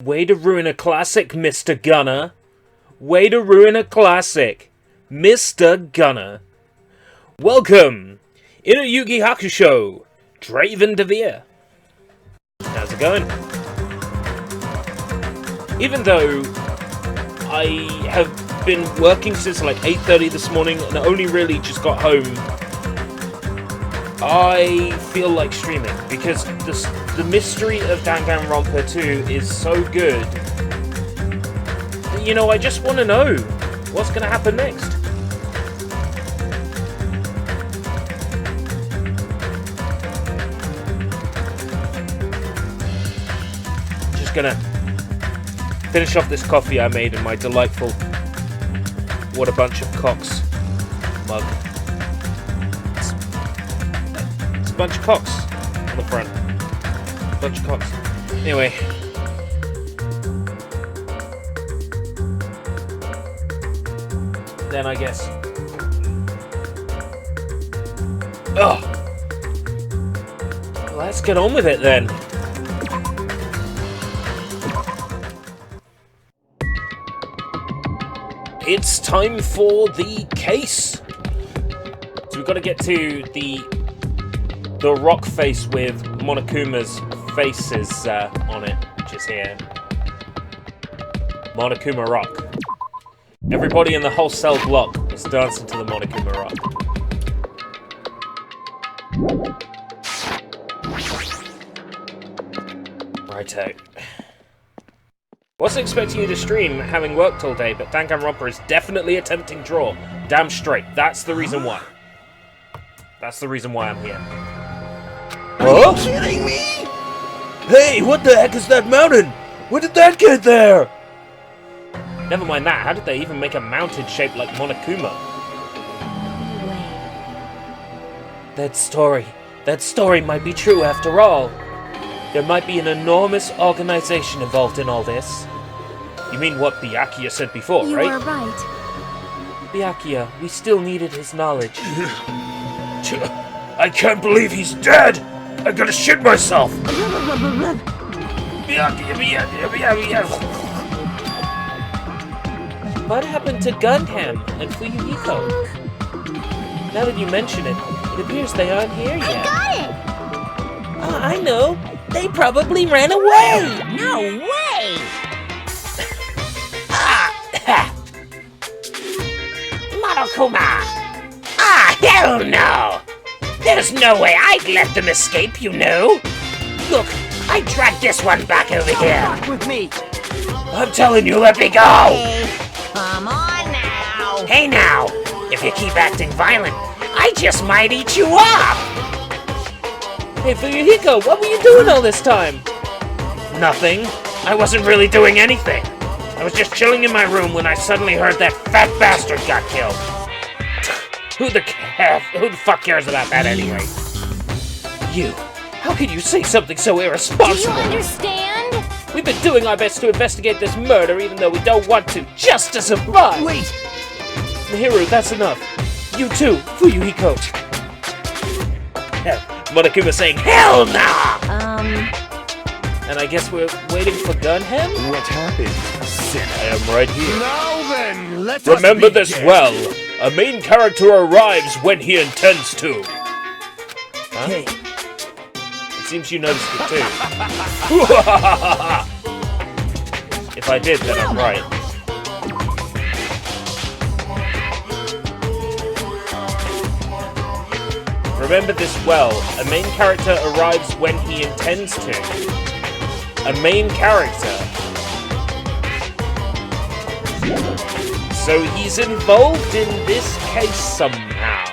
Way to ruin a classic, Mr. Gunner. Way to ruin a classic, Mr. Gunner. Welcome, in a Yu-Gi Hakusho, Draven DeVere. How's it going? Even though I have been working since like 8:30 this morning and only really just got home, I feel like streaming because the mystery of Danganronpa 2 is so good that, you know, I just want to know what's going to happen next. Just gonna finish off this coffee I made in my delightful What a Bunch of Cocks mug. It's a bunch of cocks on the front. A bunch of cocks. Anyway. Then I guess. Oh! Let's get on with it then. It's time for the case. So we've got to get to the rock face with Monokuma's faces on it, which is here. Monokuma Rock. Everybody in the whole cell block is dancing to the Monokuma Rock. Righto. Wasn't expecting you to stream, having worked all day, but Danganronpa is definitely a tempting draw. Damn straight. That's the reason why. That's the reason why I'm here. Are you kidding me? Hey, what the heck is that mountain? When did that get there? Never mind that. How did they even make a mountain shaped like Monokuma? That story might be true after all. There might be an enormous organization involved in all this. You mean what Byakuya said before, right? You are right. Byakuya, we still needed his knowledge. I can't believe he's dead! I'm gonna shit myself! Byakuya. What happened to Gundam and Fuyuhiko? Now that you mention it, it appears they aren't here yet. I got it! I know! They probably ran away! No way! Monokuma! Hell no! There's no way I'd let them escape, you know! Look, I dragged this one back over here! Fuck with me! I'm telling you, let me go! Hey, come on now! Hey now! If you keep acting violent, I just might eat you up! Hey, Fuyuhiko, what were you doing all this time? Nothing. I wasn't really doing anything. I was just chilling in my room when I suddenly heard that fat bastard got killed. Who the fuck cares about that anyway? You. How could you say something so irresponsible? Do you understand? We've been doing our best to investigate this murder even though we don't want to, just to survive! Wait! Mihiru, that's enough. You too, Fuyuhiko. Monokuma saying, hell nah! And I guess we're waiting for Gunham? What happened? I am right here. Now then, let's Remember this well. A main character arrives when he intends to. Huh? Hey. It seems you noticed it too. If I did, then I'm right. Remember this well. A main character arrives when he intends to. A main character. So he's involved in this case somehow.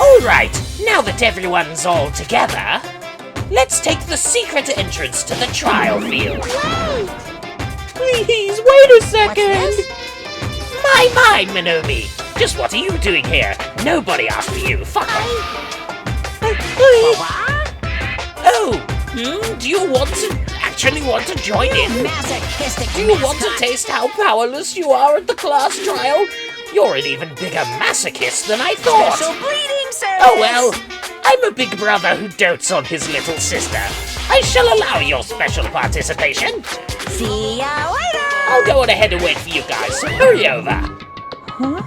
Alright, now that everyone's all together, let's take the secret entrance to the trial field. Please, wait a second! My, Minobi! Just what are you doing here? Nobody asked for you, fuck off! Oh, do you actually want to join in? Masochistic Do you want to taste how powerless you are at the class trial? You're an even bigger masochist than I thought. Special bleeding service. Oh well, I'm a big brother who dotes on his little sister. I shall allow your special participation. See ya later. I'll go on ahead and wait for you guys, so hurry over. Huh?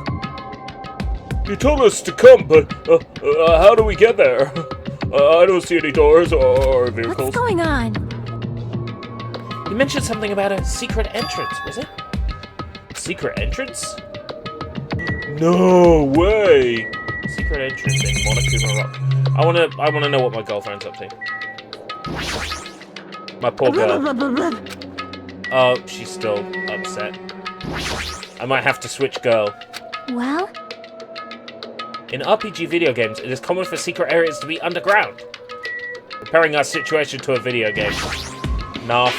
You told us to come, but how do we get there? I don't see any doors or vehicles. What's going on? You mentioned something about a secret entrance, was it? Secret entrance? No way! Secret entrance in Monokuma Rock. I wanna know what my girlfriend's up to. My poor girl. Oh, she's still upset. I might have to switch girl. Well? In RPG video games, it is common for secret areas to be underground. Comparing our situation to a video game. Naff.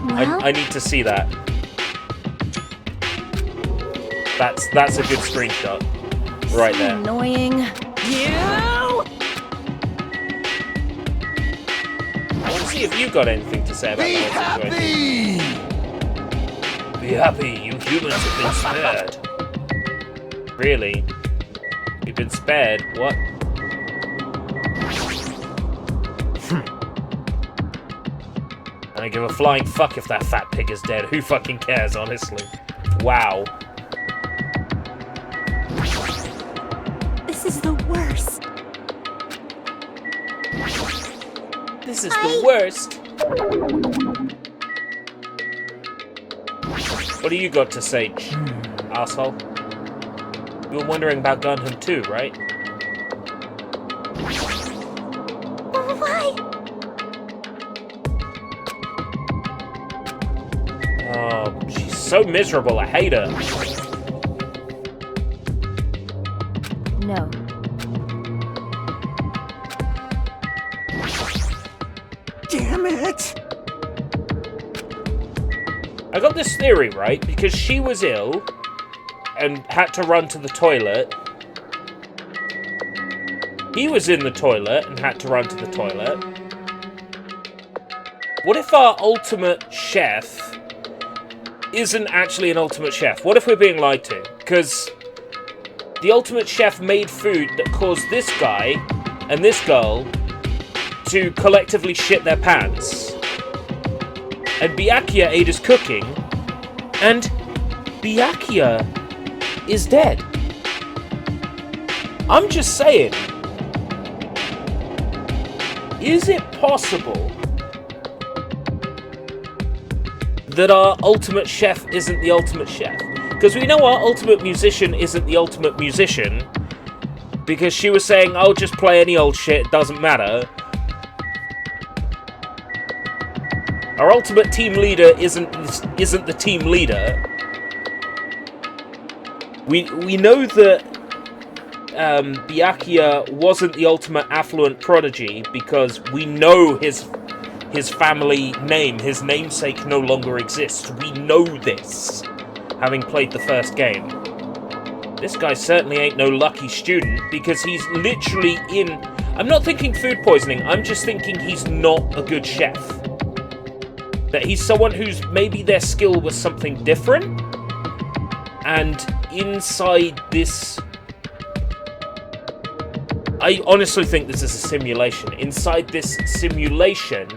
Well? I need to see that. That's a good screenshot. Right there. Annoying. You! I want to see if you got anything to say about Be that whole situation. happy! Be happy, you humans have been spared. Really? You've been spared? What? I don't give a flying fuck if that fat pig is dead. Who fucking cares, honestly? Wow. This is the worst. This is the worst. What do you got to say, asshole? You were wondering about Gundam 2, right? Why? Oh, she's so miserable. I hate her. No. Damn it! I got this theory, right? Because she was ill and had to run to the toilet. He was in the toilet and had to run to the toilet. What if our ultimate chef isn't actually an ultimate chef? What if we're being lied to? Because the ultimate chef made food that caused this guy and this girl to collectively shit their pants. And Byakuya ate his cooking, and Byakuya is dead. I'm just saying, is it possible that our ultimate chef isn't the ultimate chef? Because we know our ultimate musician isn't the ultimate musician, because she was saying, I'll just play any old shit, it doesn't matter. Our ultimate team leader isn't the team leader. We know that Byakuya wasn't the ultimate affluent prodigy because we know his family name, his namesake no longer exists. We know this, having played the first game. This guy certainly ain't no lucky student because he's literally in... I'm not thinking food poisoning, I'm just thinking he's not a good chef. That he's someone who's maybe their skill was something different, and inside this... I honestly think this is a simulation. Inside this simulation,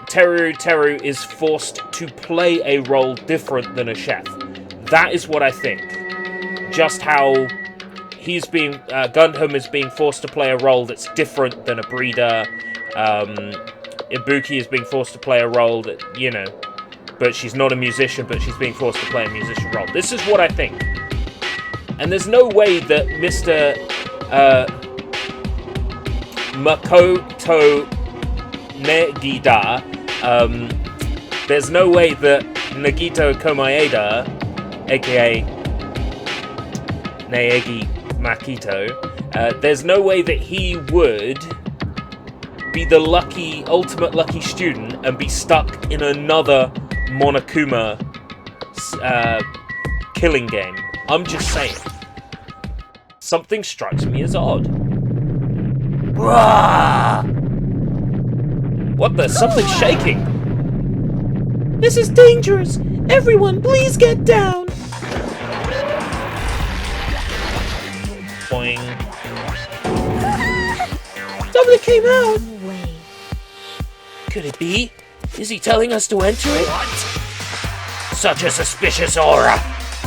Teru is forced to play a role different than a chef. That is what I think. Just how he's being... Gundam is being forced to play a role that's different than a breeder. Ibuki is being forced to play a role that, you know, but she's not a musician, but she's being forced to play a musician role. This is what I think. And there's no way that Mr. Makoto Negida, there's no way that Nagito Komaeda, aka Naegi Makito, there's no way that he would be the ultimate lucky student and be stuck in another Monokuma killing game. I'm just saying. Something strikes me as odd. What the? Something's shaking. This is dangerous. Everyone, please get down. Boing. Something came out! No way. Could it be? Is he telling us to enter it? What? Such a suspicious aura.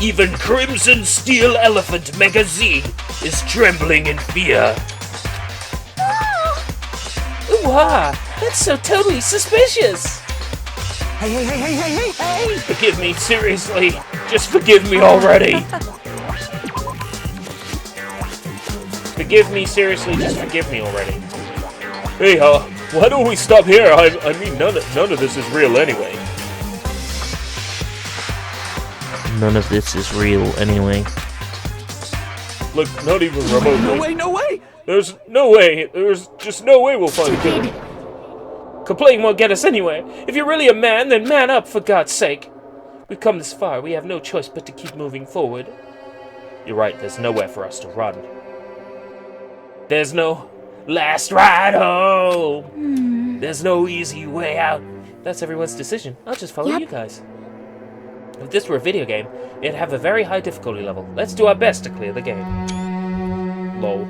Even Crimson Steel Elephant Mega Z is trembling in fear. Ooh-ah! That's so totally suspicious! Hey! Forgive me, seriously. Just forgive me already. Forgive me, seriously, just forgive me already. Hey, why don't we stop here? I mean, none of this is real anyway. None of this is real anyway. Look, not even remotely. No way! There's no way. There's just no way we'll find it. Complaining won't get us anywhere. If you're really a man, then man up, for God's sake. We've come this far. We have no choice but to keep moving forward. You're right. There's nowhere for us to run. There's no last ride home. There's no easy way out. That's everyone's decision. I'll just follow you guys. If this were a video game, it'd have a very high difficulty level. Let's do our best to clear the game. Lol.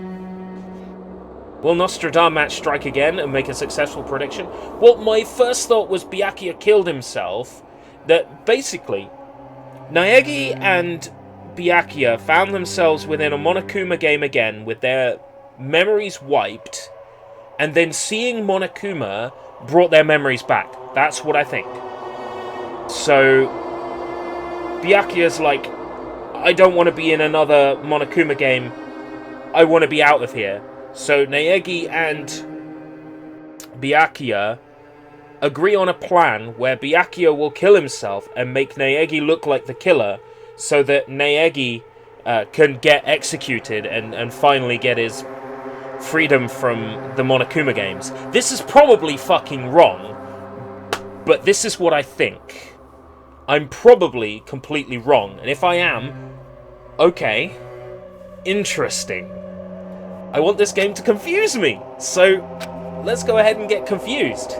Will Nostradamus strike again and make a successful prediction? Well, my first thought was Byakuya killed himself. That basically, Naegi and Byakuya found themselves within a Monokuma game again with their memories wiped, and then seeing Monokuma brought their memories back. That's what I think. So, Byakuya's like, I don't want to be in another Monokuma game. I want to be out of here. So Naegi and Byakuya agree on a plan where Byakuya will kill himself and make Naegi look like the killer so that Naegi can get executed and finally get his freedom from the Monokuma games. This is probably fucking wrong, but this is what I think. I'm probably completely wrong, and if I am, okay, interesting. I want this game to confuse me, so let's go ahead and get confused.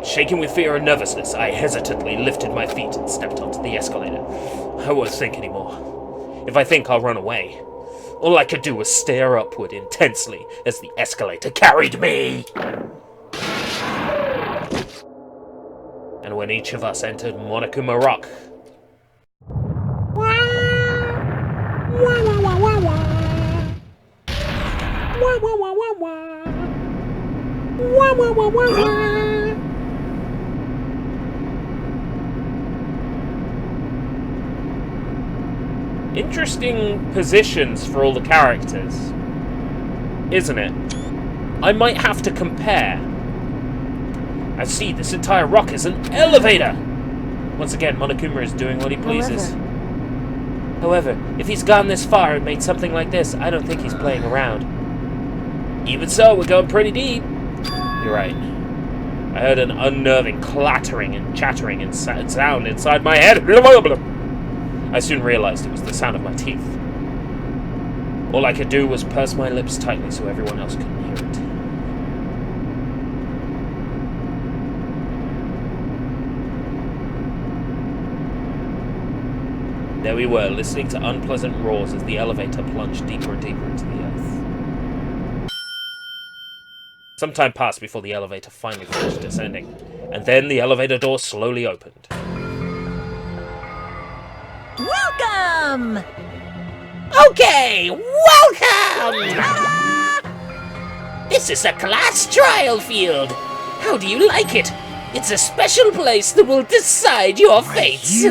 Shaking with fear and nervousness, I hesitantly lifted my feet and stepped onto the escalator. I won't think anymore. If I think, I'll run away. All I could do was stare upward intensely as the escalator carried me. And when each of us entered Monokuma Rock, interesting positions for all the characters, isn't it? I might have to compare. I see, this entire rock is an elevator! Once again, Monokuma is doing what he pleases. However, if he's gone this far and made something like this, I don't think he's playing around. Even so, we're going pretty deep. You're right. I heard an unnerving clattering and chattering and sound inside my head. I soon realized it was the sound of my teeth. All I could do was purse my lips tightly so everyone else couldn't hear it. There we were, listening to unpleasant roars as the elevator plunged deeper and deeper into the earth. Some time passed before the elevator finally finished descending, and then the elevator door slowly opened. Welcome! Okay, welcome! This is a class trial field. How do you like it? It's a special place that will decide your fates.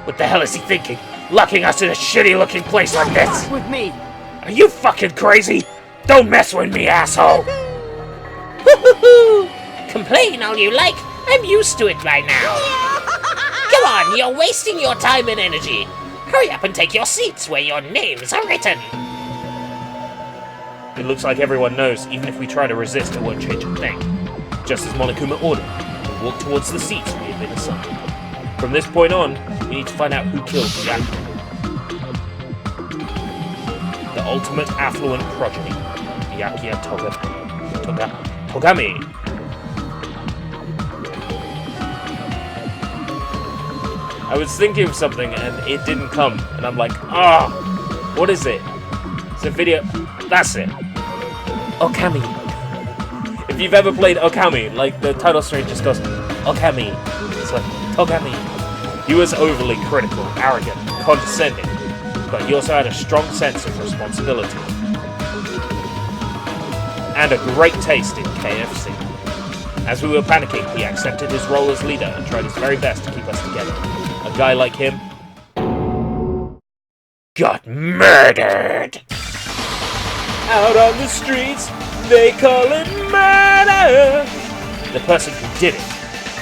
What the hell is he thinking? Locking us in a shitty-looking place like this? With me! Are you fucking crazy? Don't mess with me, asshole! Complain all you like. I'm used to it by now. Come on, you're wasting your time and energy. Hurry up and take your seats where your names are written. It looks like everyone knows, even if we try to resist, it won't change a thing. Just as Monokuma ordered, we walk towards the seats we had been assigned. From this point on, we need to find out who killed Byakuya. The ultimate affluent progeny, Byakuya Togami. I was thinking of something and it didn't come, and I'm like, what is it? It's a video. That's it. Okami. If you've ever played Okami, like the title screen just goes Okami. It's like Okami. He was overly critical, arrogant, condescending, but he also had a strong sense of responsibility. And a great taste in KFC. As we were panicking, he accepted his role as leader and tried his very best to keep us together. A guy like him got murdered! Out on the streets, they call it murder! The person who did it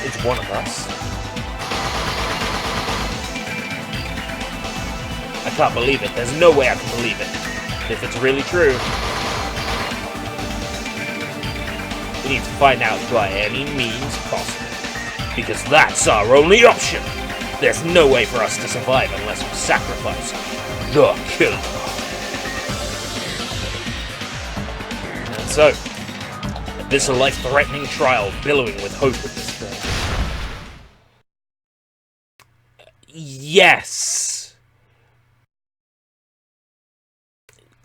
is one of us. I can't believe it. There's no way I can believe it. If it's really true, we need to find out by any means possible. Because that's our only option. There's no way for us to survive unless we sacrifice the killer. And so, this a life-threatening trial billowing with hope and despair. Yes.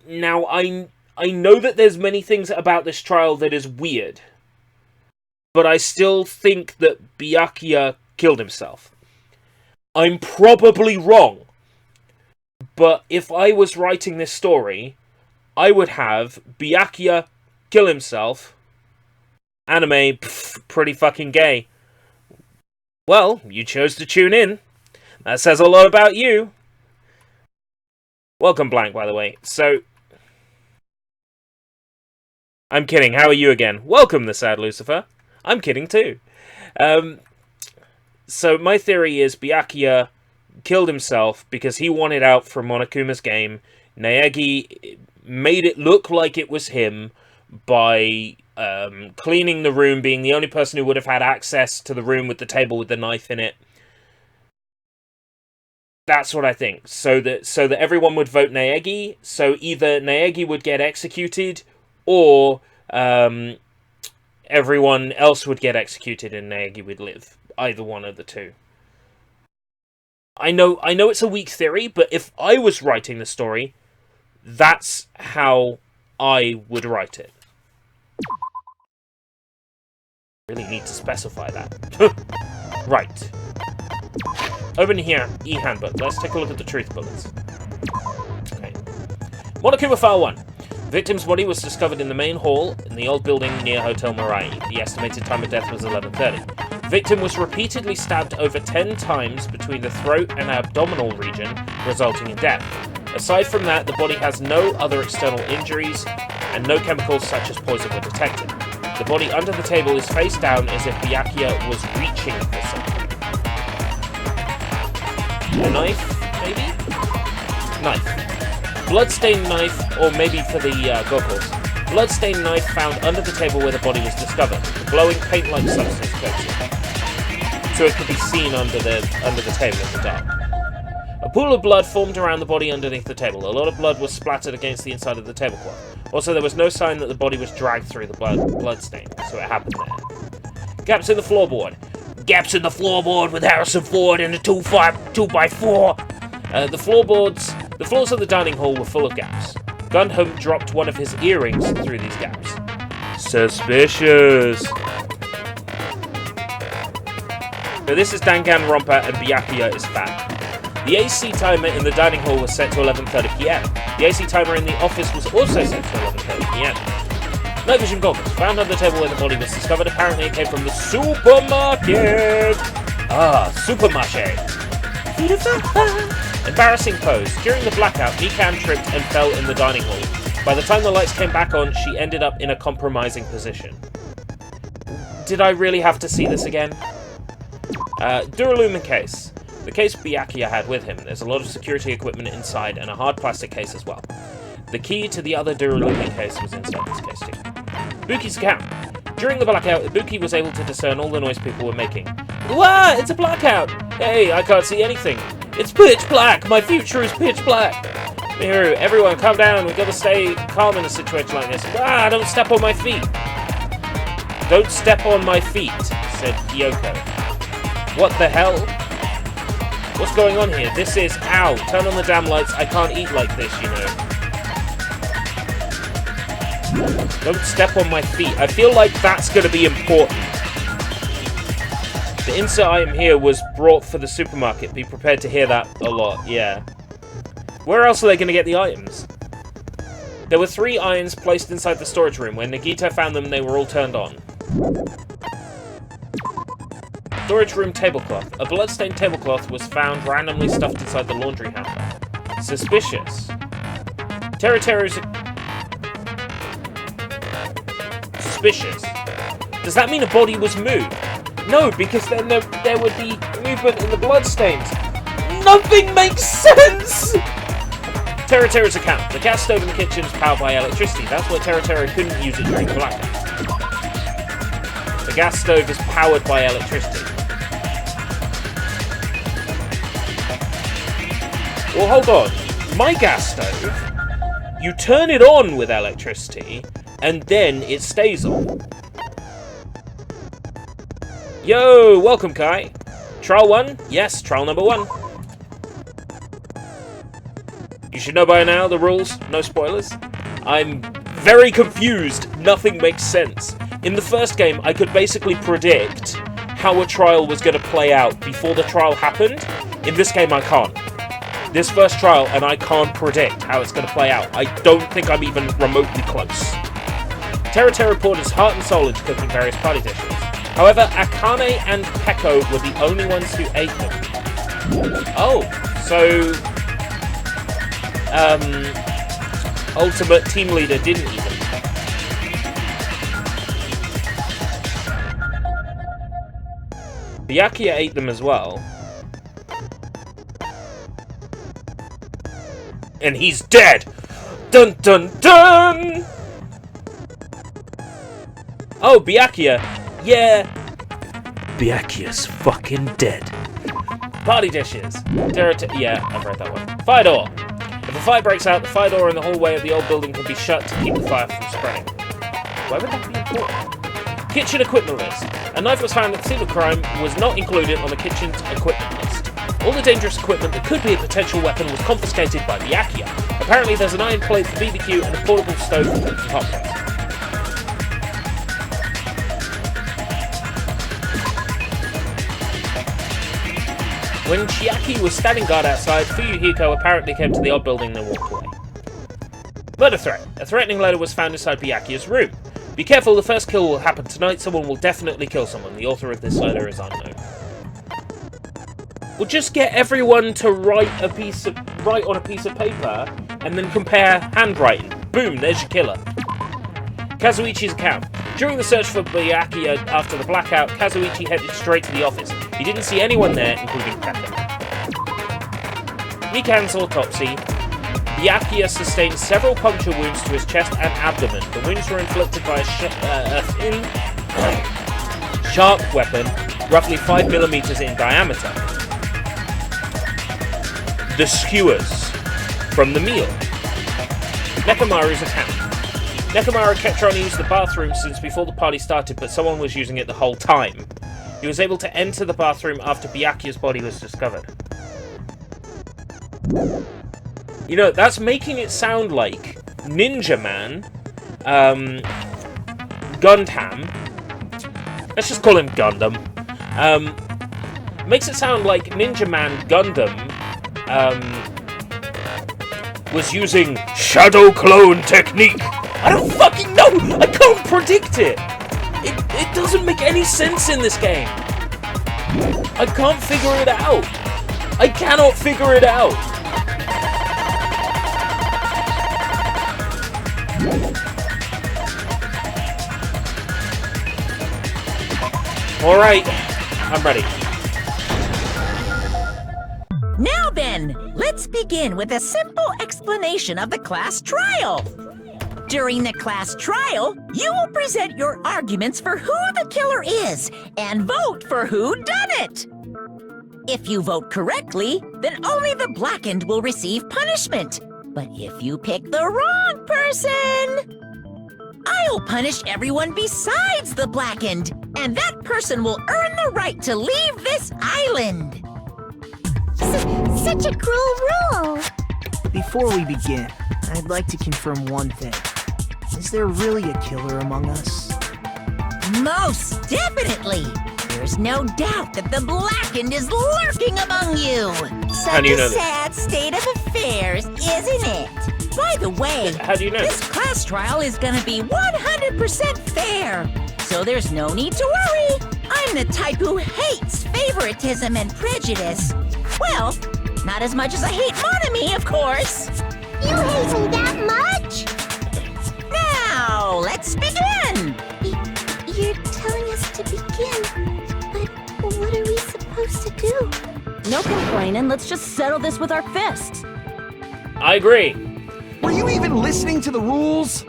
Now, I know that there's many things about this trial that is weird, but I still think that Byakuya killed himself. I'm probably wrong, but if I was writing this story, I would have Byakuya kill himself. Anime, pretty fucking gay. Well, you chose to tune in. That says a lot about you. Welcome, Blank, by the way. So, I'm kidding. How are you again? Welcome, the Sad Lucifer. I'm kidding too. So my theory is Byakuya killed himself because he wanted out from Monokuma's game. Naegi made it look like it was him by cleaning the room, being the only person who would have had access to the room with the table with the knife in it. That's what I think. So that everyone would vote Naegi. So either Naegi would get executed, or everyone else would get executed and Naegi would live. Either one of the two. I know it's a weak theory, but if I was writing the story, that's how I would write it. Really need to specify that. Right. Open here, e-handbook. Let's take a look at the truth bullets. Okay. Monokuma File 1. Victim's body was discovered in the main hall in the old building near Hotel Mirai. The estimated time of death was 11:30. Victim was repeatedly stabbed over 10 times between the throat and abdominal region, resulting in death. Aside from that, the body has no other external injuries, and no chemicals such as poison were detected. The body under the table is face down as if Byakuya was reaching for something. A knife, maybe? Knife. Bloodstained knife, or maybe for the goggles. Bloodstained knife found under the table where the body was discovered. Glowing paint-like substance coats it, so it could be seen under the table in the dark. A pool of blood formed around the body underneath the table. A lot of blood was splattered against the inside of the tablecloth. Also, there was no sign that the body was dragged through the blood stain, so it happened there. Gaps in the floorboard. Gaps in the floorboard with Harrison Ford in a 2x4. The floors of the dining hall were full of gaps. Gundam dropped one of his earrings through these gaps. Suspicious. So this is Danganronpa and Byakuya is fat. The AC timer in the dining hall was set to 11:30 PM. The AC timer in the office was also set to 11:30 PM. Night vision goggles found on the table where the body was discovered. Apparently it came from the supermarket. Ah, supermarché. Embarrassing pose. During the blackout, Mikan tripped and fell in the dining hall. By the time the lights came back on, she ended up in a compromising position. Did I really have to see this again? Duralumin case. The case Byakuya had with him. There's a lot of security equipment inside and a hard plastic case as well. The key to the other Duralumin case was inside this case too. Buki's account. During the blackout, Ibuki was able to discern all the noise people were making. Wah! It's a blackout! Hey, I can't see anything. It's pitch black! My future is pitch black! Mihiru, everyone calm down. We've got to stay calm in a situation like this. Ah, don't step on my feet! Don't step on my feet, said Kyoko. What the hell? What's going on here? This is... Ow! Turn on the damn lights. I can't eat like this, you know. Don't step on my feet. I feel like that's going to be important. The insert item here was brought for the supermarket. Be prepared to hear that a lot, yeah. Where else are they going to get the items? There were 3 irons placed inside the storage room. When Nagito found them, they were all turned on. Storage room tablecloth. A blood-stained tablecloth was found randomly stuffed inside the laundry hamper. Suspicious. Teruteru's... Suspicious. Does that mean a body was moved? No, because then there would be movement in the bloodstains. Nothing makes sense! Teruteru's account. The gas stove in the kitchen is powered by electricity. That's why Teruteru couldn't use it during the blackout. The gas stove is powered by electricity. Well, hold on. My gas stove, you turn it on with electricity, and then it stays on. Yo, welcome, Kai. Trial 1? Yes, trial number 1. You should know by now the rules, no spoilers. I'm very confused, nothing makes sense. In the first game, I could basically predict how a trial was going to play out before the trial happened. In this game, I can't. This first trial, and I can't predict how it's going to play out. I don't think I'm even remotely close. Teruteru poured his heart and soul into cooking various party dishes. However, Akane and Peko were the only ones who ate them. Oh, so... Ultimate Team Leader didn't eat them. Byakuya ate them as well. And he's dead! Dun dun dun! Oh, Byakuya. Yeah. Byakuya's fucking dead. Party dishes. Yeah, I've read that one. Fire door. If a fire breaks out, the fire door in the hallway of the old building can be shut to keep the fire from spreading. Why would that be important? Kitchen equipment list. A knife was found at the scene of crime was not included on the kitchen's equipment list. All the dangerous equipment that could be a potential weapon was confiscated by Byakuya. Apparently there's an iron plate for BBQ and a portable stove for cooking hot pots. When Chiaki was standing guard outside, Fuyuhiko apparently came to the old building and walked away. Murder threat. A threatening letter was found inside Byakuya's room. Be careful, the first kill will happen tonight. Someone will definitely kill someone. The author of this letter is unknown. We'll just get everyone to write on a piece of paper and then compare handwriting. Boom, there's your killer. Kazuichi's account. During the search for Byakuya after the blackout, Kazuichi headed straight to the office. He didn't see anyone there, including Peko. Mikan's autopsy. Byakuya sustained several puncture wounds to his chest and abdomen. The wounds were inflicted by a thin, sharp weapon, roughly 5mm in diameter. The skewers from the meal. Nekomaru's account. Nekomaru kept trying to use the bathroom since before the party started, but someone was using it the whole time. He was able to enter the bathroom after Byakuya's body was discovered. You know, that's making it sound like Ninja Man, Gundam, let's just call him Gundam, makes it sound like Ninja Man Gundam, was using shadow clone technique. I don't fucking know! I can't predict it! It doesn't make any sense in this game. I can't figure it out. I cannot figure it out. Alright, I'm ready. Now then, let's begin with a simple explanation of the class trial. During the class trial, you will present your arguments for who the killer is and vote for who done it. If you vote correctly, then only the blackened will receive punishment. But if you pick the wrong person, I'll punish everyone besides the blackened, and that person will earn the right to leave this island. Such a cruel rule. Before we begin, I'd like to confirm one thing. Is there really a killer among us? Most definitely! There's no doubt that the Blackened is lurking among you! How do you Such know a this? sad state of affairs, isn't it? By the way, How do you know this this? class trial is gonna be 100% fair, so there's no need to worry. I'm the type who hates favoritism and prejudice. Well, not as much as I hate Monami, of course. You hate me that much? Now, let's begin! You're telling us to begin, but what are we supposed to do? No complaining, let's just settle this with our fists. I agree. Were you even listening to the rules?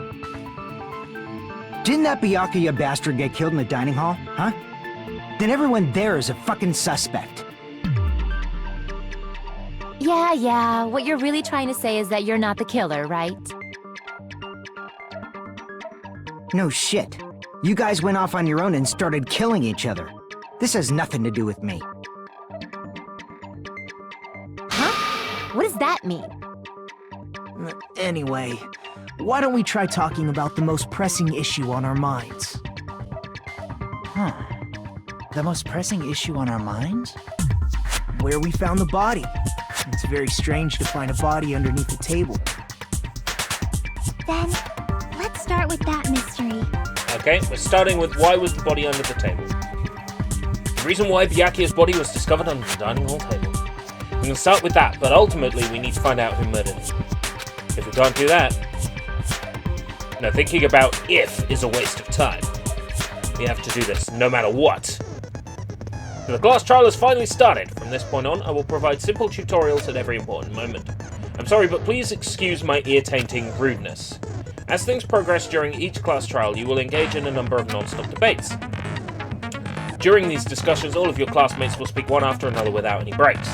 Didn't that Byakuya bastard get killed in the dining hall, huh? Then everyone there is a fucking suspect. Yeah, what you're really trying to say is that you're not the killer, right? No shit. You guys went off on your own and started killing each other. This has nothing to do with me. Huh? What does that mean? Anyway, why don't we try talking about the most pressing issue on our minds? Huh. The most pressing issue on our minds? Where we found the body. It's very strange to find a body underneath the table. Then, let's start with that mystery. Okay, we're starting with why was the body under the table. The reason why Byakuya's body was discovered under the dining hall table. We can start with that, but ultimately we need to find out who murdered him. If we can't do that, now thinking about if is a waste of time. We have to do this, no matter what. So the class trial has finally started. From this point on, I will provide simple tutorials at every important moment. I'm sorry, but please excuse my ear-tainting rudeness. As things progress during each class trial, you will engage in a number of non-stop debates. During these discussions, all of your classmates will speak one after another without any breaks.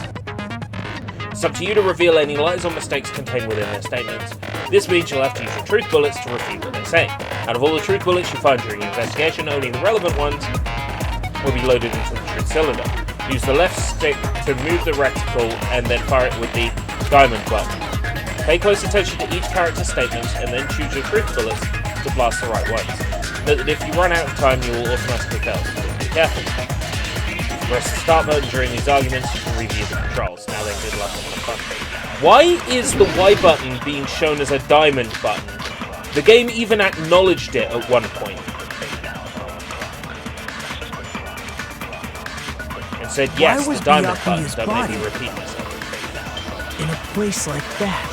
It's up to you to reveal any lies or mistakes contained within their statements. This means you'll have to use your truth bullets to refute what they say. Out of all the truth bullets you find during your investigation, only the relevant ones will be loaded into the truth cylinder. Use the left stick to move the reticle and then fire it with the diamond button. Pay close attention to each character's statements and then choose your truth bullets to blast the right ones. Note that if you run out of time, you will automatically fail, so be careful. Press the start button during these arguments, you can review the controls. Now then, good luck on the fun. Why is the Y button being shown as a diamond button? The game even acknowledged it at one point. And said, yes, the diamond button, don't make me repeat myself. In a place like that.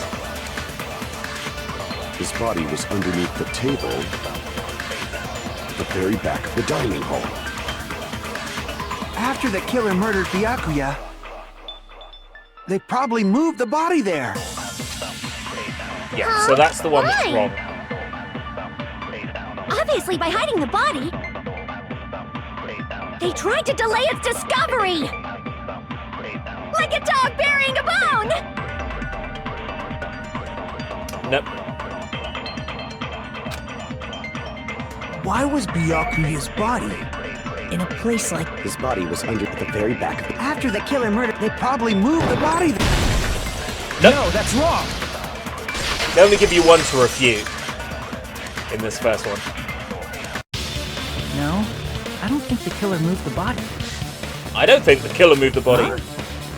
His body was underneath the table at the very back of the dining hall. After the killer murdered Byakuya, they probably moved the body there. Yeah, so that's the one that's wrong. Obviously, by hiding the body, they tried to delay its discovery! Like a dog burying a bone! Nope. Why was Byakuya's body in a place like... His body was under at the very back of the... After the killer murdered, they probably moved the body there. Nope. No, that's wrong. They only give you one to refute in this first one. No, I don't think the killer moved the body. I don't think the killer moved the body. Huh?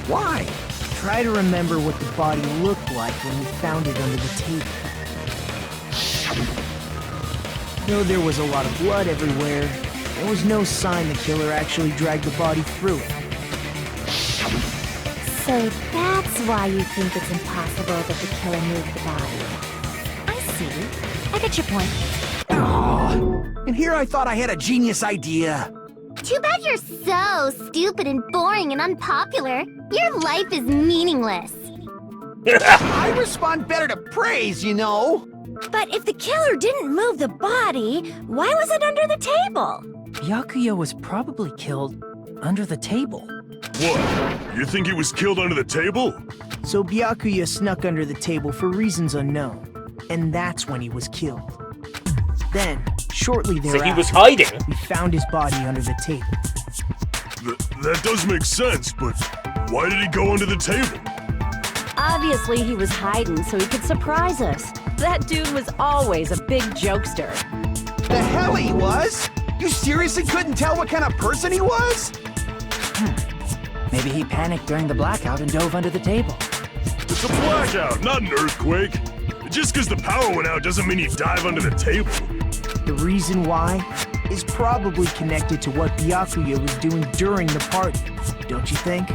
Why? Try to remember what the body looked like when we found it under the table. Though there was a lot of blood everywhere, there was no sign the killer actually dragged the body through it. So that's why you think it's impossible that the killer moved the body. I see. I get your point. Aww. And here I thought I had a genius idea. Too bad you're so stupid and boring and unpopular. Your life is meaningless. I respond better to praise, you know. But if the killer didn't move the body, why was it under the table? Byakuya was probably killed under the table. What? You think he was killed under the table? So Byakuya snuck under the table for reasons unknown, and that's when he was killed. Then, shortly thereafter, So he was hiding? we found his body under the table. That does make sense, but why did he go under the table? Obviously, he was hiding so he could surprise us. That dude was always a big jokester. The hell he was? You seriously couldn't tell what kind of person he was? Maybe he panicked during the blackout and dove under the table. It's a blackout, not an earthquake. Just because the power went out doesn't mean you dive under the table. The reason why is probably connected to what Byakuya was doing during the party, don't you think?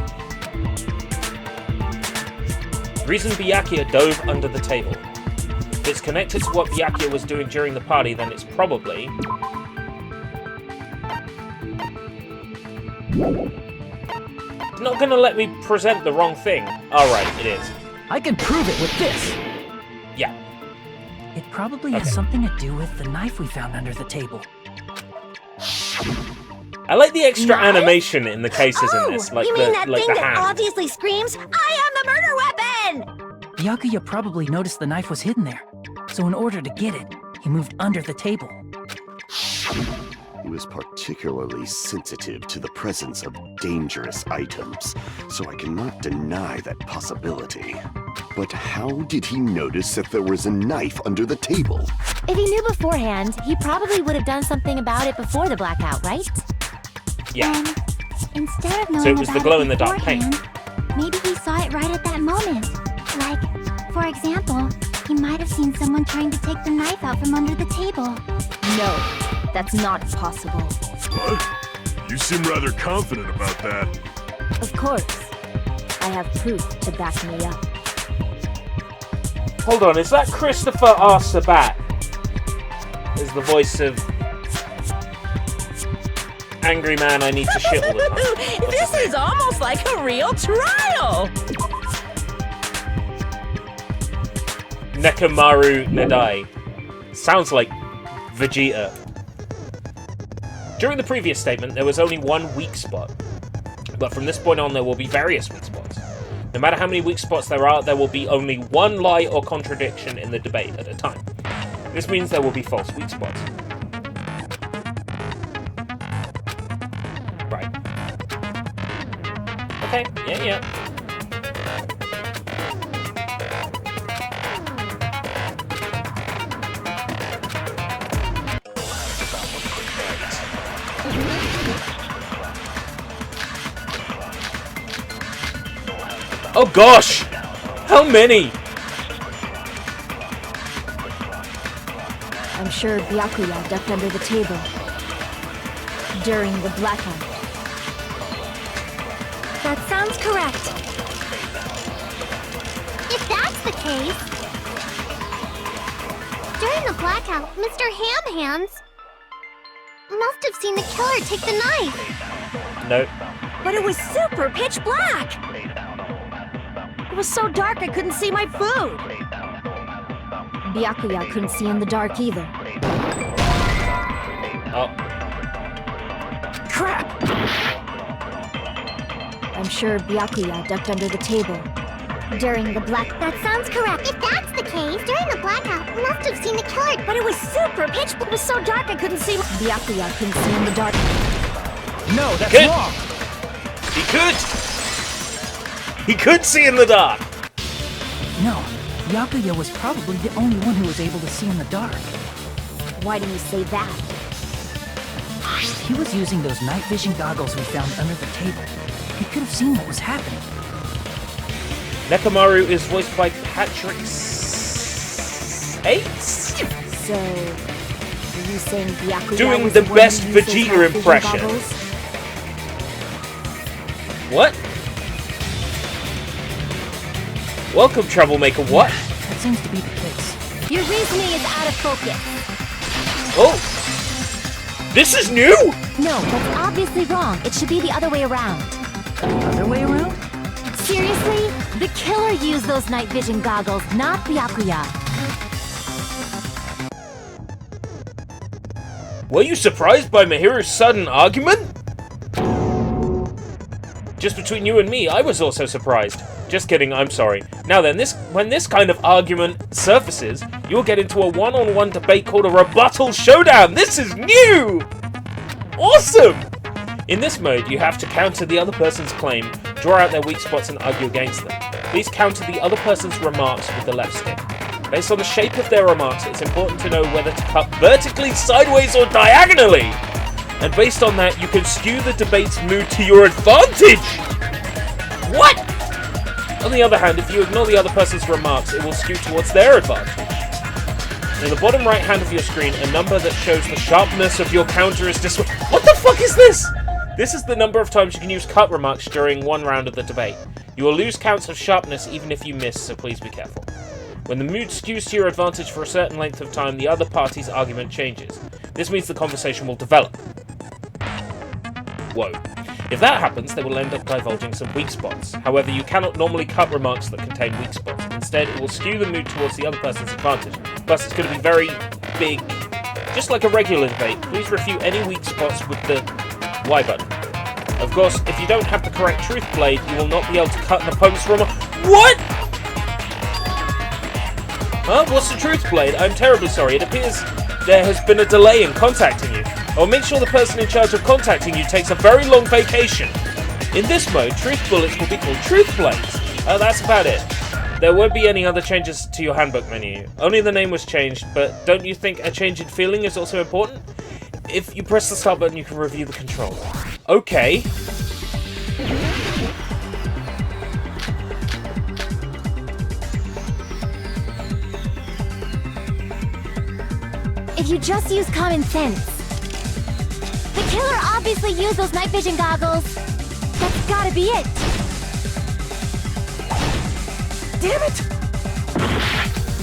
Reason Byakuya dove under the table. If it's connected to what Byakuya was doing during the party, then it's probably... It's not gonna let me present the wrong thing. Alright, it is. I can prove it with this! Yeah. It probably has something to do with the knife we found under the table. I like the extra animation in the cases in this, like you mean the that like thing the that hand. obviously screams, I am the murder weapon! Byakuya probably noticed the knife was hidden there, so in order to get it, he moved under the table. He was particularly sensitive to the presence of dangerous items, so I cannot deny that possibility. But how did he notice that there was a knife under the table? If he knew beforehand, he probably would have done something about it before the blackout, right? Yeah. Instead of knowing So it was the about glow-in-the-dark paint. beforehand, maybe he saw it right at that moment. Like, for example, he might have seen someone trying to take the knife out from under the table. No, that's not possible. What? You seem rather confident about that. Of course. I have proof to back me up. Hold on, is that Christopher R. Sabat? Is the voice of Angry Man I need to shit all the time. This is almost like a real trial! Nekamaru Nadai. Sounds like Vegeta. During the previous statement, there was only one weak spot. But from this point on, there will be various weak spots. No matter how many weak spots there are, there will be only one lie or contradiction in the debate at a time. This means there will be false weak spots. Right. Okay, yeah. Oh gosh! How many? I'm sure Byakuya ducked under the table during the blackout. That sounds correct. If that's the case... During the blackout, Mr. Ham Hands must have seen the killer take the knife. Nope. But it was super pitch black! It was so dark I couldn't see my food. Byakuya couldn't see in the dark either. Oh. Crap! I'm sure Byakuya ducked under the table During the black... That sounds correct. If that's the case, during the blackout, must have seen the killer. But it was super pitch black! It was so dark I couldn't see. Byakuya couldn't see in the dark. No, that's Good. wrong. He could! He could see in the dark! No, Byakuya was probably the only one who was able to see in the dark. Why do you say that? He was using those night vision goggles we found under the table. He could have seen what was happening. Nekamaru is voiced by Patrick Sates? So, are you saying Byakuya Doing was the one best who used those Vegeta night vision impression. goggles? What? Welcome, troublemaker. What? That seems to be the case. Your reasoning is out of focus. Oh! This is new? No, that's obviously wrong. It should be the other way around. Other way around? Seriously? The killer used those night vision goggles, not Byakuya. Were you surprised by Mahiru's sudden argument? Just between you and me, I was also surprised. Just kidding, I'm sorry. Now then, when this kind of argument surfaces, you'll get into a one-on-one debate called a rebuttal showdown. This is new! Awesome! In this mode, you have to counter the other person's claim Draw out their weak spots and argue against them. Please counter the other person's remarks with the left stick. Based on the shape of their remarks, it's important to know whether to cut vertically, sideways, or diagonally. And based on that, you can skew the debate's mood to your advantage. What? On the other hand, if you ignore the other person's remarks, it will skew towards their advantage. In the bottom right hand of your screen, a number that shows the sharpness of your counter is displayed. What the fuck is this? This is the number of times you can use cut remarks during one round of the debate. You will lose counts of sharpness even if you miss, so please be careful. When the mood skews to your advantage for a certain length of time, the other party's argument changes. This means the conversation will develop. Whoa. If that happens, they will end up divulging some weak spots. However, you cannot normally cut remarks that contain weak spots. Instead, it will skew the mood towards the other person's advantage. Plus, it's going to be very big. Just like a regular debate, please refute any weak spots with the Y button. Of course, if you don't have the correct truth blade, you will not be able to cut an opponent's remark. What? Huh? What's the truth blade? I'm terribly sorry. It appears there has been a delay in contacting you. I'll make sure the person in charge of contacting you takes a very long vacation. In this mode, truth bullets will be called truth blades. That's about it. There won't be any other changes to your handbook menu. Only the name was changed, but don't you think a change in feeling is also important? If you press the start button, you can review the controller. Okay. If you just use common sense. The killer obviously used those night vision goggles. That's gotta be it. Damn it!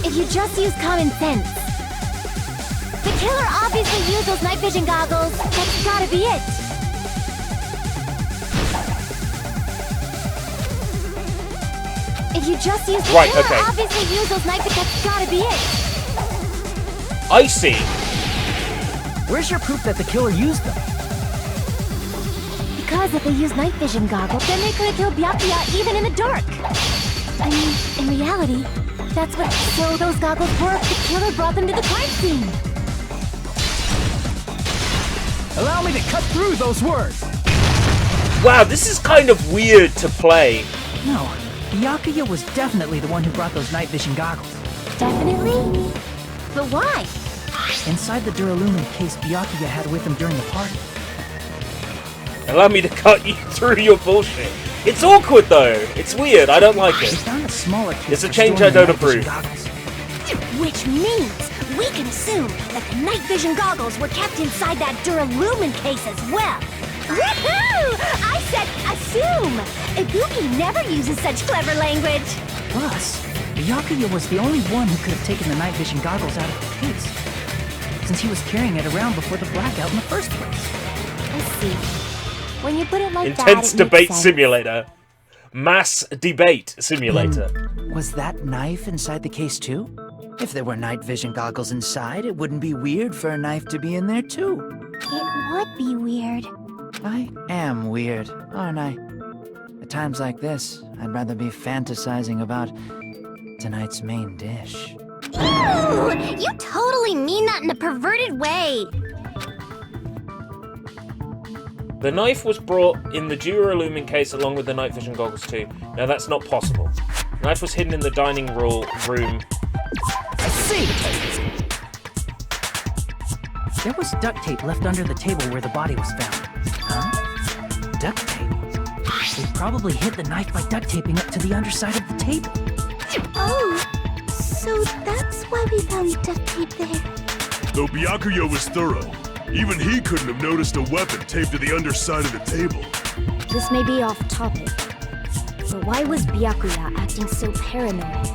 If you just use common sense. The killer obviously used those night vision goggles. That's gotta be it. If you just use the killer obviously used those night vision, that's gotta be it. I see. Where's your proof that the killer used them? Because if they used night vision goggles, then they could have killed Byakuya even in the dark. I mean, in reality, that's what so those goggles work. The killer brought them to the crime scene. Allow me to cut through those words. Wow, this is kind of weird to play. No, Byakuya was definitely the one who brought those night vision goggles. Definitely? But why? Inside the Duralumin case Byakuya had with him during the party. Allow me to cut you through your bullshit. It's awkward though. It's weird. I don't like We it. found a smaller case. It's a change I don't approve. Which means we can assume that the night vision goggles were kept inside that Duralumin case as well. Woohoo! I said assume! Ibuki never uses such clever language. Plus, Byakuya was the only one who could have taken the night vision goggles out of the case, since he was carrying it around before the blackout in the first place. I see. When you put it like Intense that, it debate makes sense. simulator. Mass debate simulator. And was that knife inside the case too? If there were night vision goggles inside, it wouldn't be weird for a knife to be in there too. It would be weird. I am weird, aren't I? At times like this, I'd rather be fantasizing about tonight's main dish. Ooh, you totally mean that in a perverted way. The knife was brought in the Duralumin case along with the night vision goggles too. Now that's not possible. The knife was hidden in the dining room. I see! There was duct tape left under the table where the body was found. Huh? Duct tape? They probably hid the knife by duct taping it to the underside of the table. Oh, so that's why we found duct tape there. Though Byakuya was thorough, even he couldn't have noticed a weapon taped to the underside of the table. This may be off topic, but why was Byakuya acting so paranoid?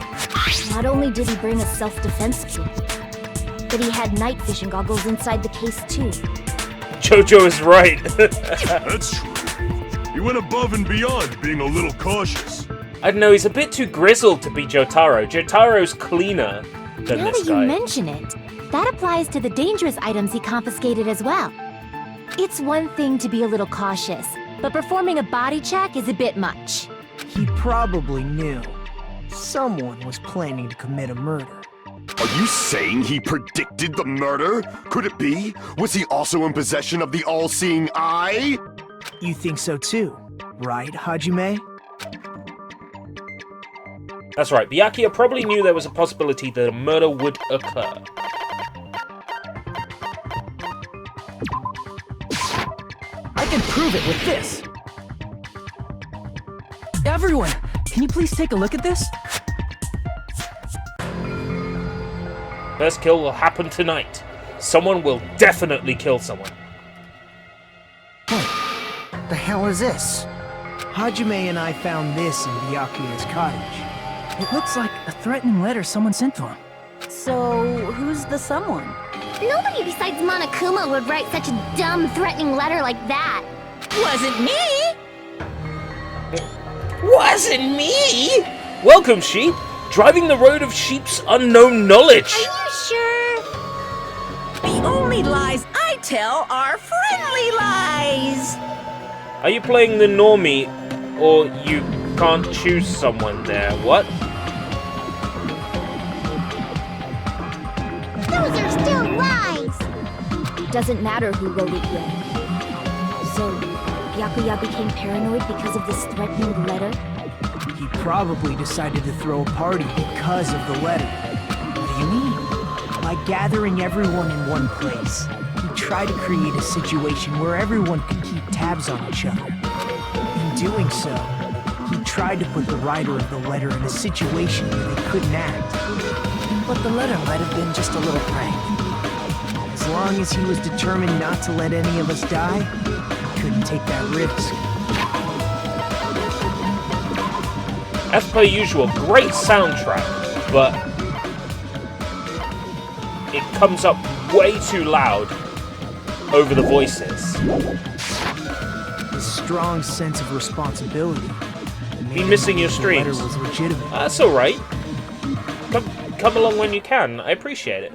Not only did he bring a self-defense kit, but he had night vision goggles inside the case too. Jojo is right. That's true. He went above and beyond, being a little cautious. I don't know, he's a bit too grizzled to be Jotaro. Jotaro's cleaner than Now this that guy. you mention it, that applies to the dangerous items he confiscated as well. It's one thing to be a little cautious, but performing a body check is a bit much. He probably knew. Someone was planning to commit a murder. Are you saying he predicted the murder? Could it be? Was he also in possession of the all-seeing eye? You think so too, right, Hajime? That's right, Byakuya probably knew there was a possibility that a murder would occur. I can prove it with this! Everyone, can you please take a look at this? First kill will happen tonight. Someone will definitely kill someone. What the hell is this? Hajime and I found this in Byakuya's cottage. It looks like a threatening letter someone sent to him. So, who's the someone? Nobody besides Monokuma would write such a dumb, threatening letter like that. Wasn't me! Wasn't me! Welcome, sheep! Driving the road of sheep's unknown knowledge! Are you sure? The only lies I tell are friendly lies! Are you playing the normie, or you can't choose someone there? What? Those are still lies! Doesn't matter who wrote it yet. So, Byakuya became paranoid because of this threatening letter? He probably decided to throw a party because of the letter. What do you mean? By gathering everyone in one place, he tried to create a situation where everyone could keep tabs on each other. In doing so, he tried to put the writer of the letter in a situation where they couldn't act. But the letter might have been just a little prank. As long as he was determined not to let any of us die, he couldn't take that risk. As per usual, great soundtrack, but it comes up way too loud over the voices. His strong sense of responsibility. Been missing your streams. The letter was legitimate. That's alright. Come along when you can. I appreciate it.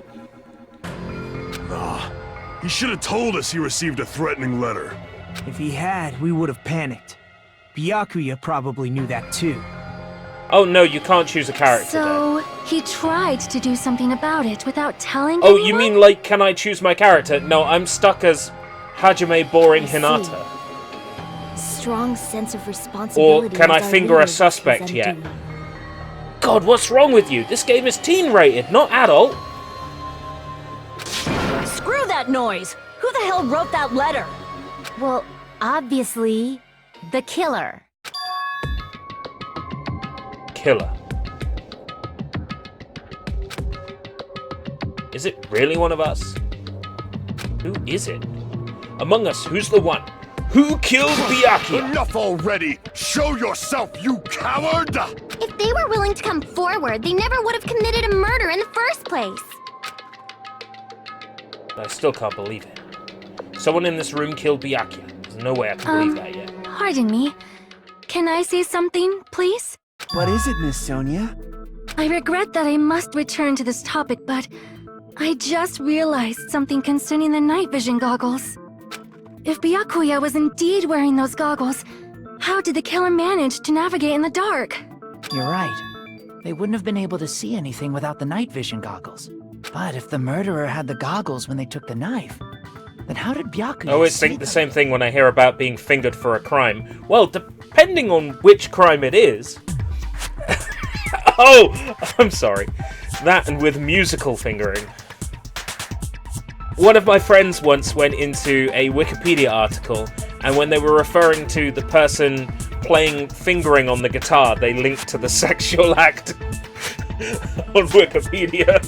He should have told us he received a threatening letter. If he had, we would have panicked. Byakuya probably knew that too. Oh no, you can't choose a character So, he tried to do something about it without telling there. Oh, anyone? you mean like, can I choose my character? No, I'm stuck as Hajime Boring I see. Hinata. Strong sense of Or responsibility. can I is our finger a leader's suspect yet? undoing. God, what's wrong with you? This game is teen rated, not adult. Screw that noise! Who the hell wrote that letter? Well, obviously, the killer. Killer. Is it really one of us? Who is it? Among us, who's the one? Who killed Byakuya? Enough already! Show yourself, you coward! If they were willing to come forward, they never would have committed a murder in the first place. I still can't believe it. Someone in this room killed Byakuya. There's no way I can believe that yet. Pardon me. Can I say something, please? What is it, Miss Sonia? I regret that I must return to this topic, but I just realized something concerning the night vision goggles. If Byakuya was indeed wearing those goggles, how did the killer manage to navigate in the dark? You're right. They wouldn't have been able to see anything without the night vision goggles. But if the murderer had the goggles when they took the knife, then how did Byakuya I always see think the them? same thing when I hear about being fingered for a crime. Well, depending on which crime it is. Oh, I'm sorry. That and with musical fingering. One of my friends once went into a Wikipedia article, and when they were referring to the person playing fingering on the guitar, they linked to the sexual act on Wikipedia.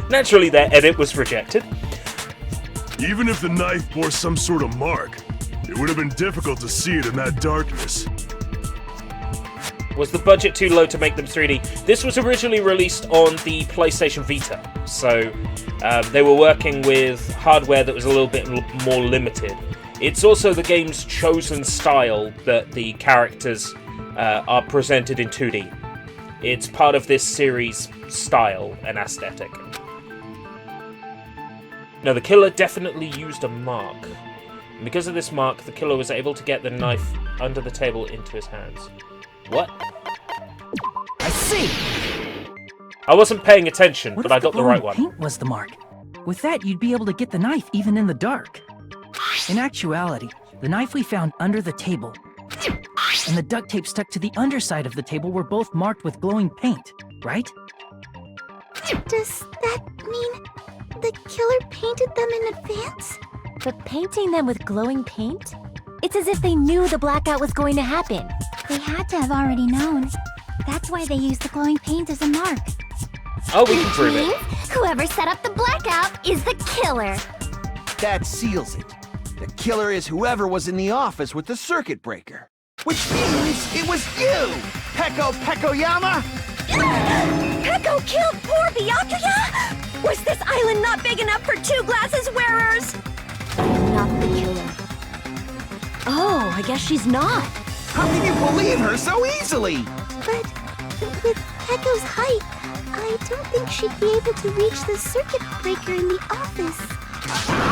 Naturally, their edit was rejected. Even if the knife bore some sort of mark, it would have been difficult to see it in that darkness. Was the budget too low to make them 3D? This was originally released on the PlayStation Vita, so they were working with hardware that was a little bit more limited. It's also the game's chosen style that the characters are presented in 2D. It's part of this series' style and aesthetic. Now, the killer definitely used a mark. And because of this mark, the killer was able to get the knife under the table into his hands. What? I see! I wasn't paying attention, What but if I got the glowing right one. paint was the mark? With that, you'd be able to get the knife even in the dark. In actuality, the knife we found under the table and the duct tape stuck to the underside of the table were both marked with glowing paint, right? Does that mean the killer painted them in advance? But painting them with glowing paint? It's as if they knew the blackout was going to happen. They had to have already known. That's why they used the glowing paint as a mark. Oh, we can prove it. Whoever set up the blackout is the killer. That seals it. The killer is whoever was in the office with the circuit breaker. Which means it was you, Peko Pekoyama! Peko killed poor Byakuya? Was this island not big enough for 2 glasses wearers? I'm not the killer. Oh, I guess she's not. How can you believe her so easily? But with Peko's height, I don't think she'd be able to reach the circuit breaker in the office.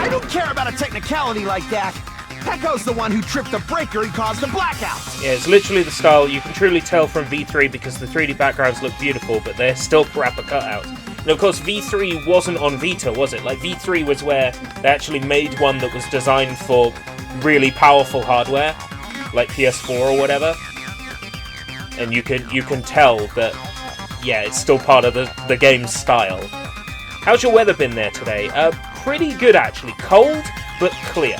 I don't care about a technicality like that. Peko's the one who tripped the breaker and caused the blackout. Yeah, it's literally the style. You can truly tell from V3 because the 3D backgrounds look beautiful, but they're still proper cutouts. And of course, V3 wasn't on Vita, was it? Like, V3 was where they actually made one that was designed for really powerful hardware, like PS4 or whatever. And you can tell that, yeah, it's still part of the game's style. How's your weather been there today? Pretty good, actually. Cold, but clear.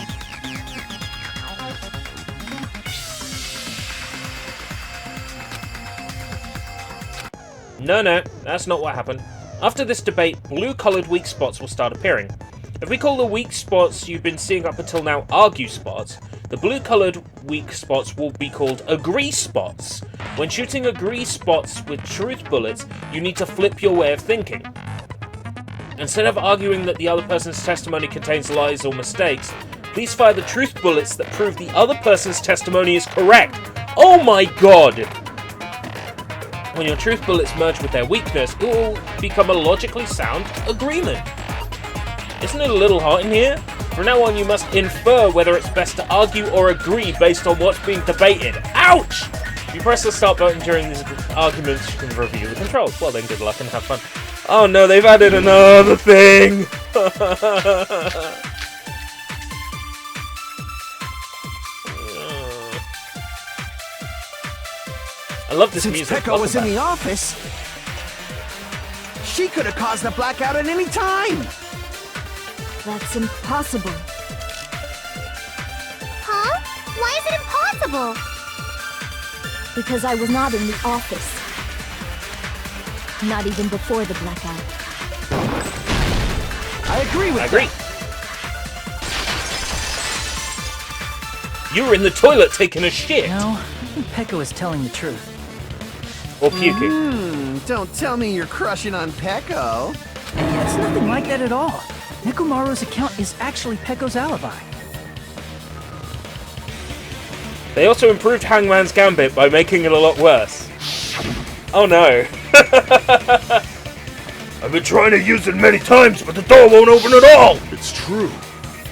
No, that's not what happened. After this debate, blue-coloured weak spots will start appearing. If we call the weak spots you've been seeing up until now argue spots, the blue-coloured weak spots will be called agree spots. When shooting agree spots with truth bullets, you need to flip your way of thinking. Instead of arguing that the other person's testimony contains lies or mistakes, please fire the truth bullets that prove the other person's testimony is correct. Oh my god! When your truth bullets merge with their weakness, it will become a logically sound agreement. Isn't it a little hot in here? From now on, you must infer whether it's best to argue or agree based on what's being debated. Ouch! If you press the start button during these arguments, you can review the controls. Well then, good luck and have fun. Oh no, they've added another thing! I love this music. Since Peko was in the office, she could have caused the blackout at any time! That's impossible. Huh? Why is it impossible? Because I was not in the office. Not even before the blackout. I agree with that. You were in the toilet taking a shit! No, I think Peko is telling the truth. Or puking. Don't tell me you're crushing on Peko. It's nothing like that at all. Nekomaru's account is actually Peko's alibi. They also improved Hangman's Gambit by making it a lot worse. Oh no. I've been trying to use it many times, but the door won't open at all! It's true.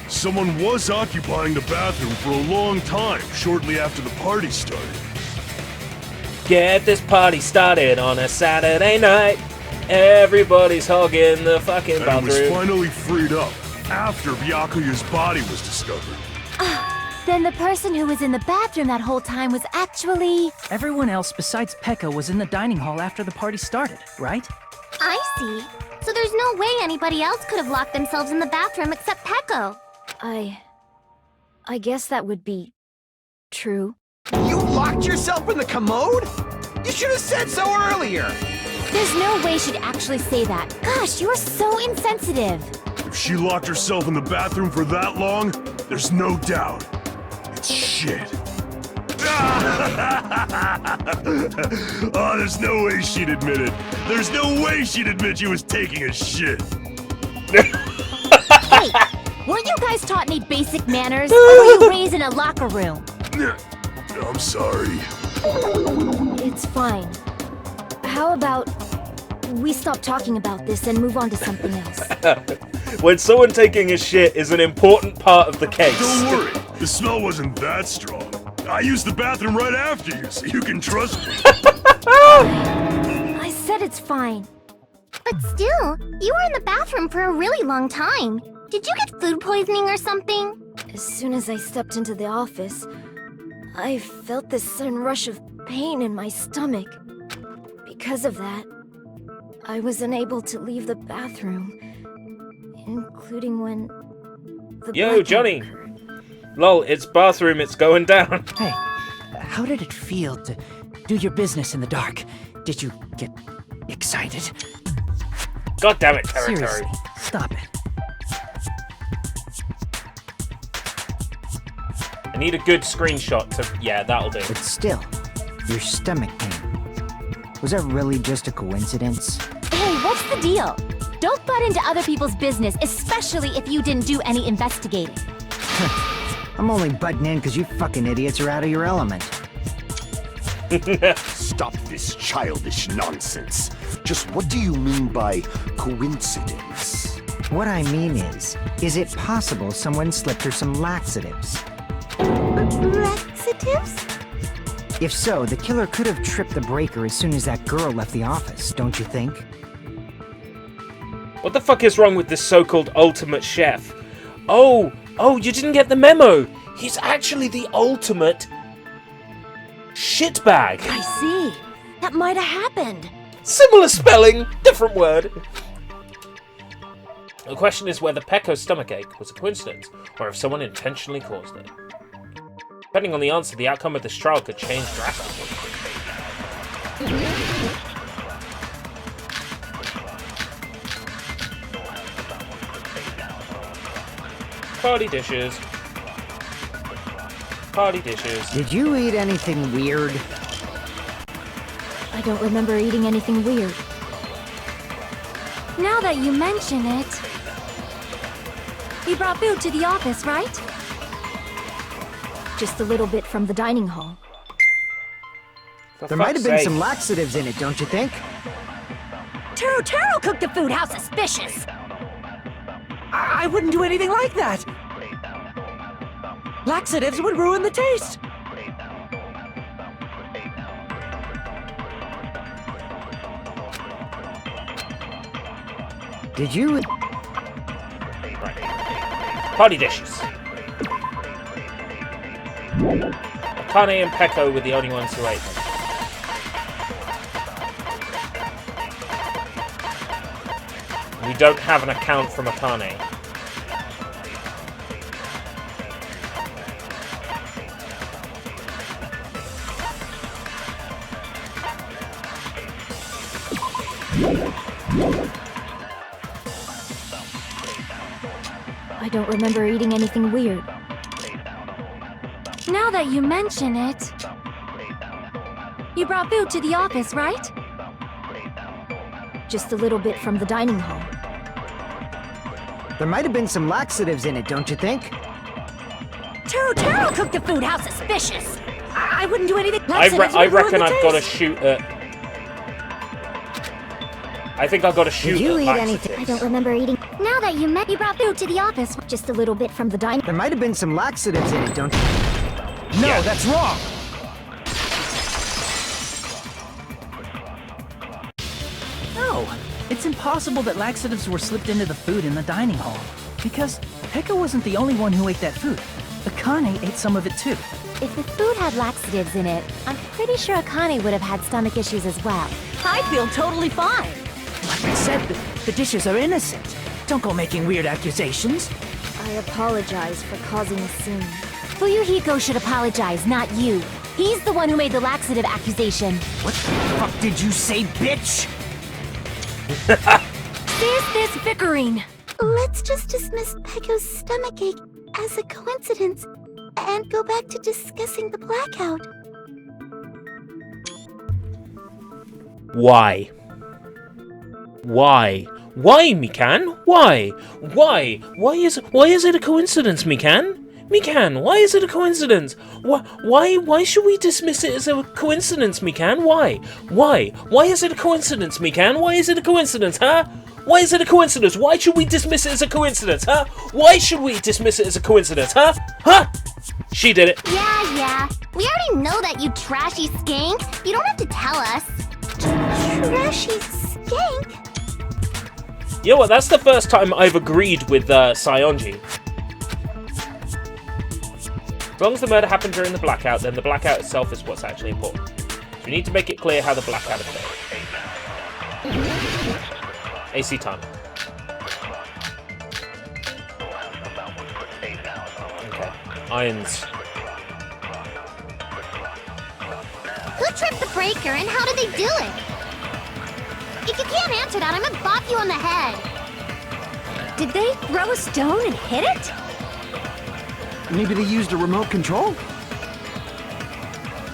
Someone was occupying the bathroom for a long time, shortly after the party started. Get this party started on a Saturday night. Everybody's hogging the fucking bathroom. And it was finally freed up after Byakuya's body was discovered. Then the person who was in the bathroom that whole time was actually... Everyone else besides Peko was in the dining hall after the party started, right? I see. So there's no way anybody else could have locked themselves in the bathroom except Peko. I guess that would be... true. You locked yourself in the commode? You should have said so earlier! There's no way she'd actually say that. Gosh, you're so insensitive. If she locked herself in the bathroom for that long, there's no doubt. It's shit. Oh, there's no way she'd admit it. There's no way she'd admit she was taking a shit. Hey, weren't you guys taught any basic manners? Or were you raised in a locker room? I'm sorry. It's fine. How about we stop talking about this and move on to something else? When someone taking a shit is an important part of the case. Don't worry, the smell wasn't that strong. I used the bathroom right after you, so you can trust me. I said it's fine. But still, you were in the bathroom for a really long time. Did you get food poisoning or something? As soon as I stepped into the office, I felt this sudden rush of pain in my stomach. Because of that, I was unable to leave the bathroom, including when the Yo, blackout Johnny! occurred. Lol, it's bathroom, it's going down. Hey, how did it feel to do your business in the dark? Did you get excited? God damn it, territory. Seriously, stop it. I need a good screenshot to... Yeah, that'll do. But still, your stomach pain. Was that really just a coincidence? Hey, what's the deal? Don't butt into other people's business, especially if you didn't do any investigating. I'm only butting in because you fucking idiots are out of your element. Stop this childish nonsense. Just what do you mean by coincidence? What I mean is it possible someone slipped her some laxatives? Laxatives? If so, the killer could have tripped the breaker as soon as that girl left the office, don't you think? What the fuck is wrong with this so-called ultimate chef? Oh, you didn't get the memo. He's actually the ultimate shitbag. I see. That might have happened. Similar spelling, different word. The question is whether Pecco's stomachache was a coincidence, or if someone intentionally caused it. Depending on the answer, the outcome of this trial could change drastically. Party dishes. Party dishes. Did you eat anything weird? I don't remember eating anything weird. Now that you mention it... You brought food to the office, right? Just a little bit from the dining hall. There might have been some laxatives in it, don't you think? Taro cooked the food. How suspicious! I wouldn't do anything like that. Laxatives would ruin the taste. Did you... Party dishes. Akane and Pecco were the only ones who ate them. We don't have an account from Akane. I don't remember eating anything weird. Now that you mention it... You brought food to the office, right? Just a little bit from the dining hall. There might have been some laxatives in it, don't you think? Taro cooked the food. How suspicious! I wouldn't do anything. I reckon I've got to shoot at... I think I've got to shoot Did you at eat laxatives. anything? I don't remember eating... Now that you brought food to the office... Just a little bit from the dining. There might have been some laxatives in it, don't you? No, Yeah. that's wrong! No, it's impossible that laxatives were slipped into the food in the dining hall. Because Pekka wasn't the only one who ate that food. Akane ate some of it too. If the food had laxatives in it, I'm pretty sure Akane would have had stomach issues as well. I feel totally fine. Like I said, the dishes are innocent. Don't go making weird accusations. I apologize for causing a scene. Fuyuhiko should apologize, not you. He's the one who made the laxative accusation. What the fuck did you say, bitch? Cease this bickering! Let's just dismiss Pecco's stomachache as a coincidence and go back to discussing the blackout. Why? Why? Why, Mikan? Why? Why? Why is it a coincidence, Mikan? Mikan, why is it a coincidence? Why should we dismiss it as a coincidence, Mikan? Why? Why is it a coincidence, Mikan? Why is it a coincidence, huh? Why is it a coincidence? Why should we dismiss it as a coincidence, huh? Why should we dismiss it as a coincidence, huh? Huh? She did it. Yeah. We already know that, you trashy skank. You don't have to tell us. Trashy skank? You know what? That's the first time I've agreed with Saionji. As long as the murder happened during the blackout, then the blackout itself is what's actually important. So we need to make it clear how the blackout occurred. AC time. Okay. Irons. Who tripped the breaker and how did they do it? If you can't answer that, I'm gonna bop you on the head. Did they throw a stone and hit it? Maybe they used a remote control?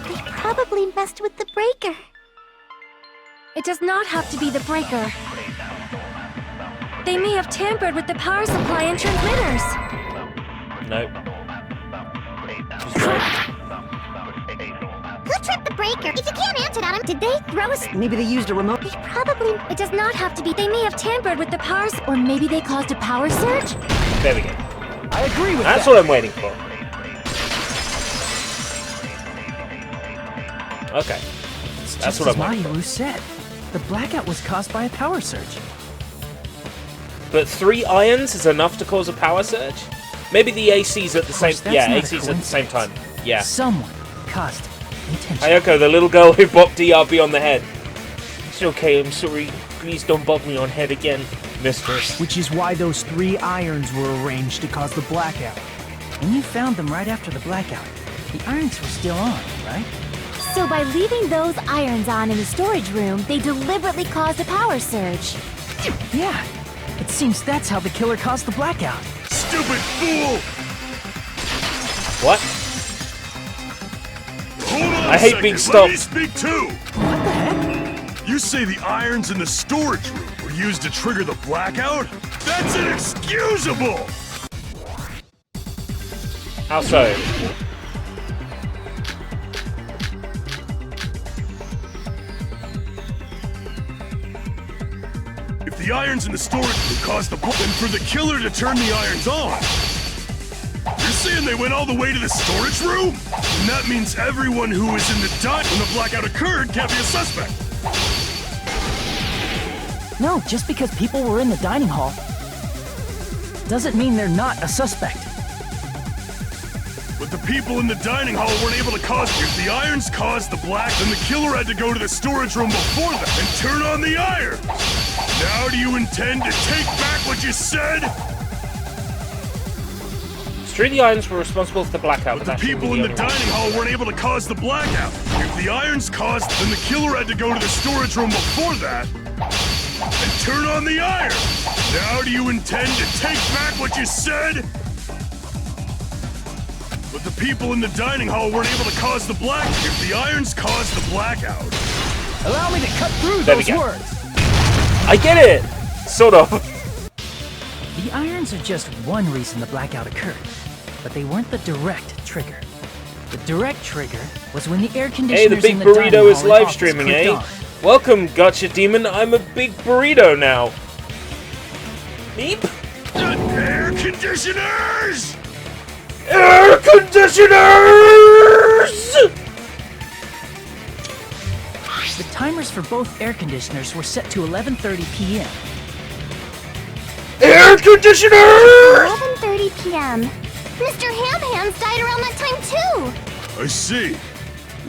They probably messed with the breaker. It does not have to be the breaker. They may have tampered with the power supply and transmitters. Nope. She's right. Who tripped the breaker? If you can't answer that, did they throw a... Maybe they used a remote... They probably... It does not have to be. They may have tampered with the powers, or maybe they caused a power surge? There we go. I agree with That's that. what I'm waiting for. Okay. That's what I'm waiting for. Mahiru said. The blackout was caused by a power surge. But 3 irons is enough to cause a power surge? Maybe the AC's at the same... Yeah, AC's at the same time. Yeah. Someone caused it intentionally. Ayako, the little girl who bopped DRB on the head. It's okay, I'm sorry. Please don't bop me on head again, mistress. Which is why those 3 irons were arranged to cause the blackout. When you found them right after the blackout, the irons were still on, right? So by leaving those irons on in the storage room, they deliberately caused a power surge. Yeah. It seems that's how the killer caused the blackout. Stupid fool! What? Hold on I hate second. being Let stopped. me speak too! What the heck? You say the irons in the storage room were used to trigger the blackout? That's inexcusable! How so? If the irons in the storage room caused the then for the killer to turn the irons on, you're saying they went all the way to the storage room? And that means everyone who was in the dive when the blackout occurred can't be a suspect. No, just because people were in the dining hall doesn't mean they're not a suspect. But the people in the dining hall weren't able to cause it. If the irons caused the black, then the killer had to go to the storage room before that and turn on the iron. Now do you intend to take back what you said? It's true the irons were responsible for the blackout, But but the people in the dining hall weren't able to cause the blackout. If the irons caused, then the killer had to go to the storage room before that and turn on the iron. Now do you intend to take back what you said? But the people in the dining hall weren't able to cause the blackout. If the irons caused the blackout. Allow me to cut through There we those go. words. I get it! Sort of. The irons are just one reason the blackout occurred, but they weren't the direct trigger. The direct trigger was when the air Hey, conditioners the big in the dining burrito is hall and live office streaming, clicked eh? on. Welcome, Gotcha Demon. I'm a big burrito now. Meep? Air conditioners! Air conditioners! The timers for both air conditioners were set to 11:30 p.m. Air conditioners! 11:30 p.m. Mr. Ham-Hands died around that time too! I see.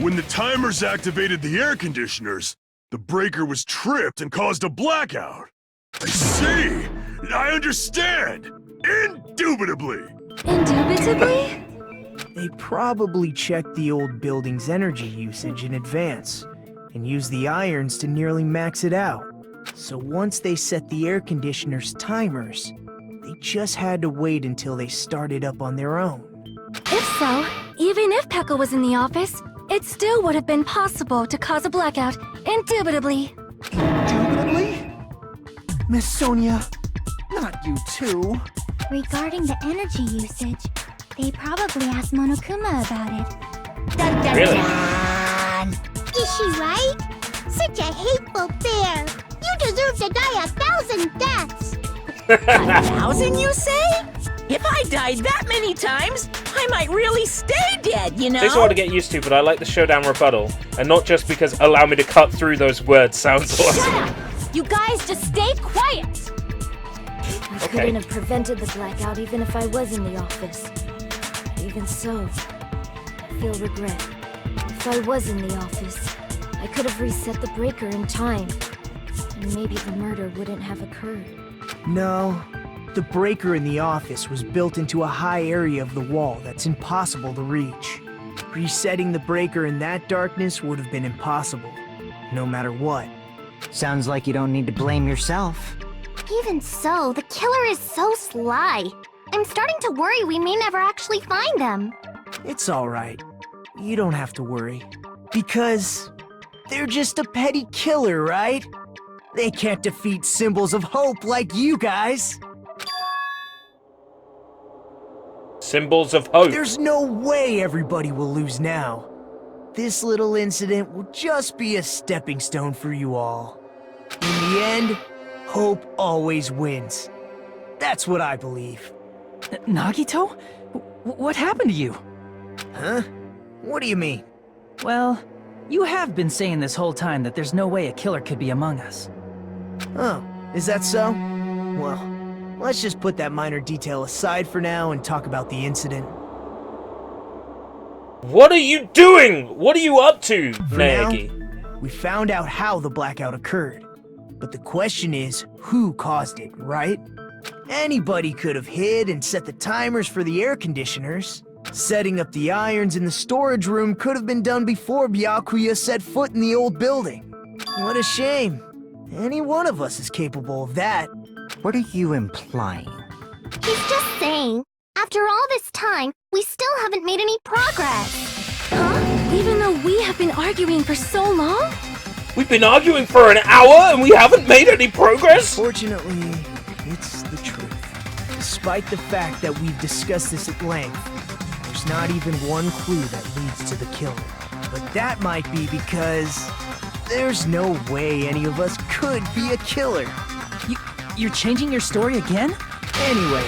When the timers activated the air conditioners, the breaker was tripped and caused a blackout. I see. I understand. Indubitably. Indubitably? They probably checked the old building's energy usage in advance and used the irons to nearly max it out. So once they set the air conditioner's timers, they just had to wait until they started up on their own. If so, even if Pekka was in the office, it still would have been possible to cause a blackout, indubitably. Indubitably? Miss Sonia, not you too. Regarding the energy usage, they probably asked Monokuma about it. Dun, dun, Really? dun. Is she right? Such a hateful bear! You deserve to die 1,000 deaths! 1,000, you say? If I died that many times, I might really stay dead, you know? Takes a while to get used to, but I like the showdown rebuttal. And not just because allow me to cut through those words sounds awesome. Shut up! You guys just stay quiet! I couldn't have prevented the blackout even if I was in the office. Even so, feel regret. If I was in the office, I could have reset the breaker in time, and maybe the murder wouldn't have occurred. No, the breaker in the office was built into a high area of the wall that's impossible to reach. Resetting the breaker in that darkness would have been impossible, no matter what. Sounds like you don't need to blame yourself. Even so, the killer is so sly. I'm starting to worry we may never actually find them. It's alright. You don't have to worry. Because they're just a petty killer, right? They can't defeat symbols of hope like you guys. Symbols of hope. There's no way everybody will lose now. This little incident will just be a stepping stone for you all. In the end, hope always wins. That's what I believe. Nagito? What happened to you? Huh? What do you mean? Well, you have been saying this whole time that there's no way a killer could be among us. Oh, is that so? Well, let's just put that minor detail aside for now and talk about the incident. What are you doing? What are you up to, For Naegi? now, we found out how the blackout occurred. But the question is, who caused it, right? Anybody could have hid and set the timers for the air conditioners. Setting up the irons in the storage room could have been done before Byakuya set foot in the old building. What a shame. Any one of us is capable of that. What are you implying? He's just saying, after all this time, we still haven't made any progress. Huh? Even though we have been arguing for so long? We've been arguing for an hour and we haven't made any progress? Fortunately, it's the truth. Despite the fact that we've discussed this at length, there's not even one clue that leads to the killer. But that might be because there's no way any of us could be a killer. You're changing your story again? Anyway,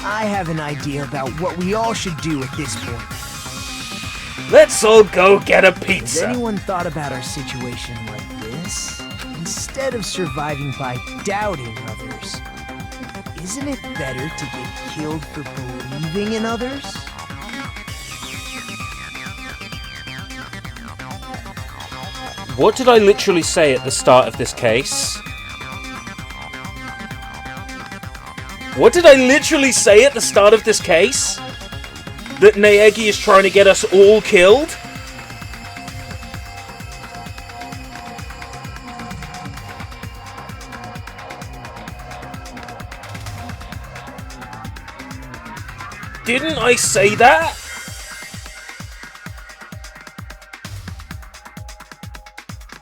I have an idea about what we all should do at this point. Let's all go get a Has pizza. anyone thought about our situation like this? Instead of surviving by doubting others, isn't it better to get killed for believing in others? What did I literally say at the start of this case? What did I literally say at the start of this case? That Naegi is trying to get us all killed? Didn't I say that?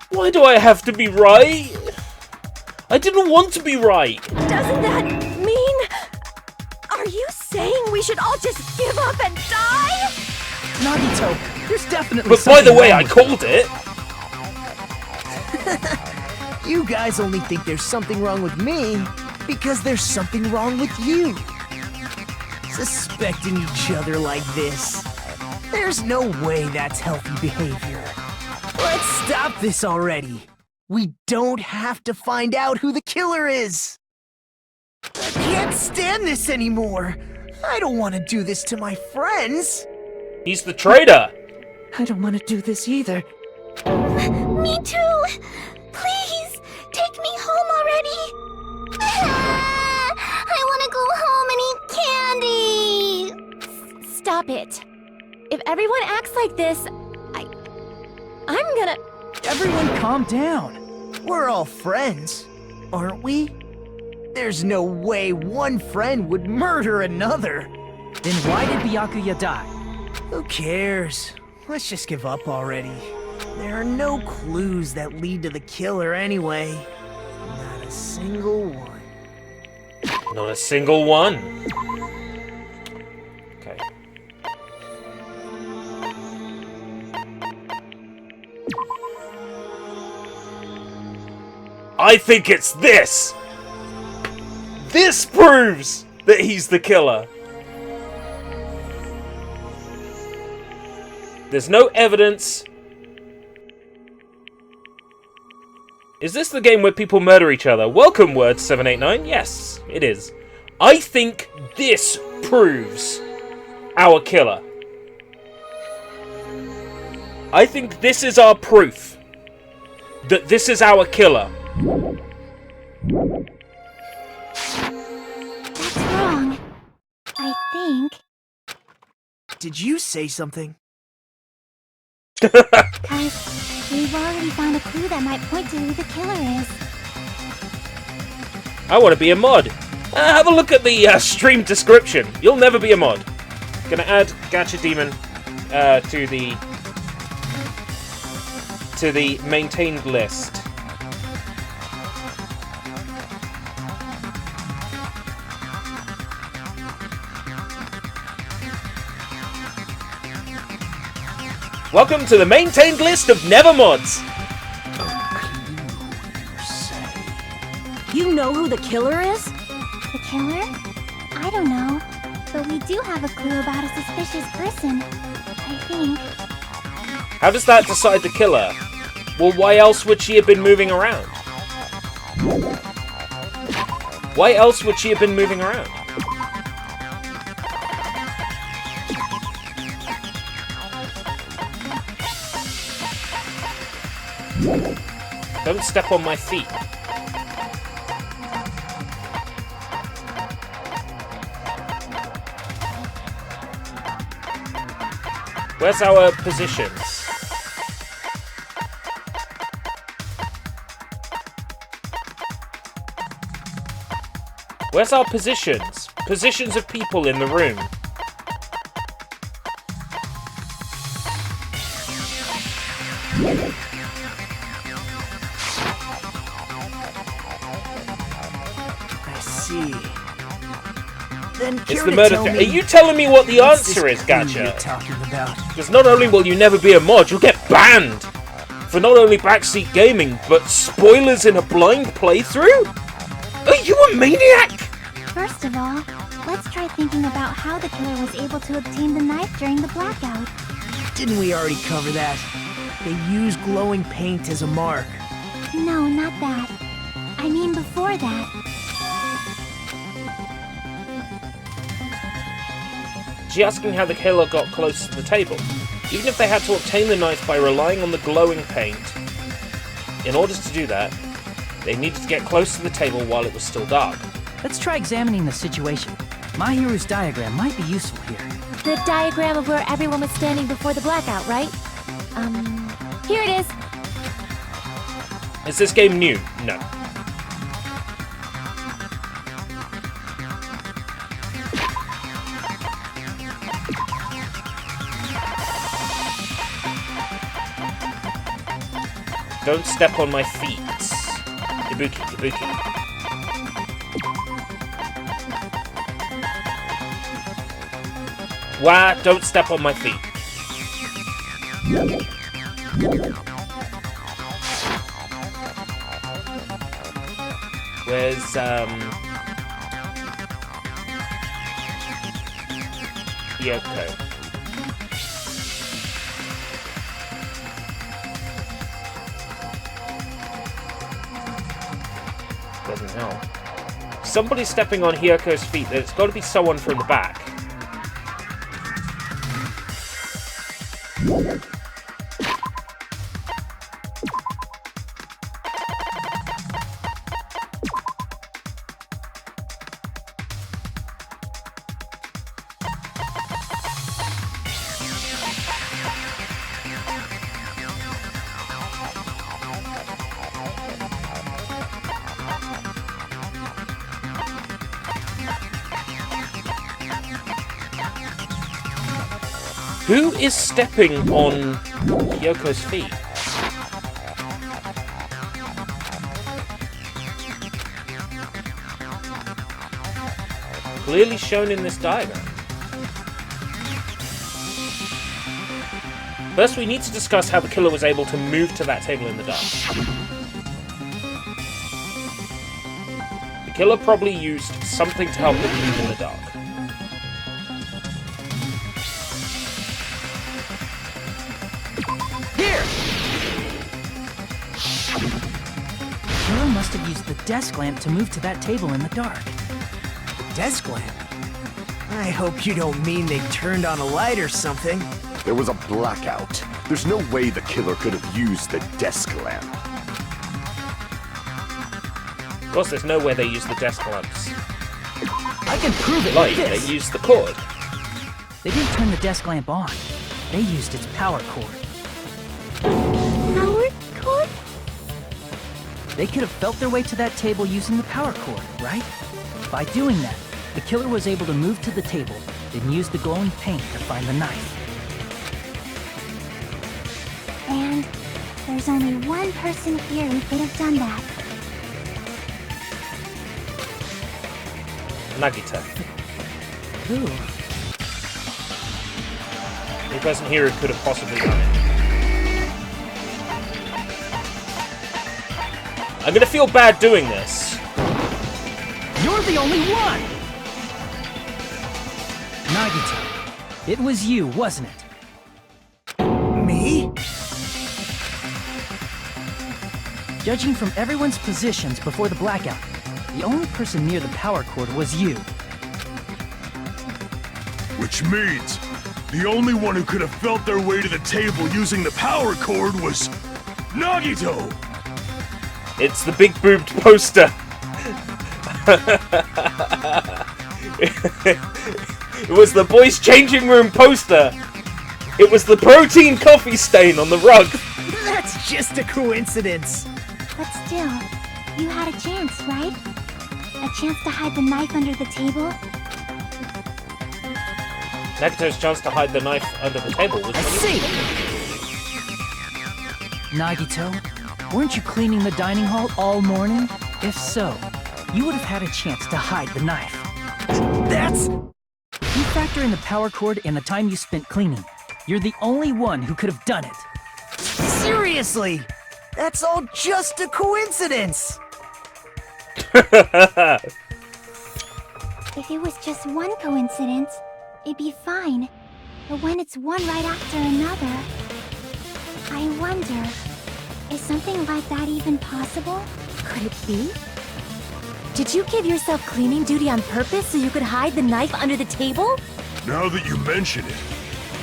Why do I have to be right? I didn't want to be right. Doesn't that mean... Are you saying we should all just give up and die? Nagito, there's definitely But by the something way, wrong I with called it. You guys only think there's something wrong with me because there's something wrong with you. Suspecting each other like this. There's no way that's healthy behavior. Let's stop this already. We don't have to find out who the killer is. I can't stand this anymore. I don't want to do this to my friends. He's the traitor. I don't want to do this either. Me too! Please, take me home already! I want to go home and eat candy! Stop it. If everyone acts like this, I'm gonna... Everyone calm down. We're all friends, aren't we? There's no way one friend would murder another. Then why did Byakuya die? Who cares? Let's just give up already. There are no clues that lead to the killer anyway. Not a single one. Not a single one. Okay. I think it's this! This proves that he's the killer. There's no evidence. Is this the game where people murder each other? Welcome, Word 789. Yes, it is. I think this proves our killer. I think this is our proof that this is our killer. That's wrong. I think. Did you say something? Because we've already found a clue that might point to who the killer is. I want to be a mod. Have a look at the stream description. You'll never be a mod. Gonna add Gacha Demon to the maintained list. Welcome to the maintained list of never mods. You know who the killer is? The killer? I don't know. But we do have a clue about a suspicious person. I think. How does that decide the killer? Well, why else would she have been moving around? Why else would she have been moving around? Don't step on my feet. Where's our positions? Where's our positions? Positions of people in the room. I see. Then It's care the to murder tell thing. Are me you telling me what the what's answer this is, clue Gacha? you're talking about? Because not only will you never be a mod, you'll get banned for not only backseat gaming, but spoilers in a blind playthrough? Are you a maniac? First of all, let's try thinking about how the killer was able to obtain the knife during the blackout. Didn't we already cover that? They use glowing paint as a mark. No, not that. I mean before that. She's asking how the killer got close to the table. Even if they had to obtain the knife by relying on the glowing paint, in order to do that, they needed to get close to the table while it was still dark. Let's try examining the situation. My hero's diagram might be useful here. The diagram of where everyone was standing before the blackout, right? Here it is. Is this game new? No. Don't step on my feet. Ibuki, Ibuki. Wah, don't step on my feet. Where's, Yoko? Doesn't help. Somebody's stepping on Hyoko's feet. There's got to be someone from the back. Who is stepping on Hyoko's feet? Clearly shown in this diagram. First, we need to discuss how the killer was able to move to that table in the dark. The killer probably used something to help him move in the dark. The killer must have used the desk lamp to move to that table in the dark. Desk lamp? I hope you don't mean they turned on a light or something. There was a blackout. There's no way the killer could have used the desk lamp. Of course, there's no way they use the desk lamps. I can prove it Like, with this. they use the cord. They didn't turn the desk lamp on. They used its power cord. Power cord? They could have felt their way to that table using the power cord, right? By doing that, the killer was able to move to the table, then use the glowing paint to find the knife. And there's only one person here who could have done that. Nagita. Who? The person here who could have possibly done it. I'm gonna feel bad doing this. You're the only one! Nagito, it was you, wasn't it? Me? Judging from everyone's positions before the blackout, the only person near the power cord was you. Which means the only one who could have felt their way to the table using the power cord was Nagito! It's the big boobed poster. It was the boys' changing room poster. It was the protein coffee stain on the rug. That's just a coincidence. But still, you had a chance, right? A chance to hide the knife under the table? Nagito's chance to hide the knife under the table was... I see! Nagito, weren't you cleaning the dining hall all morning? If so, you would have had a chance to hide the knife. That's... You factor in the power cord and the time you spent cleaning. You're the only one who could have done it. Seriously! That's all just a coincidence! If it was just one coincidence, it'd be fine. But when it's one right after another... I wonder, is something like that even possible? Could it be? Did you give yourself cleaning duty on purpose so you could hide the knife under the table? Now that you mention it,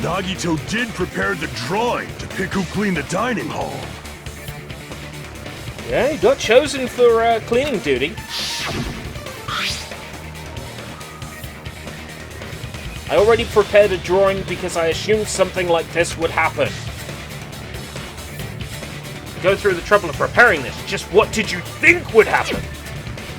Nagito did prepare the drawing to pick who cleaned the dining hall. Yeah, he got chosen for cleaning duty. I already prepared a drawing because I assumed something like this would happen. Go through the trouble of preparing this. Just what did you think would happen?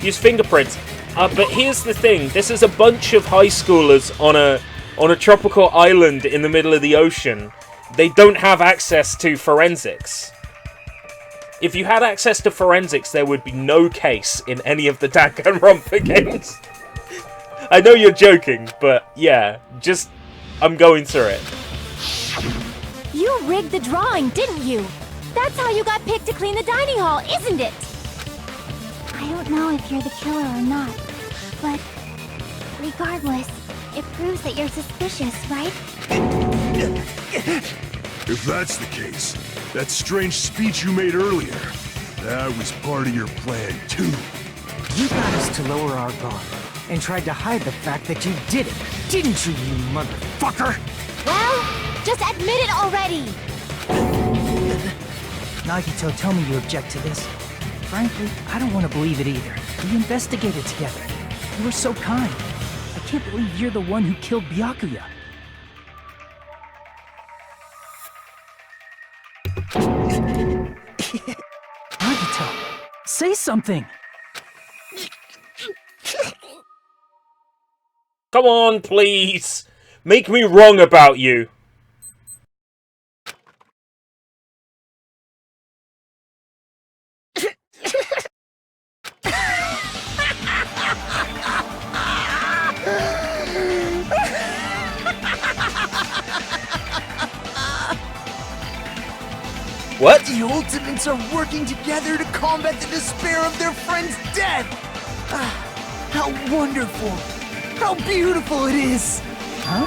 Use fingerprints. But here's the thing. This is a bunch of high schoolers on a tropical island in the middle of the ocean. They don't have access to forensics. If you had access to forensics, there would be no case in any of the Danganronpa games. I know you're joking, but yeah, just... I'm going through it. You rigged the drawing, didn't you? That's how you got picked to clean the dining hall, isn't it? I don't know if you're the killer or not, but regardless, it proves that you're suspicious, right? If that's the case, that strange speech you made earlier, that was part of your plan too. You got us to lower our guard and tried to hide the fact that you did it, didn't you, you motherfucker? Well, just admit it already! Nagito, tell me you object to this. Frankly, I don't want to believe it either. We investigated together. You were so kind. I can't believe you're the one who killed Byakuya. Nagito, say something! Come on, please! Make me wrong about you! What? The Ultimates are working together to combat the despair of their friend's death! Ah, how wonderful! How beautiful it is! Huh?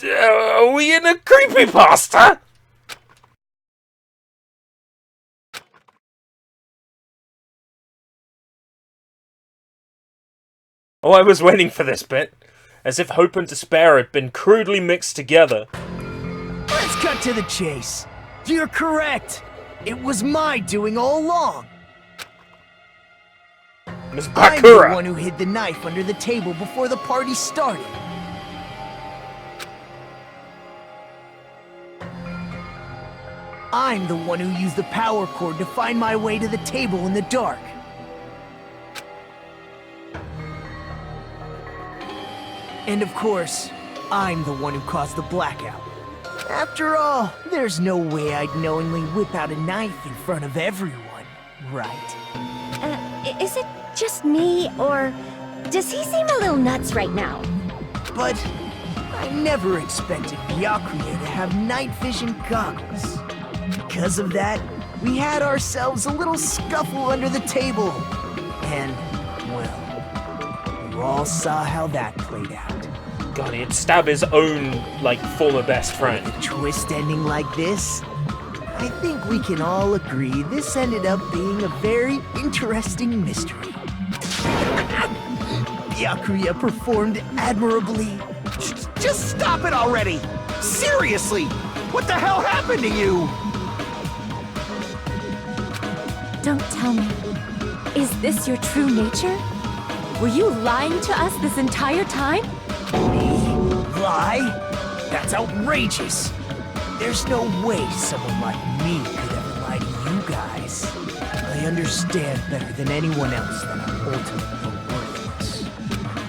Are we in a creepypasta? Oh, I was waiting for this bit. As if hope and despair had been crudely mixed together. Let's cut to the chase. You're correct. It was my doing all along. Miss I'm Byakuya! the one who hid the knife under the table before the party started. I'm the one who used the power cord to find my way to the table in the dark. And of course, I'm the one who caused the blackout. After all, there's no way I'd knowingly whip out a knife in front of everyone, right? Is it just me, or does he seem a little nuts right now? But I never expected Byakuya to have night vision goggles. Because of that, we had ourselves a little scuffle under the table. And, well, you all saw how that played out. God, he'd stab his own, like, former best friend. With a twist ending like this, I think we can all agree this ended up being a very interesting mystery. Byakuya performed admirably. Just stop it already! Seriously! What the hell happened to you? Don't tell me. Is this your true nature? Were you lying to us this entire time? Lie? That's outrageous! There's no way someone like me could ever lie to you guys. I understand better than anyone else that I'm ultimately worthless.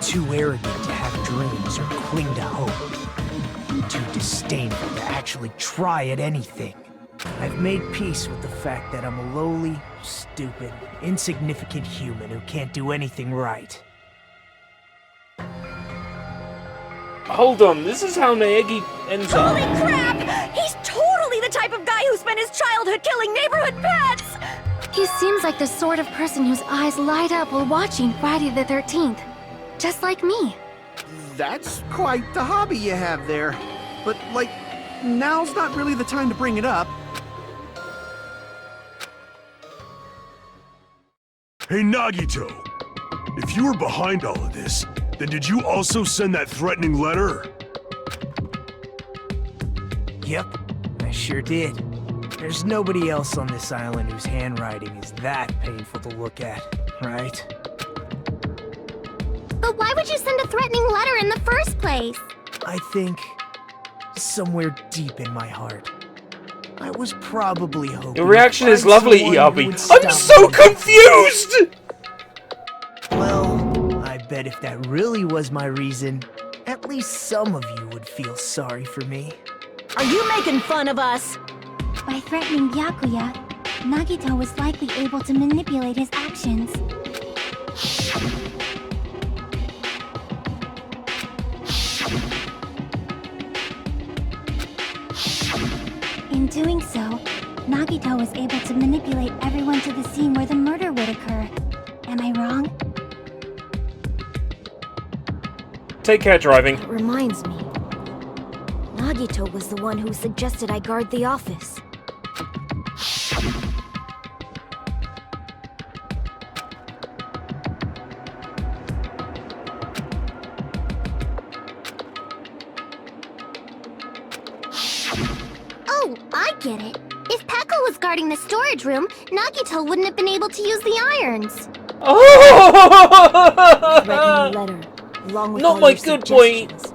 Too arrogant to have dreams or cling to hope. Too disdainful to actually try at anything. I've made peace with the fact that I'm a lowly, stupid, insignificant human who can't do anything right. Hold on, this is how Naegi ends up. Holy crap! He's totally the type of guy who spent his childhood killing neighborhood pets! He seems like the sort of person whose eyes light up while watching Friday the 13th. Just like me. That's quite the hobby you have there. But, like, now's not really the time to bring it up. Hey, Nagito! If you were behind all of this, then did you also send that threatening letter? Yep, I sure did. There's nobody else on this island whose handwriting is that painful to look at, right? But why would you send a threatening letter in the first place? I think, somewhere deep in my heart, I was probably hoping... Your reaction is to find lovely, someone who Iabi. would I'm stop so me. confused! Well, I bet if that really was my reason, at least some of you would feel sorry for me. Are you making fun of us? By threatening Byakuya, Nagito was likely able to manipulate his actions. In doing so, Nagito was able to manipulate everyone to the scene where the murder would occur. Am I wrong? Take care, driving. That reminds me. Nagito was the one who suggested I guard the office. Oh, I get it. If Pekka was guarding the storage room, Nagito wouldn't have been able to use the irons. Threatening letter, along with Not all my your good point. suggestions.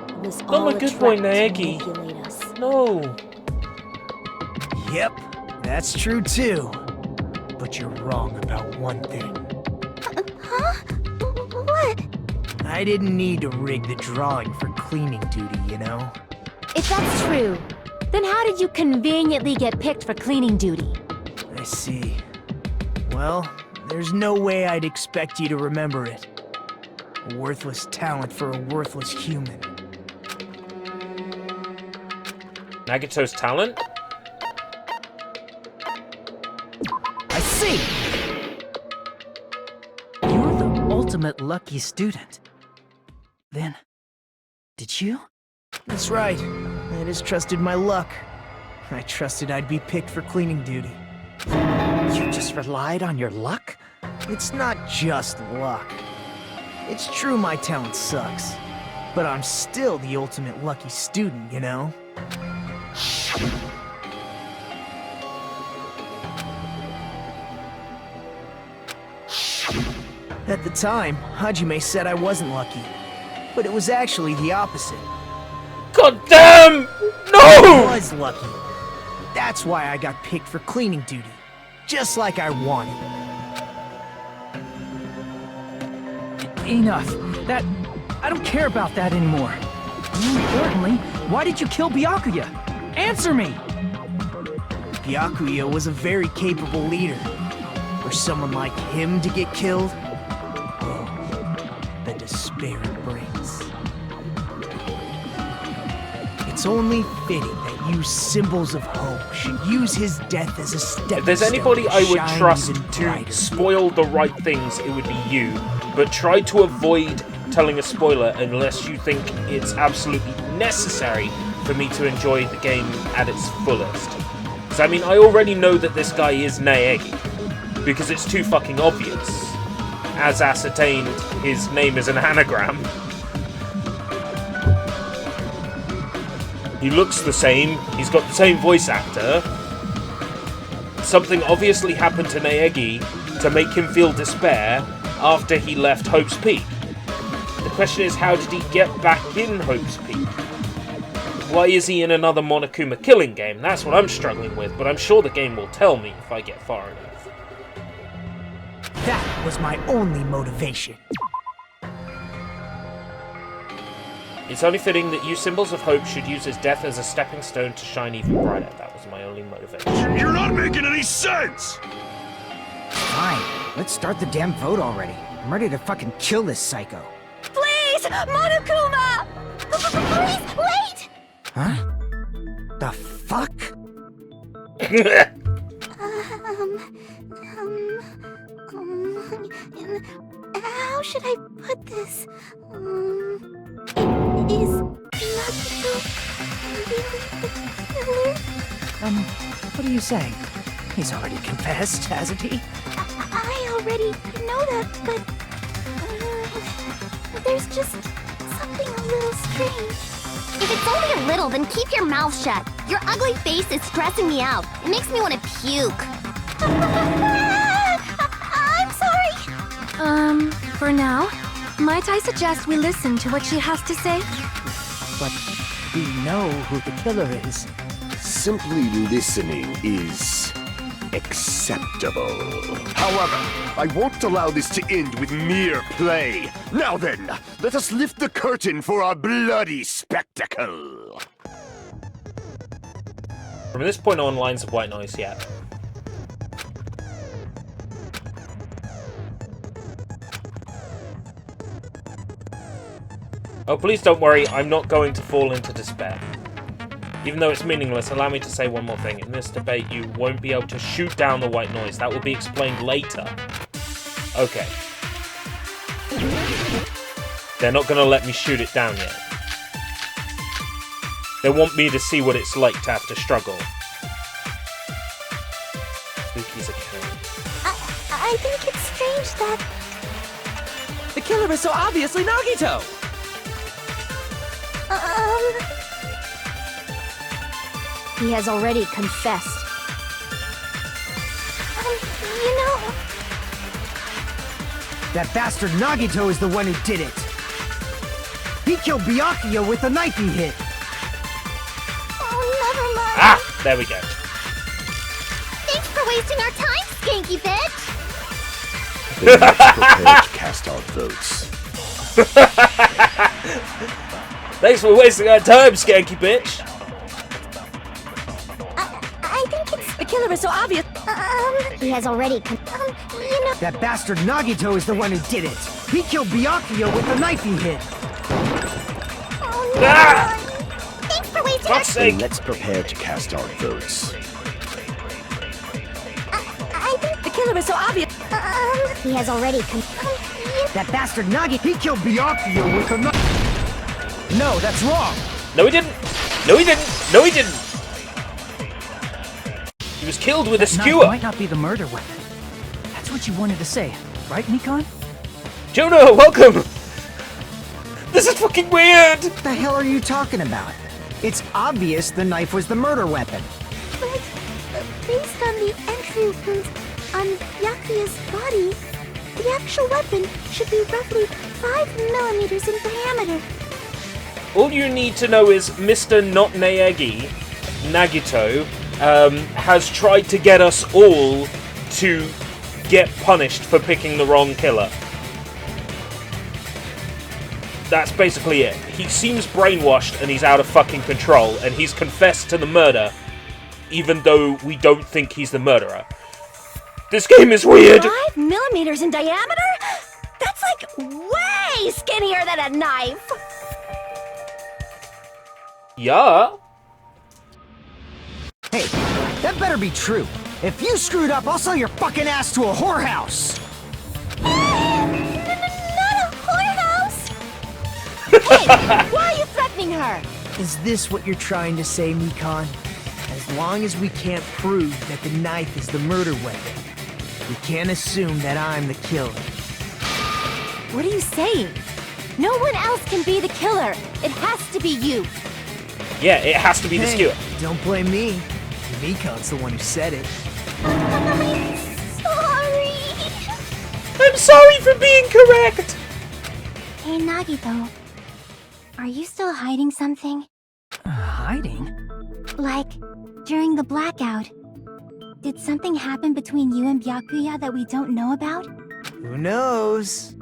It was Not all my a good trap point, to Naegi. manipulate us. No. Yep, that's true too. But you're wrong about one thing. Huh? What? I didn't need to rig the drawing for cleaning duty, you know? If that's true, then how did you conveniently get picked for cleaning duty? I see. Well, there's no way I'd expect you to remember it. A worthless talent for a worthless human. Nagito's talent? I see! You're the ultimate lucky student. Then, did you? That's right. I just trusted my luck. I trusted I'd be picked for cleaning duty. You just relied on your luck? It's not just luck. It's true my talent sucks, but I'm still the ultimate lucky student, you know? At the time, Hajime said I wasn't lucky, but it was actually the opposite. God damn! No! I was lucky. That's why I got picked for cleaning duty, just like I wanted. Enough. I don't care about that anymore. More importantly, why did you kill Byakuya? Answer me! Byakuya was a very capable leader. For someone like him to get killed, the despair it brings. It's only fitting that you symbols of hope should use his death as a stepping stone. If there's anybody I would shine trust even to brighter. spoil the right things, it would be you. But try to avoid telling a spoiler unless you think it's absolutely necessary for me to enjoy the game at its fullest. Because, I mean, I already know that this guy is Naegi, because it's too fucking obvious. As ascertained, his name is an anagram. He looks the same, he's got the same voice actor. Something obviously happened to Naegi to make him feel despair after he left Hope's Peak. The question is, how did he get back in Hope's Peak? Why is he in another Monokuma killing game? That's what I'm struggling with, but I'm sure the game will tell me if I get far enough. That was my only motivation. It's only fitting that you symbols of hope should use his death as a stepping stone to shine even brighter. That was my only motivation. You're not making any sense! Fine, let's start the damn vote already. I'm ready to fucking kill this psycho. Please, Monokuma! Please, wait! Huh? The fuck? How should I put this? Is Byakuya really the killer? What are you saying? He's already confessed, hasn't he? I already know that, but there's just something a little strange. If it's only a little, then keep your mouth shut. Your ugly face is stressing me out. It makes me want to puke. I'm sorry. For now, might I suggest we listen to what she has to say? But we know who the killer is. Simply listening is acceptable. However, I won't allow this to end with mere play. Now then, let us lift the curtain for our bloody spectacle. From this point on, lines of white noise, yeah. Oh, please don't worry, I'm not going to fall into despair. Even though it's meaningless, allow me to say one more thing. In this debate, you won't be able to shoot down the white noise. That will be explained later. Okay. They're not going to let me shoot it down yet. They want me to see what it's like to have to struggle. Spooky's a killer. I think it's strange that... The killer is so obviously Nagito! He has already confessed. You know... That bastard Nagito is the one who did it! He killed Byakuya with the knife he hit! Oh, never mind. Ah! There we go. Thanks for wasting our time, skanky bitch! Then let's prepare to cast our votes. Thanks for wasting our time, skanky bitch! I think it's... The killer is so obvious. He has already you know... That bastard Nagito is the one who did it! He killed Byakuya with the knife he hit! Oh, no. Ah! Thanks for wasting Fuck's sake! Then let's prepare to cast our votes. I think... The killer is so obvious. He has already That bastard Nagito, he killed Byakuya with the knife! No, that's wrong! No, he didn't! No, he didn't! No, he didn't! He was killed with a That knife skewer! might not be the murder weapon. That's what you wanted to say, right, Nikon? Jonah, welcome! This is fucking weird! What the hell are you talking about? It's obvious the knife was the murder weapon. But based on the entry wounds on Byakuya's body, the actual weapon should be roughly 5 millimeters in diameter. All you need to know is Mr. Not Naegi, Nagito, has tried to get us all to get punished for picking the wrong killer. That's basically it. He seems brainwashed and he's out of fucking control, and he's confessed to the murder, even though we don't think he's the murderer. This game is weird! 5 millimeters in diameter? That's like way skinnier than a knife! Yeah? Hey, that better be true. If you screwed up, I'll sell your fucking ass to a whorehouse! Not a whorehouse! Hey, why are you threatening her? Is this what you're trying to say, Mikan? As long as we can't prove that the knife is the murder weapon, we can't assume that I'm the killer. What are you saying? No one else can be the killer. It has to be you. Yeah, it has to be the skewer. Don't blame me. Mikan's the one who said it. Sorry. I'm sorry for being correct! Hey, Nagito. Are you still hiding something? Hiding? Like, during the blackout, did something happen between you and Byakuya that we don't know about? Who knows?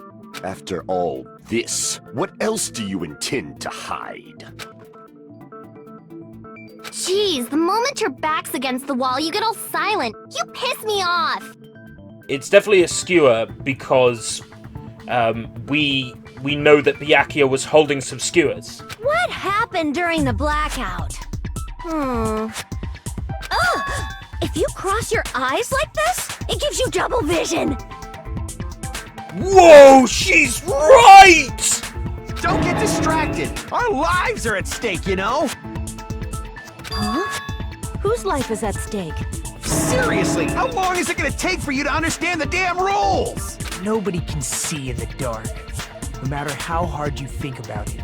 After all this, what else do you intend to hide? Jeez, the moment your back's against the wall, you get all silent. You piss me off. It's definitely a skewer because we know that Byakuya was holding some skewers. What happened during the blackout? Ugh! If you cross your eyes like this, it gives you double vision. Whoa, she's right! Don't get distracted. Our lives are at stake, you know? Huh? Whose life is at stake? Seriously, how long is it gonna take for you to understand the damn rules? Nobody can see in the dark, no matter how hard you think about it.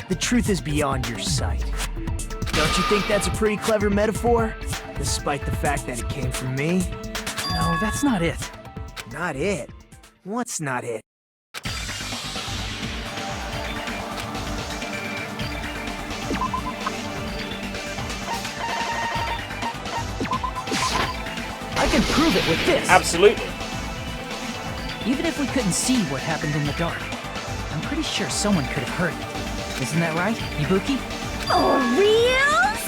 The truth is beyond your sight. Don't you think that's a pretty clever metaphor? Despite the fact that it came from me? No, that's not it. Not it? What's not it? I can prove it with this. Absolutely. Even if we couldn't see what happened in the dark, I'm pretty sure someone could have heard it. Isn't that right, Ibuki? Oh, reals?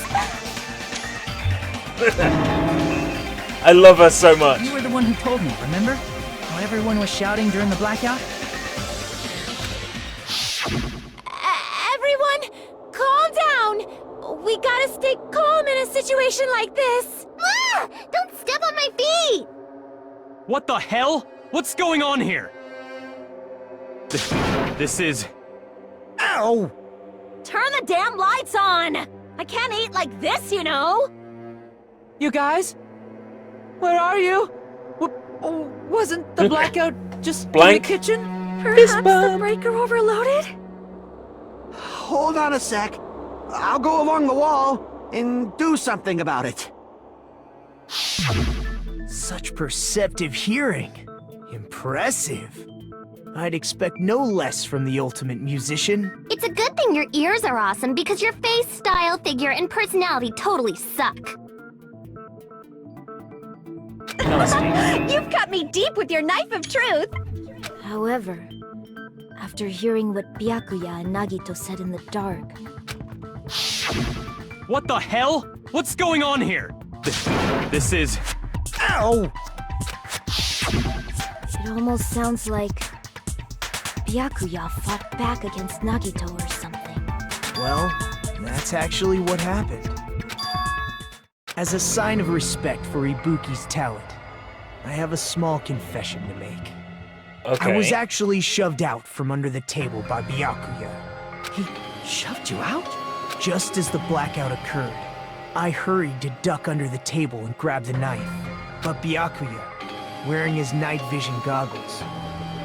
I love her so much. You were the one who told me, remember? How everyone was shouting during the blackout? Everyone, calm down. We gotta stay calm in a situation like this. Ah! Don't step on my feet! What the hell? What's going on here? This is... Ow! Turn the damn lights on! I can't eat like this, you know! You guys? Where are you? Wasn't the blackout just Blank. in the kitchen? Perhaps the breaker overloaded? Hold on a sec. I'll go along the wall and do something about it. Such perceptive hearing. Impressive. I'd expect no less from the ultimate musician. It's a good thing your ears are awesome because your face, style, figure, and personality totally suck. You've cut me deep with your knife of truth! However, after hearing what Byakuya and Nagito said in the dark... What the hell? What's going on here? This is... Ow! It almost sounds like Byakuya fought back against Nagito or something. Well, that's actually what happened. As a sign of respect for Ibuki's talent, I have a small confession to make. Okay. I was actually shoved out from under the table by Byakuya. He shoved you out? Just as the blackout occurred, I hurried to duck under the table and grab the knife. But Byakuya, wearing his night vision goggles,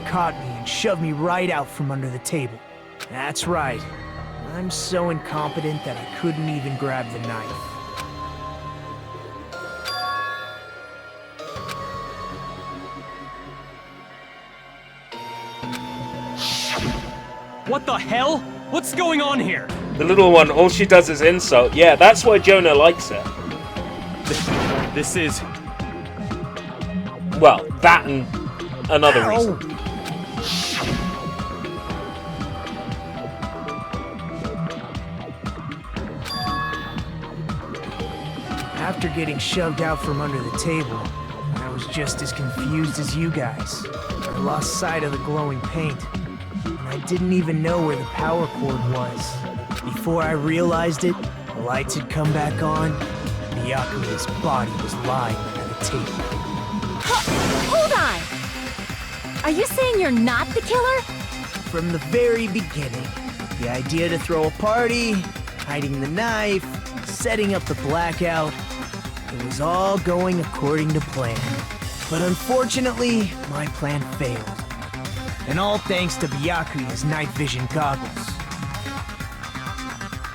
caught me and shoved me right out from under the table. That's right. I'm so incompetent that I couldn't even grab the knife. What the hell? What's going on here? The little one, all she does is insult. Yeah, that's why Jonah likes her. This is... Well, that and another reason. After getting shoved out from under the table, I was just as confused as you guys. I lost sight of the glowing paint, and I didn't even know where the power cord was. Before I realized it, the lights had come back on, and Byakuya's body was lying by the table. Hold on! Are you saying you're not the killer? From the very beginning, the idea to throw a party, hiding the knife, setting up the blackout, it was all going according to plan. But unfortunately, my plan failed. And all thanks to Byakuya's night vision goggles.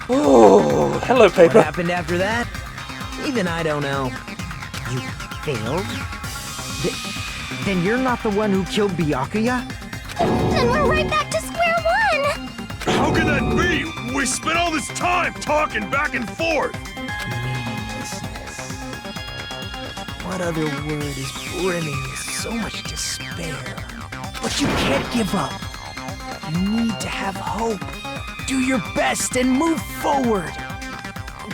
Oh, hello, paper. What happened after that? Even I don't know. You failed? Then you're not the one who killed Byakuya? Then we're right back to square one! How can that be? We spent all this time talking back and forth! Meaninglessness. What other word is brimming with so much despair? But you can't give up. You need to have hope. Do your best and move forward.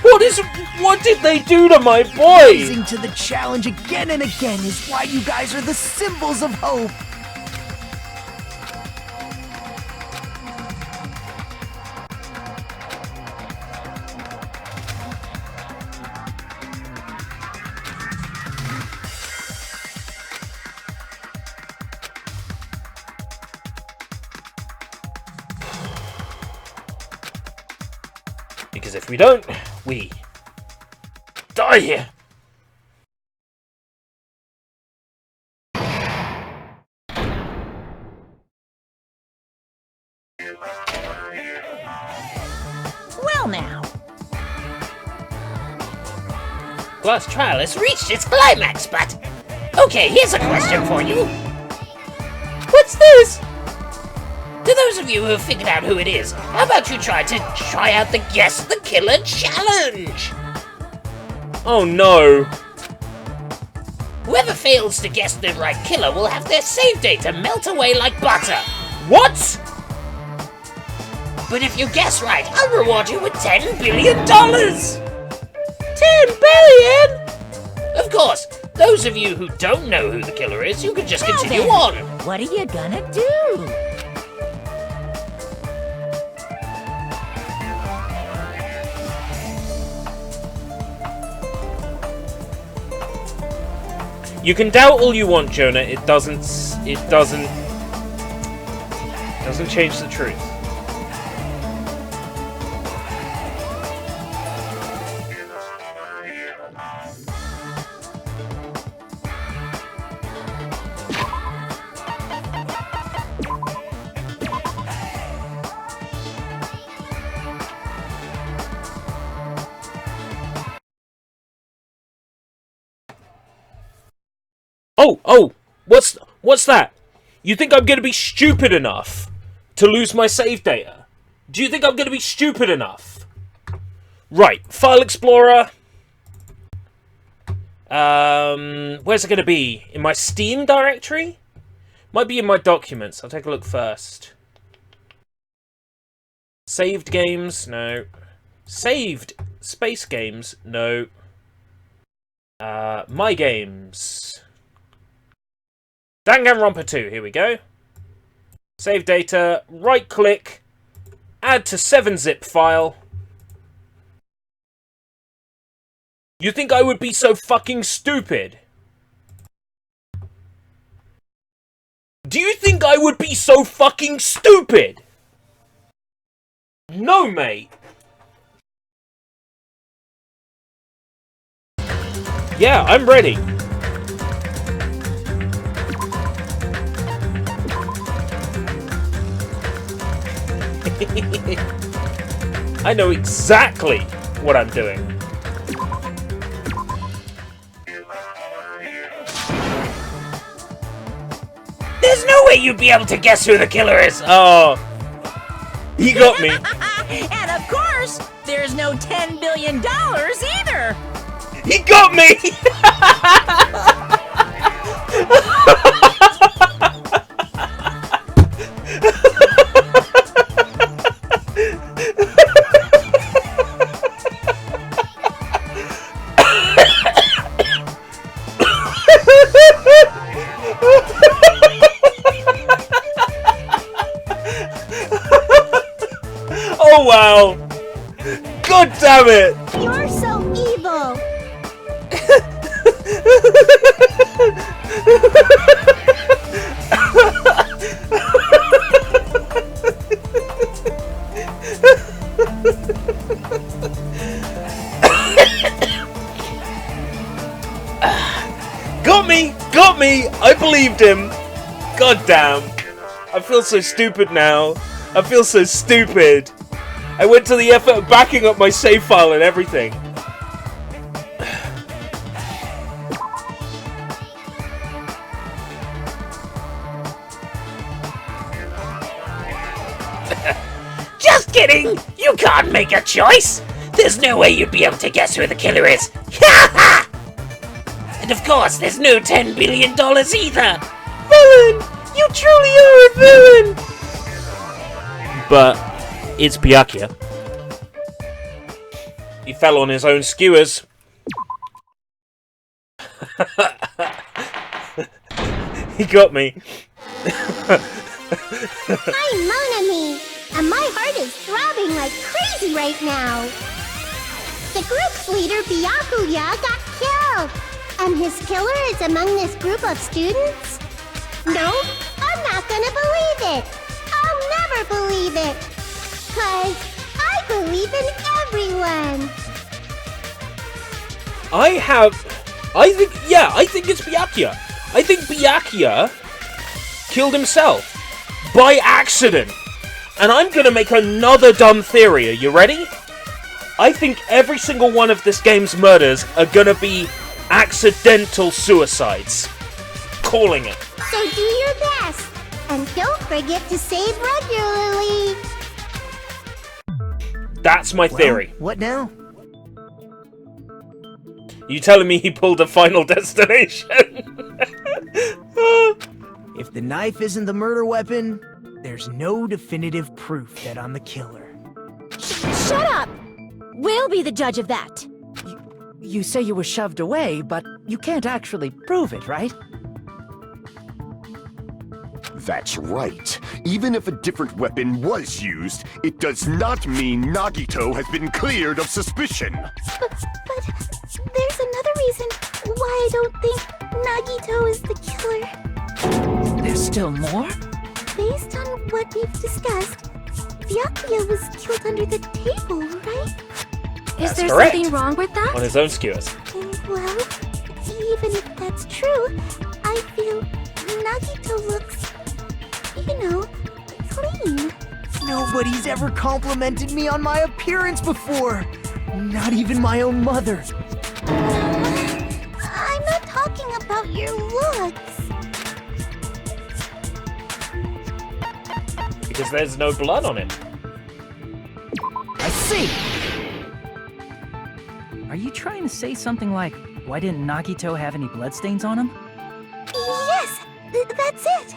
What did they do to my boy? Rising to the challenge again and again is why you guys are the symbols of hope. Because if we don't, we die here. Well now. Class trial has reached its climax, but... Okay, here's a question for you. What's this? To those of you who have figured out who it is, how about you try out the Guess the Killer challenge? Oh no. Whoever fails to guess the right killer will have their save data melt away like butter. What? But if you guess right, I'll reward you with $10 billion! 10 billion? Of course, those of you who don't know who the killer is, you can just continue on. What are you gonna do? You can doubt all you want, Jonah. It doesn't change the truth. Oh, what's that? You think I'm gonna be stupid enough to lose my save data? Do you think I'm gonna be stupid enough? Right, File Explorer. Where's it gonna be? In my Steam directory? Might be in my documents. I'll take a look first. Saved games? No. Saved space games? No. My games. Danganronpa 2, here we go. Save data, right click, add to 7-zip file. You think I would be so fucking stupid? Do you think I would be so fucking stupid? No, mate. Yeah, I'm ready. I know exactly what I'm doing. There's no way you'd be able to guess who the killer is. Oh, he got me. And of course, there's no $10 billion either. He got me. Oh wow! God damn it! You're so evil! Got me! Got me! I believed him! God damn! I feel so stupid now. I feel so stupid. I went to the effort of backing up my save file and everything. Just kidding! You can't make a choice! There's no way you'd be able to guess who the killer is! Ha ha! And of course, there's no $10 billion either! Villain! You truly are a villain! But it's Byakuya. He fell on his own skewers. He got me. I'm Monami, and my heart is throbbing like crazy right now. The group's leader, Byakuya, got killed, and his killer is among this group of students? No, I'm not gonna believe it. I'll never believe it. 'Cause I believe in everyone. I think it's Byakuya. I think Byakuya killed himself by accident. And I'm gonna make another dumb theory. Are you ready? I think every single one of this game's murders are gonna be accidental suicides. Calling it. So do your best, and don't forget to save regularly. That's my theory. What now? You telling me he pulled a Final Destination? If the knife isn't the murder weapon, there's no definitive proof that I'm the killer. Shut up! We'll be the judge of that. You say you were shoved away, but you can't actually prove it, right? That's right. Even if a different weapon was used, it does not mean Nagito has been cleared of suspicion. But there's another reason why I don't think Nagito is the killer. There's still more? Based on what we've discussed, Byakuya was killed under the table, right? Is That's there correct. something wrong with that? On his own skewers. Well, even if that's true, I feel Nagito looks, clean. Nobody's ever complimented me on my appearance before. Not even my own mother. I'm not talking about your looks. Because there's no blood on him. I see! Are you trying to say something like, why didn't Nagito have any bloodstains on him? Yes, that's it.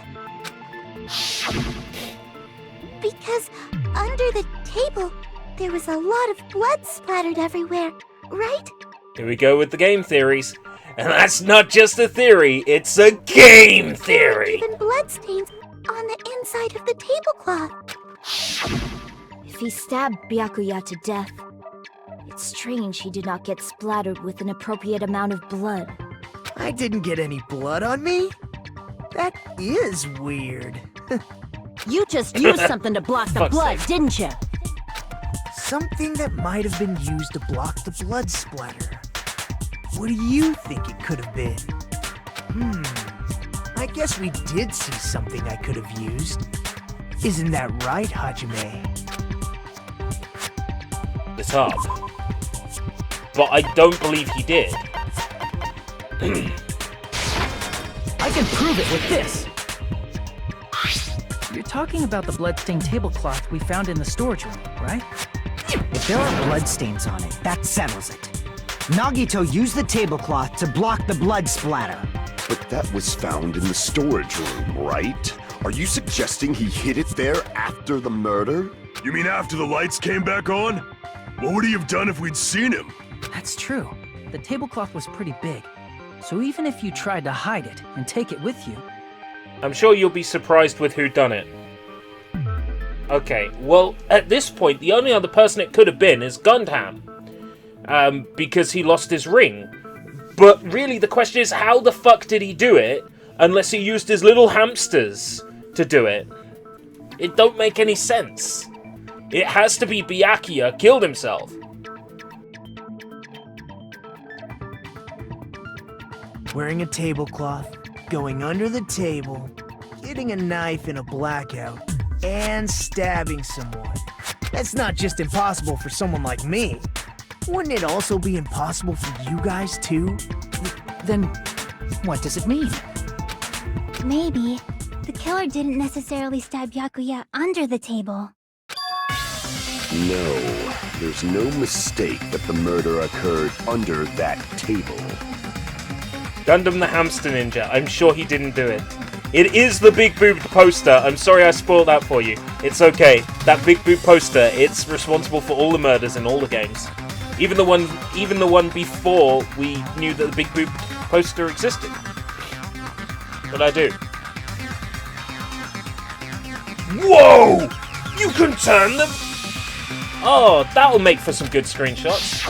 Because under the table, there was a lot of blood splattered everywhere, right? Here we go with the game theories. And that's not just a theory, it's a game theory! Even bloodstains on the inside of the tablecloth. If he stabbed Byakuya to death, it's strange he did not get splattered with an appropriate amount of blood. I didn't get any blood on me? That is weird. You just used something to block the Fuck's blood, sake. didn't you? Something that might have been used to block the blood splatter. What do you think it could have been? I guess we did see something I could have used. Isn't that right, Hajime? this up. But I don't believe he did. I can prove it with this! You're talking about the bloodstained tablecloth we found in the storage room, right? If there are bloodstains on it, that settles it. Nagito used the tablecloth to block the blood splatter. But that was found in the storage room, right? Are you suggesting he hid it there after the murder? You mean after the lights came back on? What would he have done if we'd seen him? That's true. The tablecloth was pretty big. So even if you tried to hide it and take it with you... I'm sure you'll be surprised with who done it. Okay, well, at this point, the only other person it could have been is Gundam. Because he lost his ring. But really, the question is, how the fuck did he do it, unless he used his little hamsters to do it? It don't make any sense. It has to be Byakuya killed himself. Wearing a tablecloth, going under the table, getting a knife in a blackout, and stabbing someone. That's not just impossible for someone like me. Wouldn't it also be impossible for you guys too? Then, what does it mean? Maybe the killer didn't necessarily stab Byakuya under the table. No, there's no mistake that the murder occurred under that table. Gundam the Hamster Ninja, I'm sure he didn't do it. It is the big boobed poster. I'm sorry I spoiled that for you. It's okay. That big boob poster, it's responsible for all the murders in all the games. Even the one before we knew that the big boob poster existed. What'd I do? Whoa! You can turn them? Oh, that'll make for some good screenshots.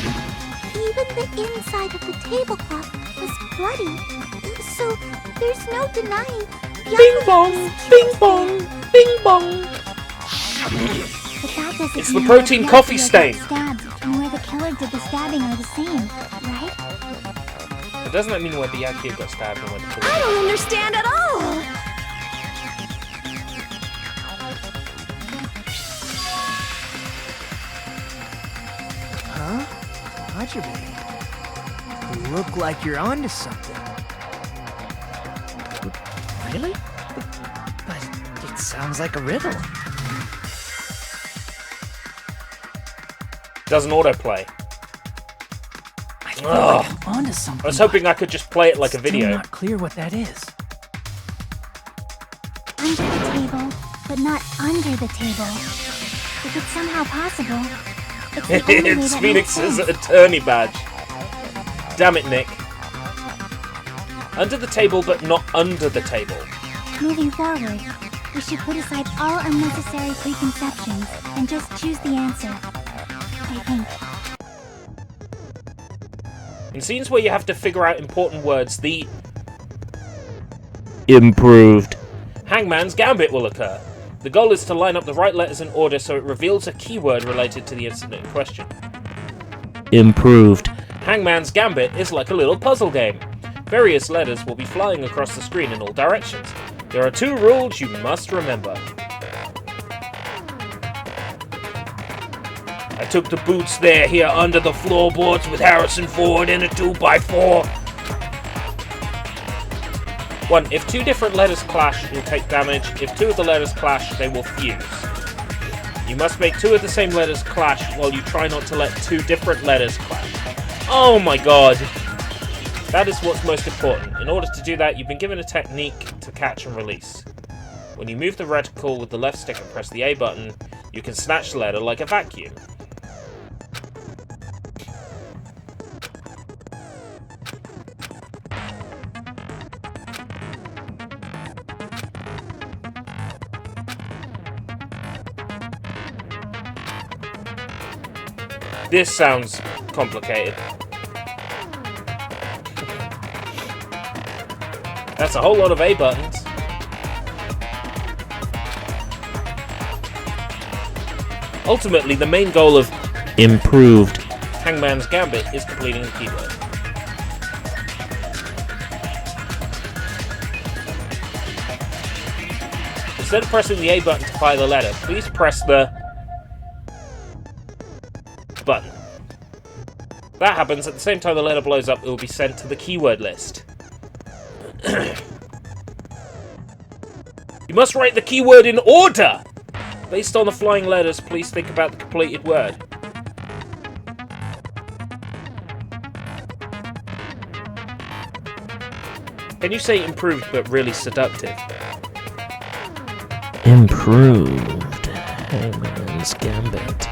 Even the inside of the tablecloth was bloody, so there's no denying. Bing bong, bing bong, bing bong. It's the protein coffee stain. Stabbed and where the killer did the stabbing are the same, right? But doesn't that mean where Byakuya got stabbed and where the killer? I don't understand at all! Huh? Roger, baby. You look like you're onto something. Really? But it sounds like a riddle. Doesn't autoplay. I feel like I'm onto something. I was hoping I could just play it like a video. Still not clear what that is. Under the table, but not under the table. If it's somehow possible, it's the only way It's that makes Phoenix's sense. attorney badge. Damn it, Nick. Under the table, but not under the table. Moving forward, we should put aside all unnecessary preconceptions and just choose the answer. I think. In scenes where you have to figure out important words, the improved Hangman's Gambit will occur. The goal is to line up the right letters in order so it reveals a keyword related to the incident in question. Improved Hangman's Gambit is like a little puzzle game. Various letters will be flying across the screen in all directions. There are 2 rules you must remember. I took the boots there, here under the floorboards with Harrison Ford in a 2x4. 1. If 2 different letters clash, you'll take damage. If 2 of the letters clash, they will fuse. You must make 2 of the same letters clash while you try not to let 2 different letters clash. Oh my god! That is what's most important. In order to do that, you've been given a technique to catch and release. When you move the reticle with the left stick and press the A button, you can snatch the letter like a vacuum. This sounds complicated. That's a whole lot of A buttons. Ultimately, the main goal of improved Hangman's Gambit is completing the keyword. Instead of pressing the A button to fire the letter, please press the button. That happens, at the same time the letter blows up, it will be sent to the keyword list. You must write the keyword in order! Based on the flying letters, please think about the completed word. Can you say improved but really seductive? Improved. Hangman's Gambit.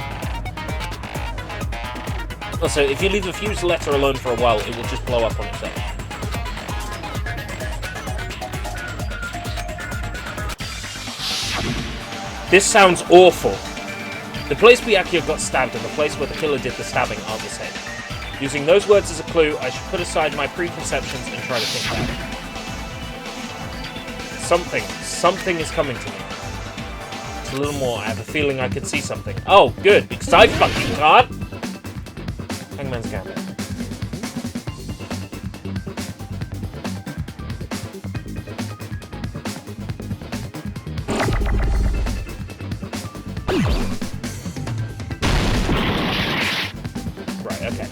Also, if you leave the fused letter alone for a while, it will just blow up on itself. This sounds awful. The place Byakuya got stabbed and the place where the killer did the stabbing are the same. Using those words as a clue, I should put aside my preconceptions and try to think about it. Something is coming to me. It's a little more, I have a feeling I can see something. Oh, good, because I fucking can't! Hangman's Gambit. Right, okay.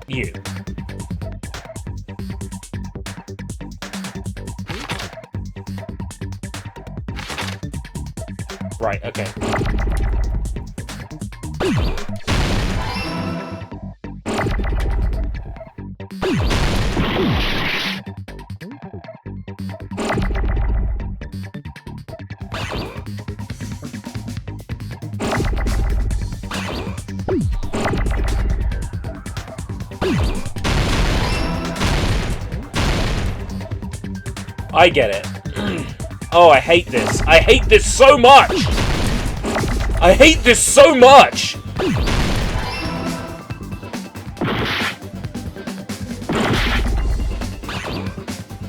You. Right, okay. I get it. Oh, I hate this. I hate this so much! I hate this so much!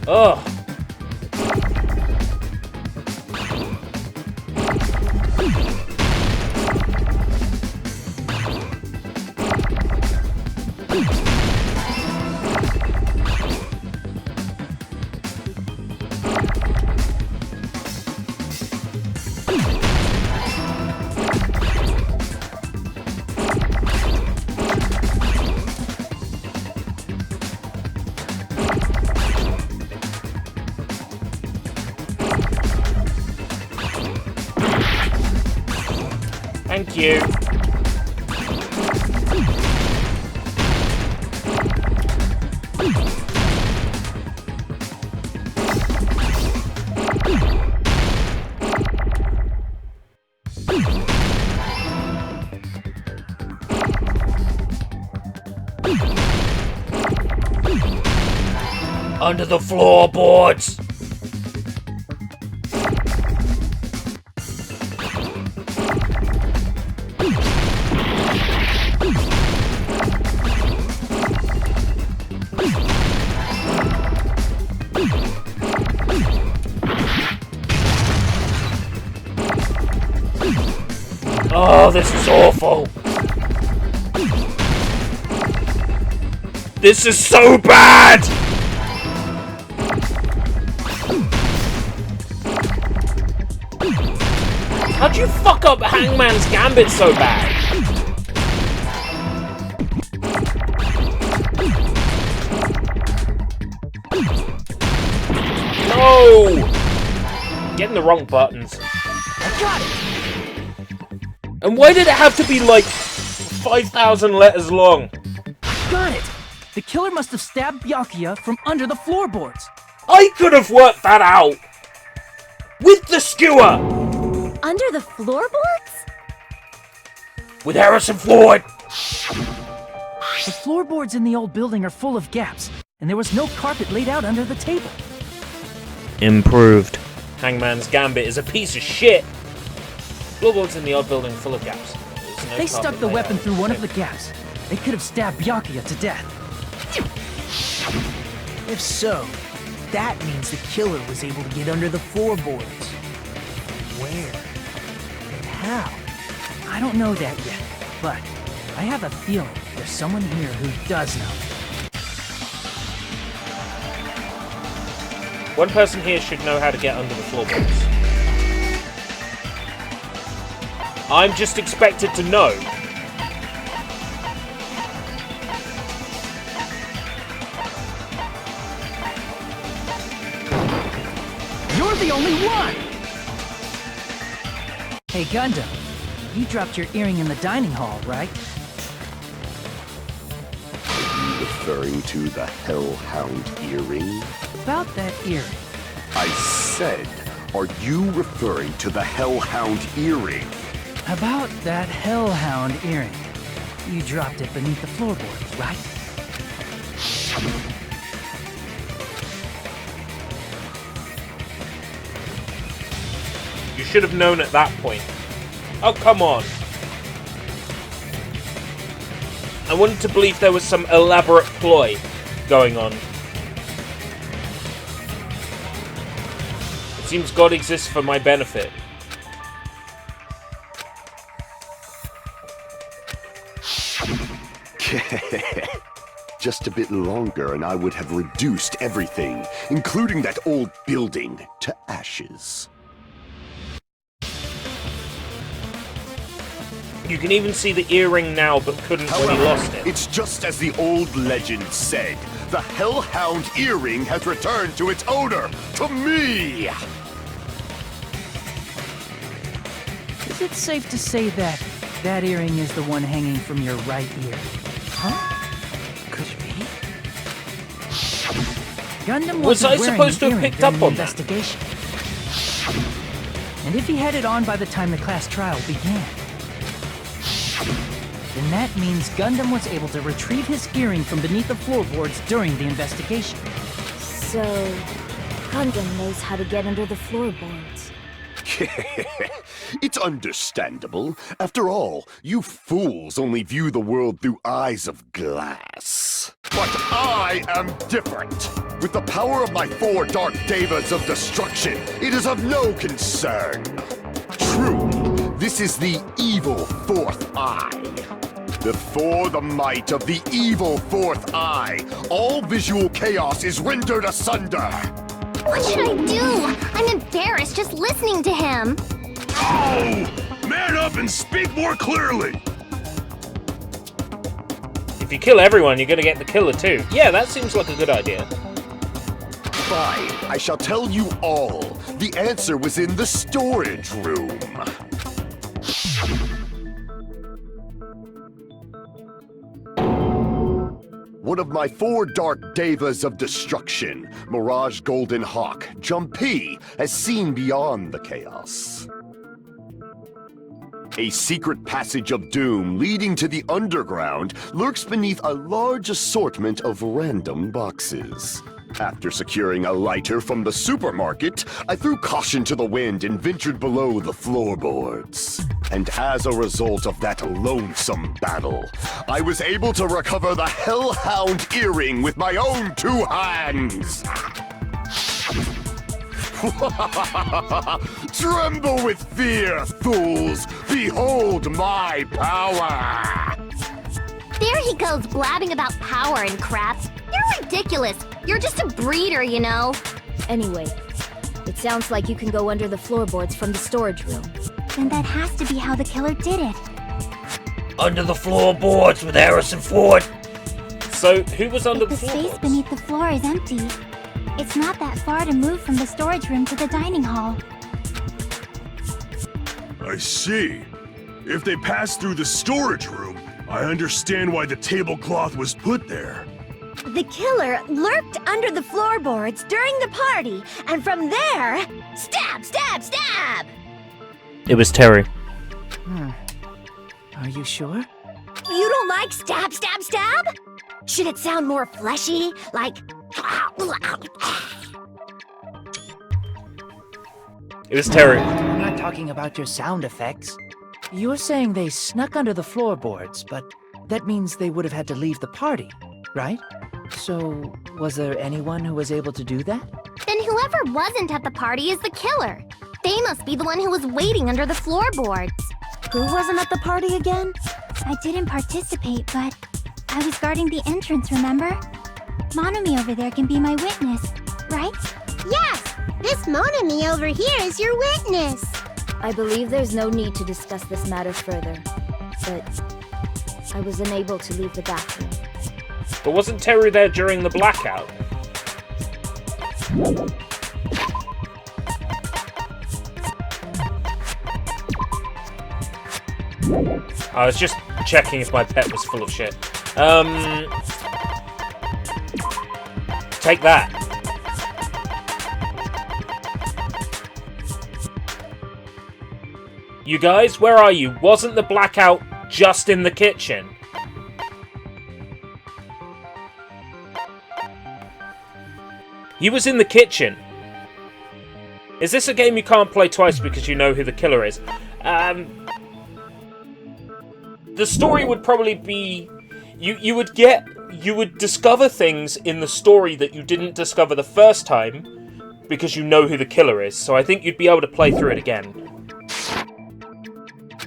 Ugh. Thank you. Under the floorboards! Oh, this is awful! This is so bad! How'd you fuck up Hangman's Gambit so bad? No! Getting the wrong buttons. I got it! And why did it have to be like 5,000 letters long? Got it! The killer must have stabbed Byakuya from under the floorboards. I could have worked that out! With the skewer! Under the floorboards? With Harrison Ford! The floorboards in the old building are full of gaps, and there was no carpet laid out under the table. Improved. Hangman's Gambit is a piece of shit! Floorboards in the old building full of gaps. They stuck the weapon through one of the gaps. They could have stabbed Byakuya to death. If so, that means the killer was able to get under the floorboards. Where? And how? I don't know that yet, but I have a feeling there's someone here who does know. One person here should know how to get under the floorboards. I'm just expected to know. You're the only one! Hey, Gundam. You dropped your earring in the dining hall, right? Are you referring to the Hellhound earring? About that earring. I said, are you referring to the Hellhound earring? About that Hellhound earring. You dropped it beneath the floorboards, right? You should have known at that point. Oh, come on. I wanted to believe there was some elaborate ploy going on. It seems God exists for my benefit. Just a bit longer and I would have reduced everything, including that old building, to ashes. You can even see the earring now, but couldn't when he lost it. It's just as the old legend said. The Hellhound earring has returned to its owner, to me! Is it safe to say that that earring is the one hanging from your right ear? Huh? Could be. Gundam Was I wearing supposed to an have earring picked up during the on that? investigation. And if he had it on by the time the class trial began, then that means Gundam was able to retrieve his earring from beneath the floorboards during the investigation. So, Gundam knows how to get under the floorboards. It's understandable. After all, you fools only view the world through eyes of glass. But I am different. With the power of my 4 Dark Devas of destruction, it is of no concern. Truly, this is the evil 4th eye. Before the might of the evil 4th eye, all visual chaos is rendered asunder. What should I do? I'm embarrassed just listening to him. Oh! Man up and speak more clearly! If you kill everyone, you're gonna get the killer too. Yeah, that seems like a good idea. Fine, I shall tell you all. The answer was in the storage room. One of my 4 Dark Devas of destruction, Mirage Golden Hawk, Jumpy, has seen beyond the chaos. A secret passage of doom leading to the underground lurks beneath a large assortment of random boxes. After securing a lighter from the supermarket, I threw caution to the wind and ventured below the floorboards. And as a result of that lonesome battle, I was able to recover the Hellhound earring with my own 2 hands! Tremble with fear, fools! Behold my power! There he goes blabbing about power and crap. You're ridiculous. You're just a breeder, you know. Anyway, it sounds like you can go under the floorboards from the storage room. Then that has to be how the killer did it. Under the floorboards with Harrison Ford. So, who was under If the the space floorboards? beneath the floor is empty, it's not that far to move from the storage room to the dining hall. I see. If they passed through the storage room, I understand why the tablecloth was put there. The killer lurked under the floorboards during the party, and from there, stab, stab, stab! It was Terry. Are you sure? You don't like stab, stab, stab? Should it sound more fleshy, like... It was Terry. I'm not talking about your sound effects. You're saying they snuck under the floorboards, but that means they would have had to leave the party, right? So, was there anyone who was able to do that? Then whoever wasn't at the party is the killer. They must be the one who was waiting under the floorboards. Who wasn't at the party again? I didn't participate, but I was guarding the entrance, remember? Monomi over there can be my witness, right? Yes! This Monami over here is your witness! I believe there's no need to discuss this matter further, but I was unable to leave the bathroom. But wasn't Teru there during the blackout? I was just checking if my pet was full of shit. Take that. You guys, where are you? Wasn't the blackout just in the kitchen? He was in the kitchen. Is this a game you can't play twice because you know who the killer is? The story would probably be... You would discover things in the story that you didn't discover the first time because you know who the killer is. So I think you'd be able to play through it again.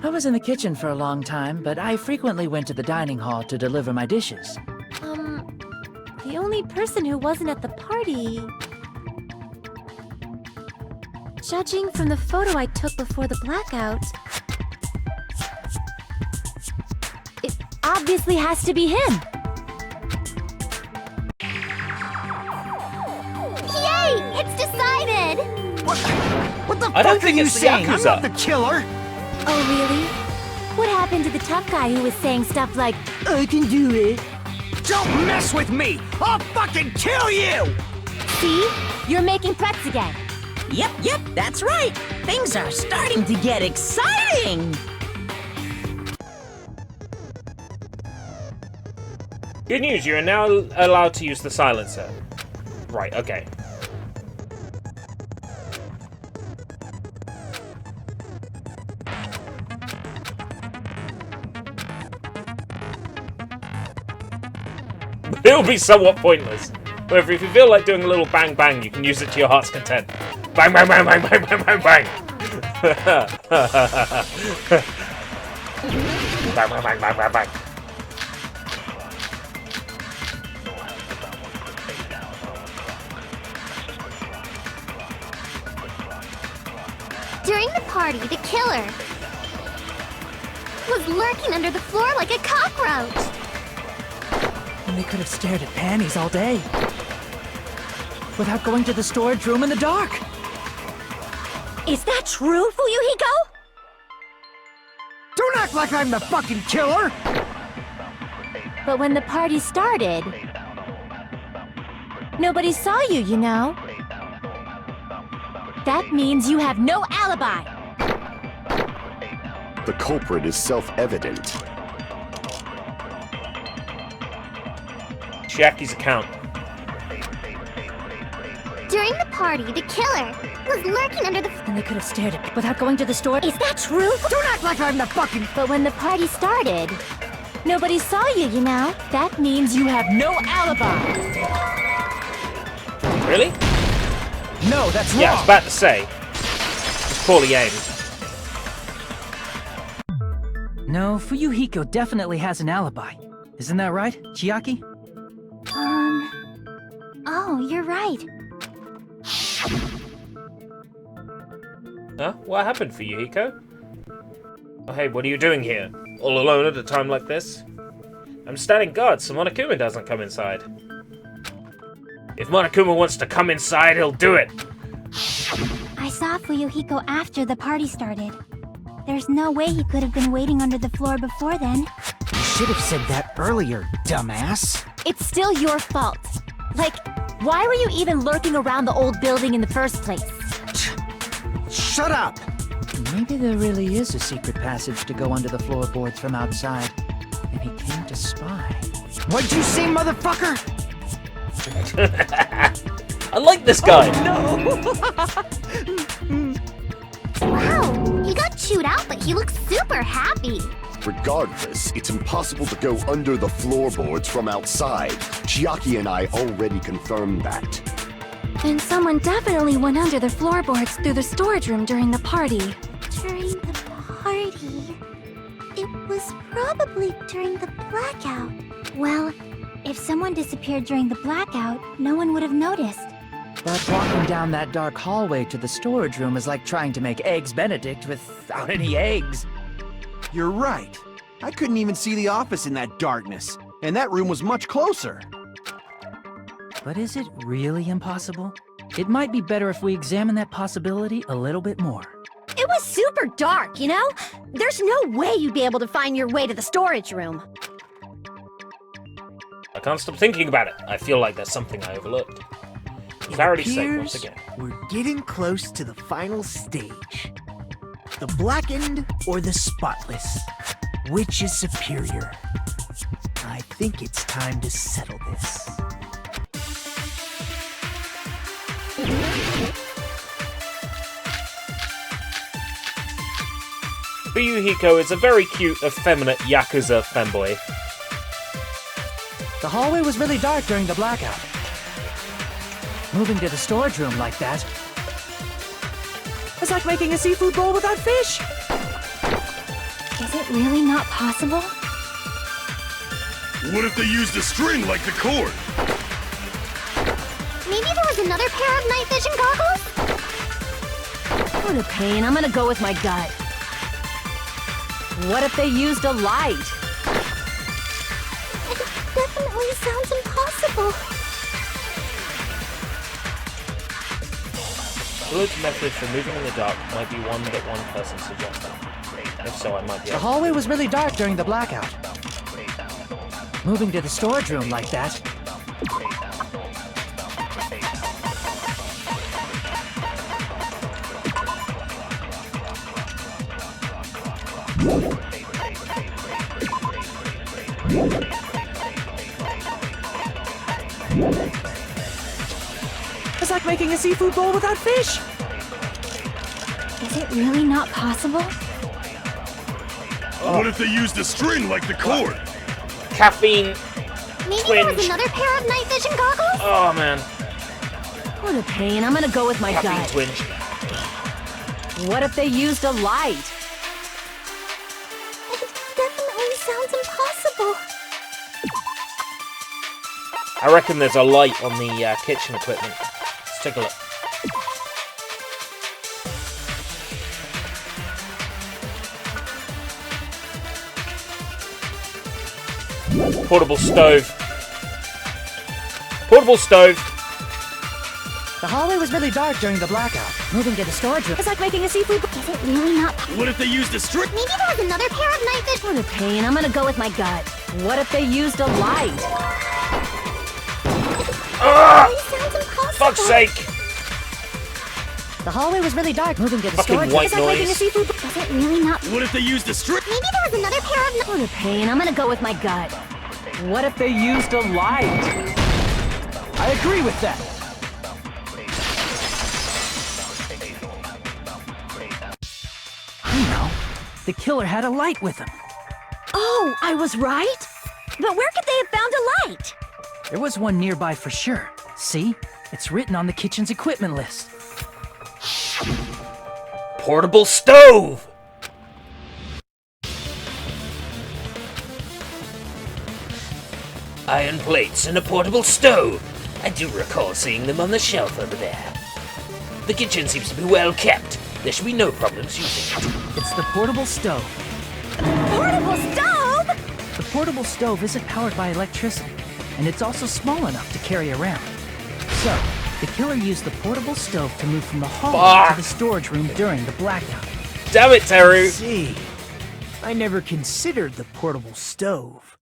I was in the kitchen for a long time, but I frequently went to the dining hall to deliver my dishes. The only person who wasn't at the party... Judging from the photo I took before the blackout... It obviously has to be him! Yay! It's decided! What the I don't fuck are think you it's the saying? I'm Yakuza. not the killer! Oh, really? What happened to the tough guy who was saying stuff like, I can do it. Don't mess with me! I'll fucking kill you! see? You're making threats again. Yep, that's right. Things are starting to get exciting. Good news, you are now allowed to use the silencer. Right, okay. It'll be somewhat pointless. However, if you feel like doing a little bang bang, you can use it to your heart's content. Bang bang bang bang bang bang bang bang! Bang bang bang bang bang bang! During the party, the killer was lurking under the floor like a cockroach. And they could have stared at panties all day. Without going to the storage room in the dark. Is that true, Fuyuhiko? Don't act like I'm the fucking killer! But when the party started, nobody saw you, you know? That means you have no alibi! The culprit is self-evident. Chiaki's account. During the party, the killer was lurking under the... And they could have stared at without going to the store. Is that true? Don't act like I'm the fucking... But when the party started, nobody saw you, you know? That means you have no alibi! Really? No, that's wrong! Yeah, I was about to say. It's poorly aimed. No, Fuyuhiko definitely has an alibi. Isn't that right, Chiaki? Oh, you're right. Huh? What happened for you, Hiko? Oh, hey, what are you doing here? All alone at a time like this? I'm standing guard so Monokuma doesn't come inside. If Monokuma wants to come inside, he'll do it! I saw Fuyuhiko after the party started. There's no way he could have been waiting under the floor before then. You should have said that earlier, dumbass. It's still your fault. Like, why were you even lurking around the old building in the first place? Shut up! Maybe there really is a secret passage to go under the floorboards from outside, and he came to spy. What'd you say, motherfucker? I like this guy! Wow, he got chewed out, but he looks super happy. Regardless, it's impossible to go under the floorboards from outside. Chiaki and I already confirmed that. Then someone definitely went under the floorboards through the storage room during the party. During the party? It was probably during the blackout. Well, if someone disappeared during the blackout, no one would have noticed. But walking down that dark hallway to the storage room is like trying to make Eggs Benedict without any eggs. You're right. I couldn't even see the office in that darkness, and that room was much closer. But is it really impossible? It might be better if we examine that possibility a little bit more. It was super dark, you know? There's no way you'd be able to find your way to the storage room. I can't stop thinking about it. I feel like there's something I overlooked. Clarity's sake, once again. We're getting close to the final stage. The blackened or the spotless? Which is superior? I think it's time to settle this. Byakuya is a very cute, effeminate Yakuza femboy. The hallway was really dark during the blackout. Moving to the storage room like that... it's like making a seafood bowl without fish! Is it really not possible? What if they used a string like the cord? Maybe there was another pair of night vision goggles? What a pain. I'm gonna go with my gut. What if they used a light? It definitely sounds impossible. Bullet's method for moving in the dark might be one that one person suggested. If so, I might be The hallway was really dark during the blackout. Moving to the storage room like that... it's like making a seafood bowl without fish! Is it really not possible? What if they used a string like the cord? Caffeine. Maybe twinge. there was another pair of night vision goggles? Oh man. What a pain. I'm gonna go with my Caffeine gut. twinge. What if they used a light? It definitely sounds impossible. I reckon there's a light on the kitchen equipment. Let's take a look. Portable stove. Portable stove. The hallway was really dark during the blackout. Moving to the storage room... It's like making a seafood. Is it really not? What if they used a string? Maybe there was another pair of night vision. What a pain. I'm gonna go with my gut. What if they used a light? Sounds impossible. Fuck's sake! The hallway was really dark. Moving to the Fucking storage room... white it's like making a noise. seafood... Is it really not? What if they used a string? Maybe there was another pair of. What a pain. I'm gonna go with my gut. What if they used a light? I agree with that. You know, the killer had a light with him. Oh, I was right? But where could they have found a light? There was one nearby for sure. See? It's written on the kitchen's equipment list. Portable stove! Iron plates and a portable stove. I do recall seeing them on the shelf over there. The kitchen seems to be well kept. There should be no problems using it. It's the portable stove. Portable stove? The portable stove isn't powered by electricity, and it's also small enough to carry around. So, the killer used the portable stove to move from the hallway to the storage room during the blackout. Damn it, Teru! See, I never considered the portable stove.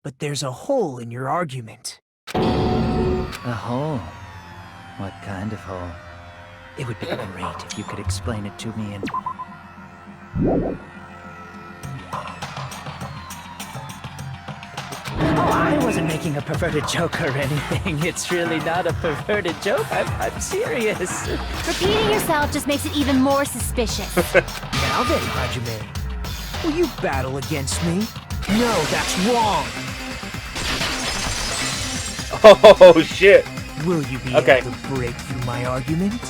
But there's a hole in your argument. A hole? What kind of hole? It would be great if you could explain it to me in... Oh, I wasn't making a perverted joke or anything. It's really not a perverted joke. I'm serious. Repeating yourself just makes it even more suspicious. Now then, Hajime, will you battle against me? No, that's wrong. Oh shit! Will you be Okay. able to break through my argument?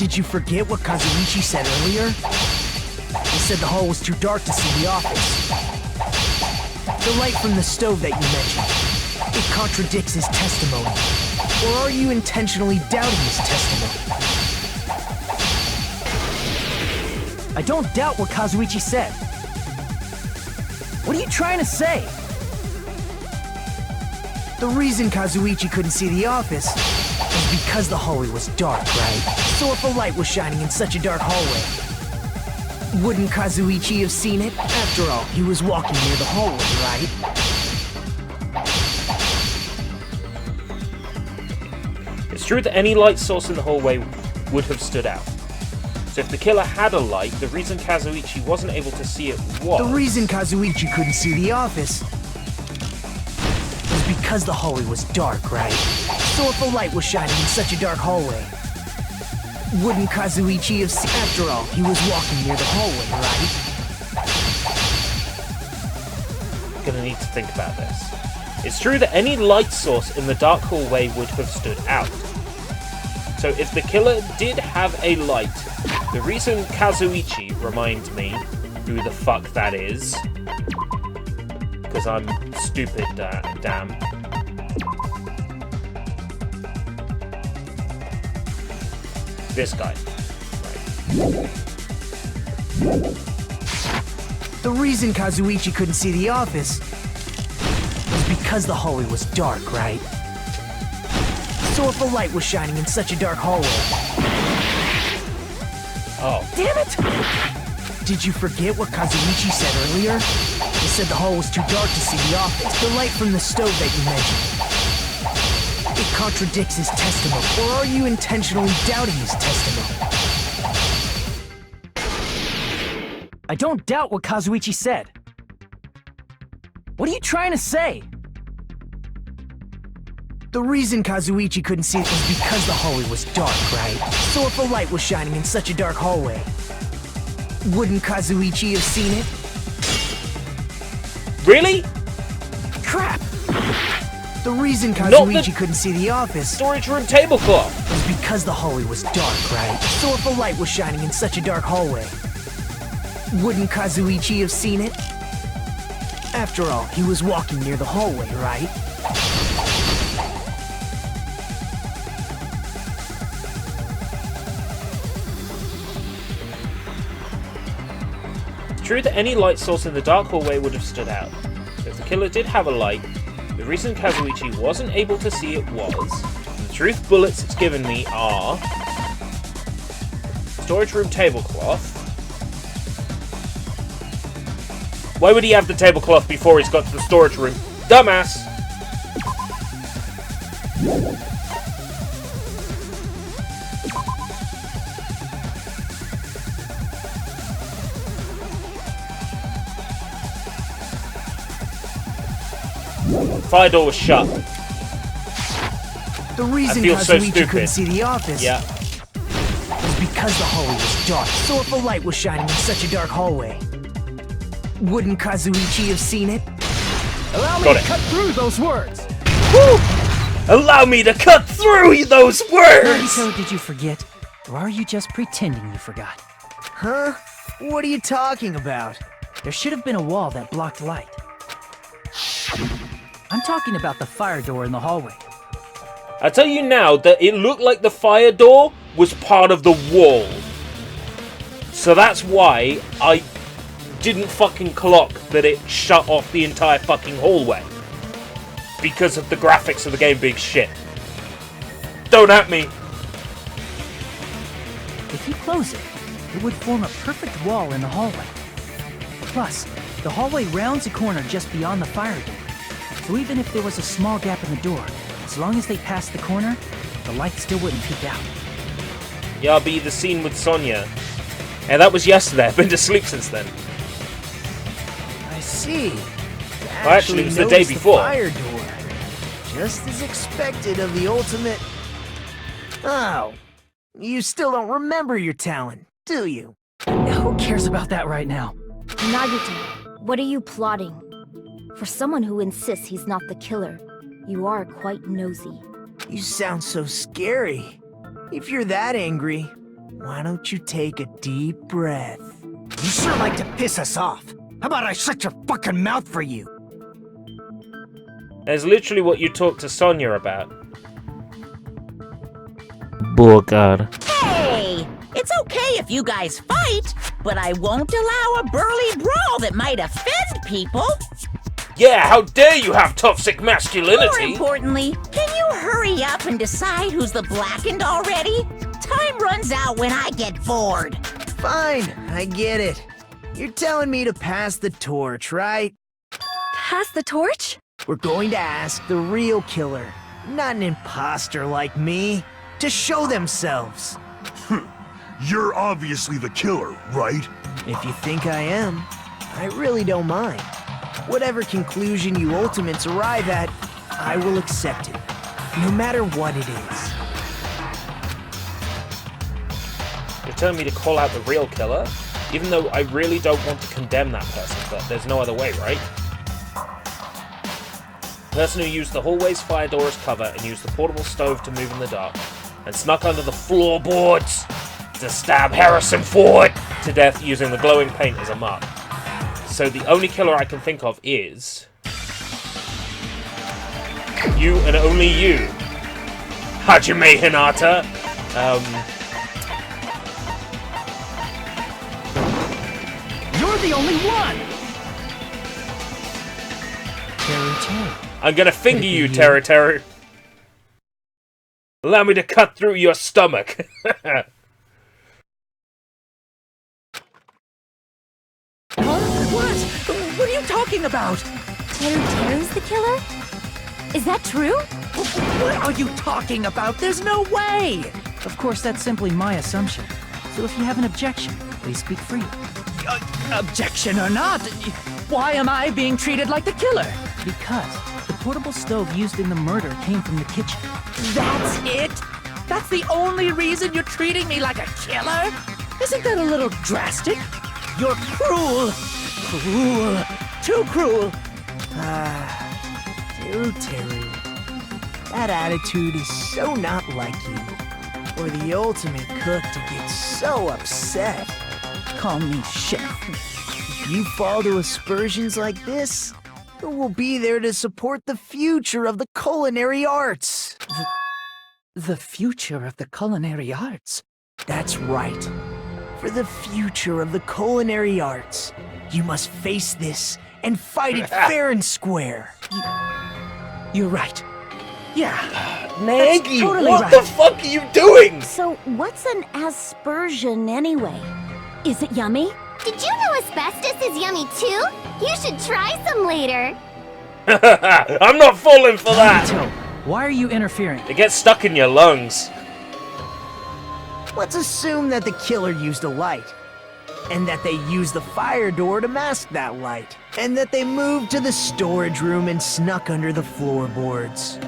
Did you forget what Kazuichi said earlier? He said the hall was too dark to see the office. The light from the stove that you mentioned, it contradicts his testimony. Or are you intentionally doubting his testimony? I don't doubt what Kazuichi said. What are you trying to say? The reason Kazuichi couldn't see the office was because the hallway was dark, right? So if a light was shining in such a dark hallway, wouldn't Kazuichi have seen it? After all, he was walking near the hallway, right? It's true that any light source in the hallway would have stood out. So if the killer had a light, the reason Kazuichi wasn't able to see it was... The reason Kazuichi couldn't see the office was because the hallway was dark, right? So if a light was shining in such a dark hallway, wouldn't Kazuichi have seen... After all, he was walking near the hallway, right? Gonna need to think about this. It's true that any light source in the dark hallway would have stood out. So if the killer did have a light, the reason Kazuichi, remind me who the fuck that is, because I'm stupid, damn. This guy. Right. The reason Kazuichi couldn't see the office was because the hallway was dark, right? So if a light was shining in such a dark hallway... Oh. Damn it! Did you forget what Kazuichi said earlier? He said the hall was too dark to see the office. The light from the stove that you mentioned, it contradicts his testimony. Or are you intentionally doubting his testimony? I don't doubt what Kazuichi said. What are you trying to say? The reason Kazuichi couldn't see it was because the hallway was dark, right? So if a light was shining in such a dark hallway, wouldn't Kazuichi have seen it? Really? Crap! The reason Kazuichi couldn't see the office... Storage room tablecloth! ...was because the hallway was dark, right? So if a light was shining in such a dark hallway, wouldn't Kazuichi have seen it? After all, he was walking near the hallway, right? It's true that any light source in the dark hallway would have stood out. So if the killer did have a light, the reason Kazuichi wasn't able to see it was... The truth bullets it's given me are... Storage room tablecloth. Why would he have the tablecloth before he's got to the storage room? Dumbass! Fire door was shut. The reason Kazuichi couldn't see the office was because the hallway was dark. So if a light was shining in such a dark hallway, wouldn't Kazuichi have seen it? Allow me to cut through those words! Woo! Allow me to cut through those words! Nagito, did you forget? Or are you just pretending you forgot? Huh? What are you talking about? There should have been a wall that blocked light. I'm talking about the fire door in the hallway. I tell you now that it looked like the fire door was part of the wall. So that's why I didn't fucking clock that it shut off the entire fucking hallway. Because of the graphics of the game being shit. Don't at me. If you close it, it would form a perfect wall in the hallway. Plus, the hallway rounds a corner just beyond the fire door. So even if there was a small gap in the door, as long as they passed the corner, the light still wouldn't peek out. Yeah, I'll be the scene with Sonya. And that was yesterday. I've been to sleep since then. I see. Well, actually, it was the day before. The fire door. Just as expected of the ultimate... Oh. You still don't remember your talent, do you? Who cares about that right now? Nagito, what are you plotting? For someone who insists he's not the killer, you are quite nosy. You sound so scary. If you're that angry, why don't you take a deep breath? You sure like to piss us off. How about I shut your fucking mouth for you? That's literally what you talked to Sonya about. Burger. Hey! It's okay if you guys fight, but I won't allow a burly brawl that might offend people. Yeah, how dare you have toxic masculinity? More importantly, can you hurry up and decide who's the blackened already? Time runs out when I get bored. Fine, I get it. You're telling me to pass the torch, right? Pass the torch? We're going to ask the real killer, not an imposter like me, to show themselves. You're obviously the killer, right? If you think I am, I really don't mind. Whatever conclusion you ultimates arrive at, I will accept it, no matter what it is. You're telling me to call out the real killer? Even though I really don't want to condemn that person, but there's no other way, right? The person who used the hallway's fire door as cover and used the portable stove to move in the dark, and snuck under the floorboards to stab Harrison Ford to death using the glowing paint as a mark. So the only killer I can think of is... you and only you. Hajime Hinata. You're the only one! I'm gonna finger you, Teru Teru. Allow me to cut through your stomach. What are you talking about? Teru's the killer? Is that true? What are you talking about? There's no way! Of course, that's simply my assumption. So if you have an objection, please speak freely. Objection or not, why am I being treated like the killer? Because the portable stove used in the murder came from the kitchen. That's it? That's the only reason you're treating me like a killer? Isn't that a little drastic? You're cruel! Cruel! Too cruel! Teru. That attitude is so not like you. Or the ultimate cook to get so upset. Call me chef. If you fall to aspersions like this, who will be there to support the future of the culinary arts? The future of the culinary arts? That's right. For the future of the culinary arts, you must face this and fight it fair and square. You're right. Yeah. Maggie, totally what right. the fuck are you doing? So, what's an aspersion anyway? Is it yummy? Did you know asbestos is yummy too? You should try some later. I'm not falling for that. Why are you interfering? It gets stuck in your lungs. Let's assume that the killer used a light, and that they used the fire door to mask that light, and that they moved to the storage room and snuck under the floorboards.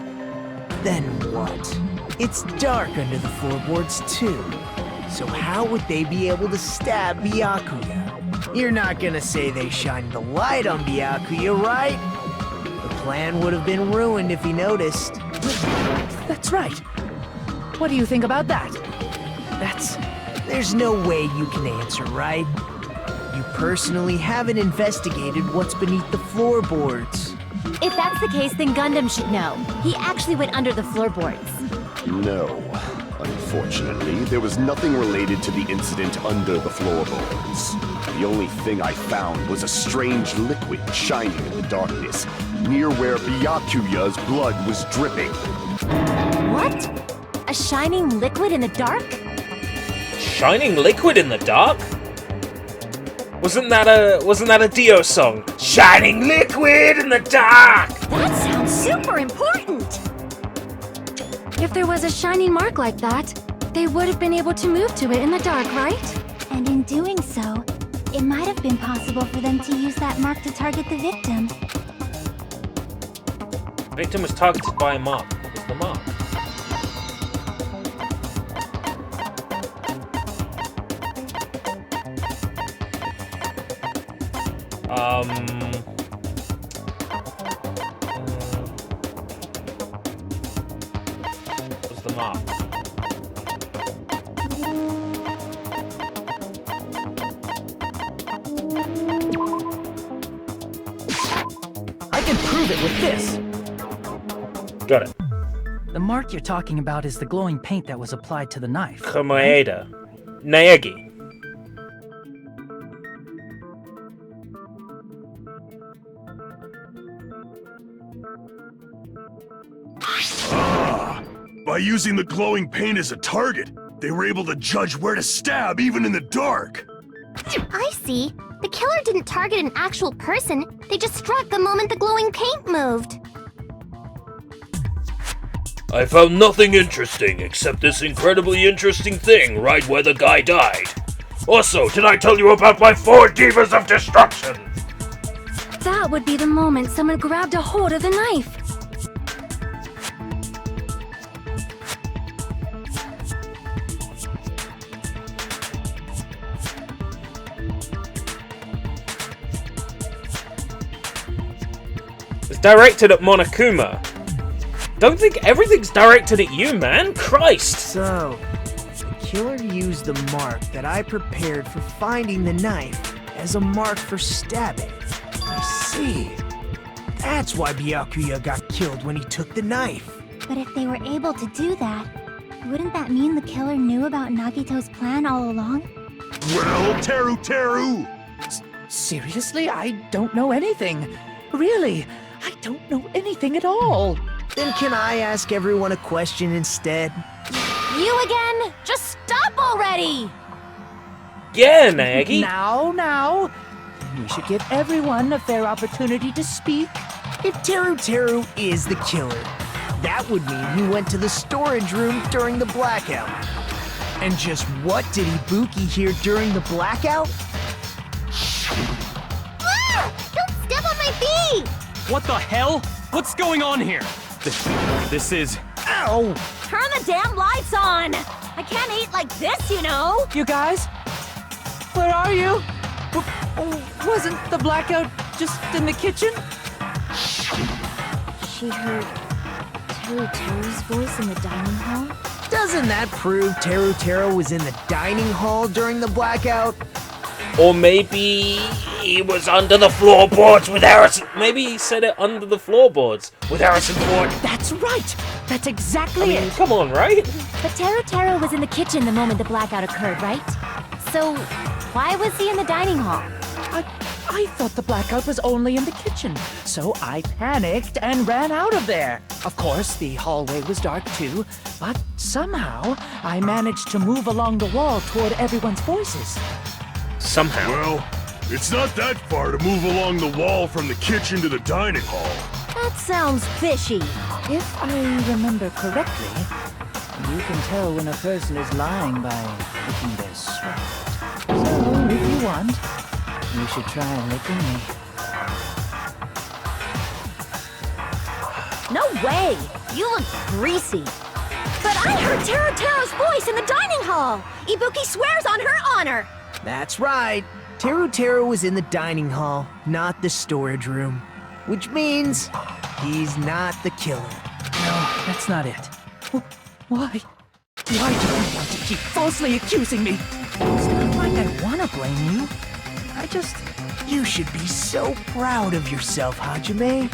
Then what? It's dark under the floorboards too. So how would they be able to stab Byakuya? You're not gonna say they shined the light on Byakuya, right? The plan would have been ruined if he noticed. That's right. What do you think about that? There's no way you can answer, right? You personally haven't investigated what's beneath the floorboards. If that's the case, then Gundam should know. He actually went under the floorboards. No. Unfortunately, there was nothing related to the incident under the floorboards. The only thing I found was a strange liquid shining in the darkness, near where Byakuya's blood was dripping. What? A shining liquid in the dark? Shining liquid in the dark? Wasn't that a Dio song? Shining liquid in the dark! That sounds super important! If there was a shining mark like that, they would have been able to move to it in the dark, right? And in doing so, it might have been possible for them to use that mark to target the victim. The victim was targeted by a mark. What was the mark? What's the mark? prove it with this. Got it. The mark you're talking about is the glowing paint that was applied to the knife. Komaeda. Naegi. By using the glowing paint as a target, they were able to judge where to stab even in the dark. I see. The killer didn't target an actual person. They just struck the moment the glowing paint moved. I found nothing interesting except this incredibly interesting thing right where the guy died. Also, did I tell you about my 4 Divas of Destruction? That would be the moment someone grabbed a hold of the knife. It's directed at Monokuma. Don't think everything's directed at you, man. Christ. So, the killer used the mark that I prepared for finding the knife as a mark for stabbing. I see. That's why Byakuya got killed when he took the knife. But if they were able to do that, wouldn't that mean the killer knew about Nagito's plan all along? Well, Teru! Seriously? I don't know anything. Really, I don't know anything at all. Then can I ask everyone a question instead? You again? Just stop already! Yeah, Naegi. Now. We should give everyone a fair opportunity to speak. If Teru is the killer, that would mean he went to the storage room during the blackout. And just what did Ibuki hear during the blackout? Ah! Don't step on my feet! What the hell? What's going on here? This is... Ow! Turn the damn lights on! I can't eat like this, you know! You guys? Where are you? Wasn't the blackout just in the kitchen? She heard Teru's voice in the dining hall? Doesn't that prove Teru was in the dining hall during the blackout? Or maybe he was under the floorboards with Harrison. Maybe he said it under the floorboards with Harrison Ford. That's right! That's exactly it! Come on, right? But Teru was in the kitchen the moment the blackout occurred, right? So, why was he in the dining hall? I thought the blackout was only in the kitchen, so I panicked and ran out of there. Of course, the hallway was dark too, but somehow I managed to move along the wall toward everyone's voices. Somehow. Well, it's not that far to move along the wall from the kitchen to the dining hall. That sounds fishy. If I remember correctly, you can tell when a person is lying by licking their sweat. So, if you want, you should try licking me. No way! You look greasy. But I heard Teru's voice in the dining hall! Ibuki swears on her honor! That's right. Teru was in the dining hall, not the storage room. Which means he's not the killer. No, that's not it. Why? Why do you want to keep falsely accusing me? It's not like I want to blame you. You should be so proud of yourself, Hajime.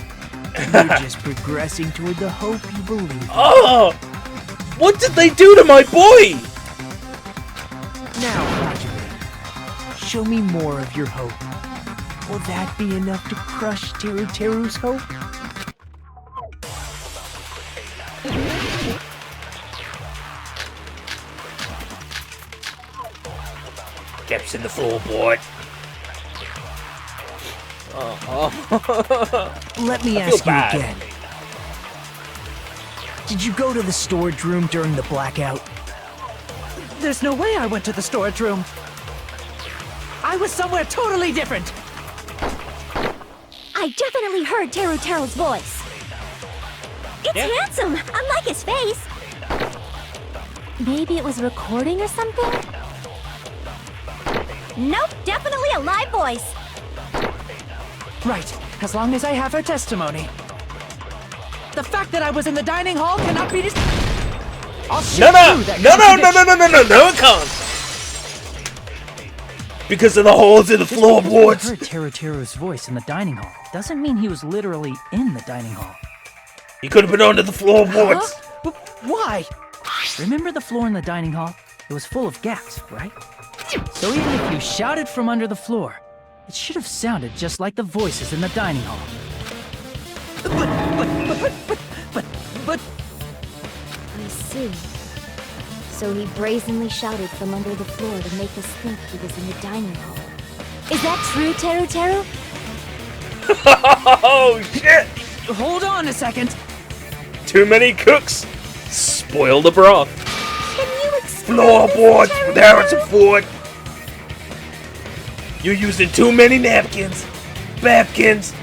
You're just progressing toward the hope you believe in. Oh! What did they do to my boy? Now, Hajime, show me more of your hope. Will that be enough to crush Teru's hope? Steps in the floorboard. Let me ask you again. Did you go to the storage room during the blackout? There's no way I went to the storage room. I was somewhere totally different. I definitely heard Teru's voice. It's handsome, unlike his face. Maybe it was a recording or something? Nope, definitely a live voice. Right, as long as I have her testimony. The fact that I was in the dining hall cannot be I'll show you that No, it can't. because of the holes in the floorboards. Just because you heard Teruteru's voice in the dining hall doesn't mean he was literally in the dining hall. He could have been under the floorboards. Huh? Why? Remember the floor in the dining hall? It was full of gaps, right? So even if you shouted from under the floor, it should have sounded just like the voices in the dining hall. But... I see. So he brazenly shouted from under the floor to make us think he was in the dining hall. Is that true, Teruteru? Oh, shit! Hold on a second. Too many cooks. Spoil the broth. Can you explain Floorboards this, with Harrison Ford. You're using too many napkins. Babkins.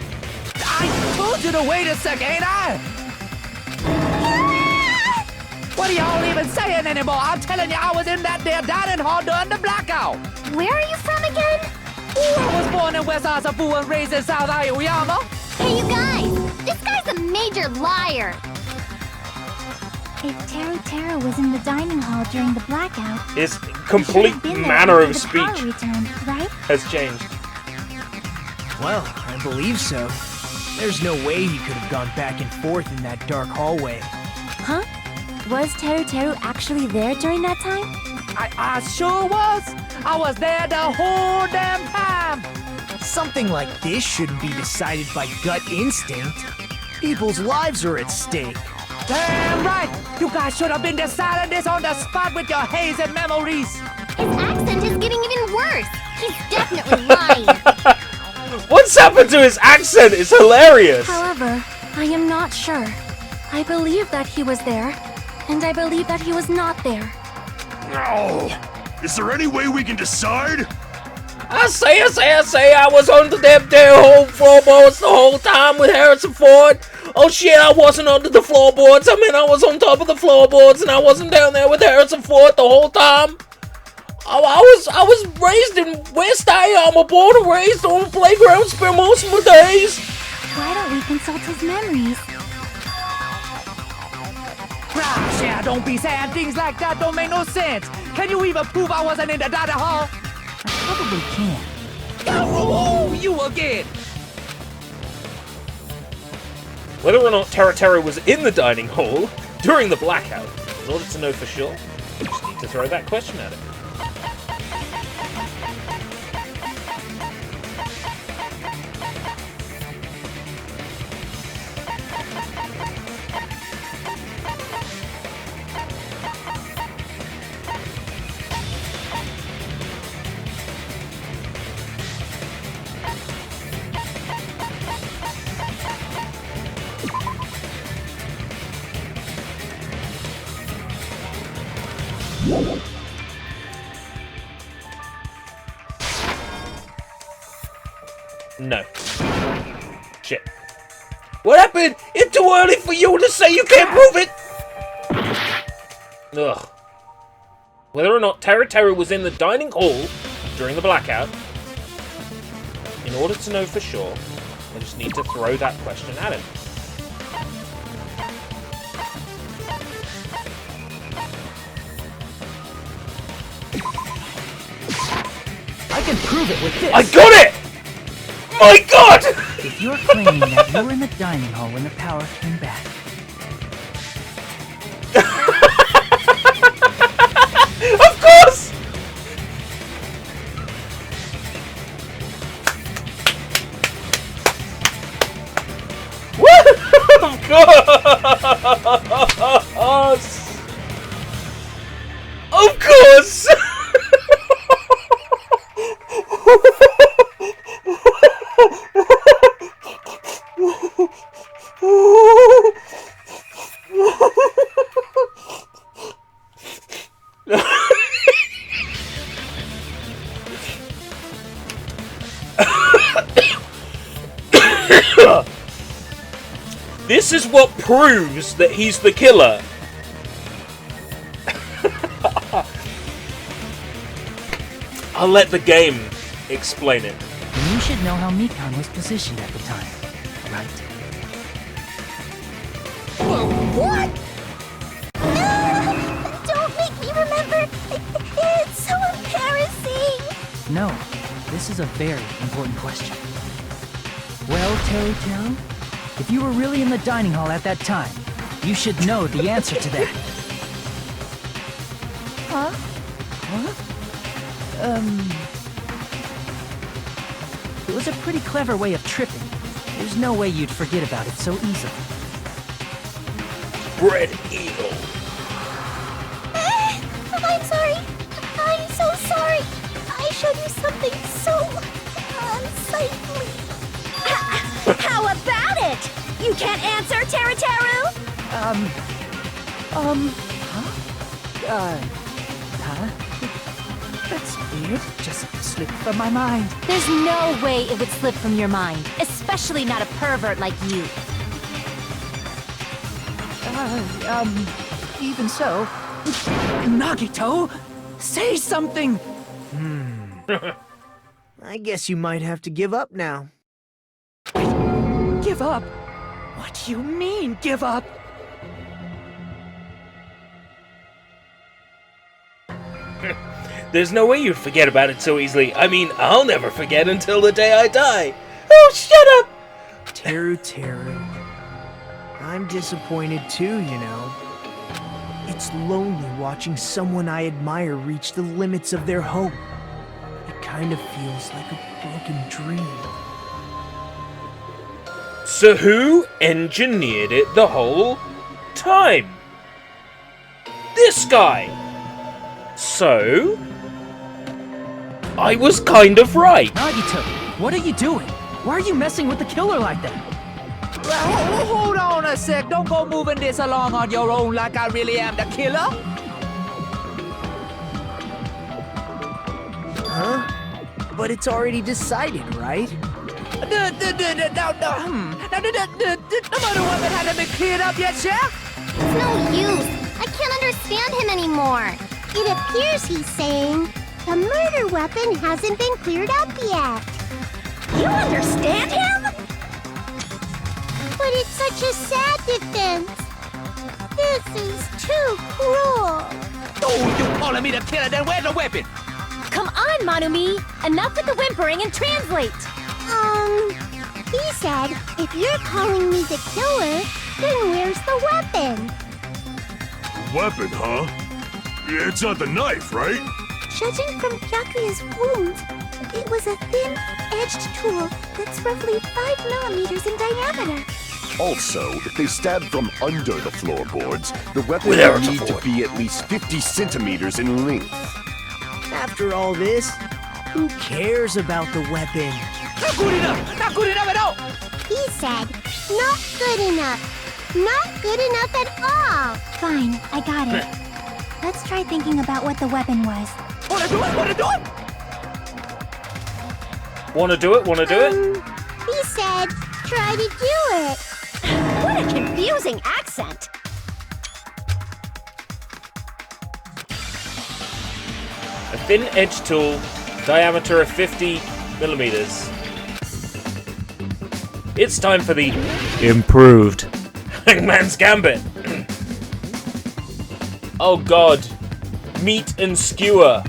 I told you to wait a second, ain't I? What are y'all even saying anymore? I'm telling you, I was in that there dining hall during the blackout. Where are you from again? I was born in West Asafu and raised in South Aoyama. Hey, you guys! This guy's a major liar! If Teruteru was in the dining hall during the blackout, His complete manner of speech returned, right? has changed. Well, I believe so. There's no way he could have gone back and forth in that dark hallway. Huh? Was Teruteru actually there during that time? I sure was. I was there the whole damn time. Something like this shouldn't be decided by gut instinct. People's lives are at stake. Damn right. You guys should have been deciding this on the spot with your hazy memories. His accent is getting even worse. He's definitely lying. What's happened to his accent? It's hilarious. However, I am not sure. I believe that he was there, and I believe that he was not there. Oh, is there any way we can decide? I say, I was on the damn whole floorboards the whole time with Harrison Ford. Oh shit, I wasn't under the floorboards. I mean, I was on top of the floorboards and I wasn't down there with Harrison Ford the whole time. I was raised in West Aoyama, born and raised on the playground, spent most of my days. Why don't we consult his memories? Gosh, yeah, don't be saying things like that. Don't make no sense. Can you even prove I wasn't in the dining hall? I probably can. Oh, you again. Whether or not Teruteru was in the dining hall during the blackout, in order to know for sure, we just need to throw that question at it. No. Shit. What happened? It's too early for you to say you can't prove it! Ugh. Whether or not Teruteru was in the dining hall during the blackout, in order to know for sure, I just need to throw that question at him. I can prove it with this. I got it! My god! If you're claiming that you were in the dining hall when the power came back. Of course! Woo! Of course! Of course! This is what proves that he's the killer. I'll let the game explain it. And you should know how Mikan was positioned at the time, right? What? Don't make me remember. It's so embarrassing. No, This is a very important question. Well, Teru, if you were really in the dining hall at that time, you should know the answer to that. Huh? It was a pretty clever way of tripping. There's no way you'd forget about it so easily. Red Eagle. I'm sorry. I'm so sorry. I showed you something so unsightly. How about it? You can't answer, Teru? That's weird. Just slipped from my mind. There's no way it would slip from your mind, especially not a pervert like you. Even so... Nagito! Say something! I guess you might have to give up now. Give up? What do you mean, give up? There's no way you'd forget about it so easily. I mean, I'll never forget until the day I die. Oh, shut up! Teru. I'm disappointed too, you know. It's lonely watching someone I admire reach the limits of their hope. It kind of feels like a broken dream. So who engineered it the whole time? This guy! So... I was kind of right. Nagito, what are you doing? Why are you messing with the killer like that? Hold on a sec. Don't go moving this along on your own like I really am the killer. Huh? But it's already decided, right? The murder weapon hasn't been cleared up yet, yeah? It's no use. I can't understand him anymore. It appears he's saying the murder weapon hasn't been cleared up yet. You understand him? But it's such a sad defense. This is too cruel. Oh, you calling me the killer? Then where's the weapon? Come on, Manumi! Enough with the whimpering and translate! He said, if you're calling me the killer, then where's the weapon? Weapon, huh? Yeah, it's not the knife, right? Judging from Byakuya's wounds, it was a thin-edged tool that's roughly 5 millimeters in diameter. Also, if they stabbed from under the floorboards, the weapon Without would a need to fork. be at least 50 centimeters in length. After all this, who cares about the weapon? Not good enough! Not good enough at all! He said, not good enough. Not good enough at all. Fine, I got it. Let's try thinking about what the weapon was. Wanna do it? Wanna do it? Wanna do it? Wanna do it? He said, try to do it. What a confusing accent. A thin edge tool, diameter of 50 millimeters. It's time for the improved Hangman's Gambit. Oh god. Meat and skewer.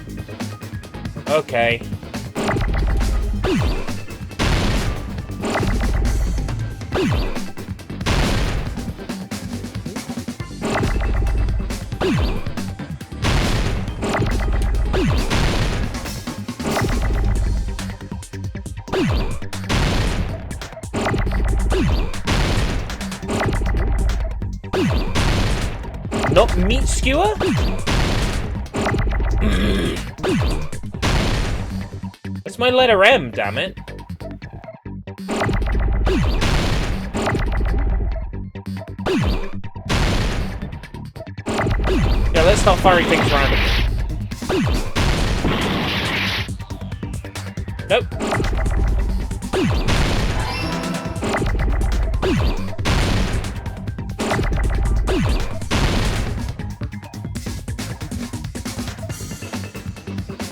Okay. Not meat skewer? It's my letter M, damn it. Yeah, let's stop firing things randomly. Nope.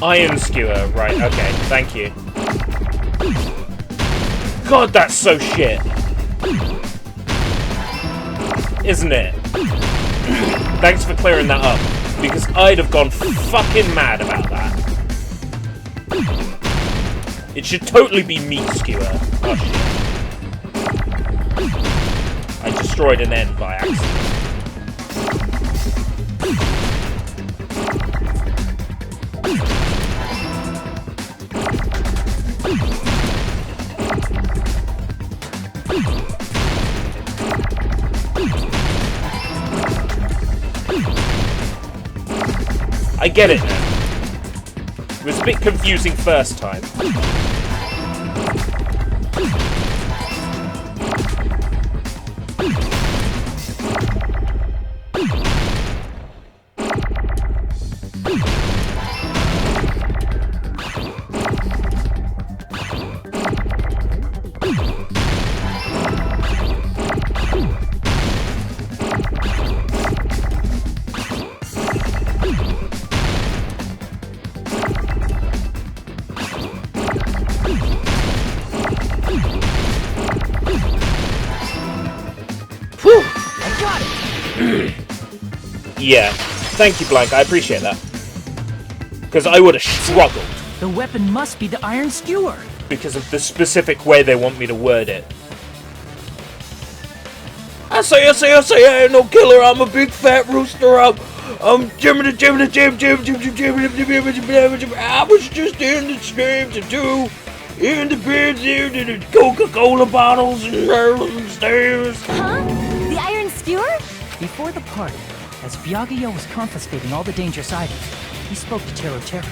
Iron skewer, right, okay, thank you. God, that's so shit. Isn't it? Thanks for clearing that up, because I'd have gone fucking mad about that. It should totally be meat skewer. Oh shit. I destroyed an end by accident. I get it now. It was a bit confusing first time. Yeah, thank you, Blank. I appreciate that. Because I would have struggled. The weapon must be the iron skewer. Because of the specific way they want me to word it. I say, I ain't no killer. I'm a big fat rooster. I'm Jim. I was just in the stream to do in the bed, the Coca-Cola bottles and stairs. Huh? The iron skewer? Before the party, as Byakuya was confiscating all the dangerous items, he spoke to Teru Teru.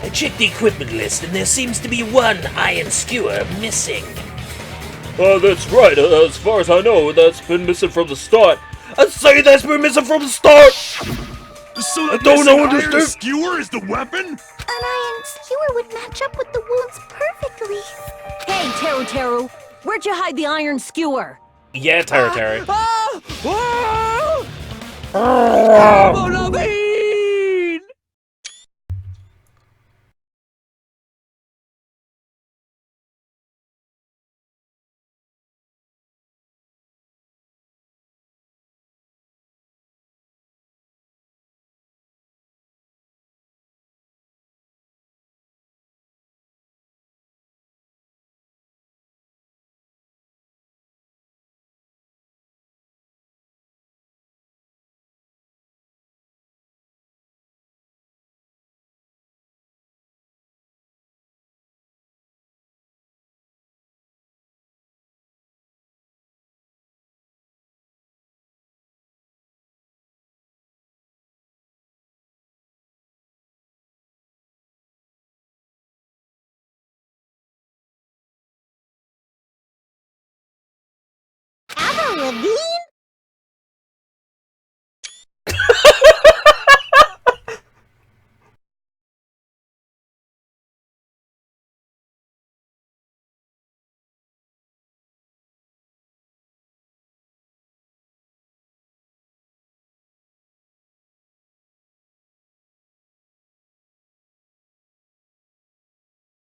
I checked the equipment list and there seems to be one iron skewer missing. That's right. As far as I know, that's been missing from the start. I say that's been missing from the start! So I don't know what iron this skewer is the weapon? An iron skewer would match up with the wounds perfectly. Hey, Teru Teru, where'd you hide the iron skewer? Yeah, Teru Teru. Ravine?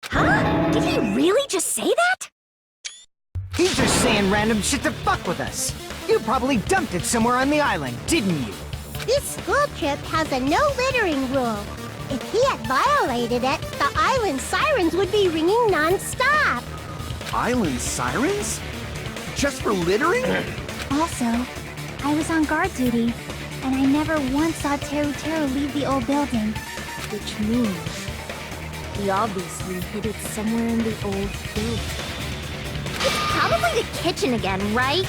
Huh? Did he really just say that? He's just saying random shit to fuck with us. You probably dumped it somewhere on the island, didn't you? This school trip has a no littering rule. If he had violated it, the island sirens would be ringing non-stop. Island sirens? Just for littering? Also, I was on guard duty, and I never once saw Teru Teru leave the old building. Which means he obviously hid it somewhere in the old building. It's probably the kitchen again, right?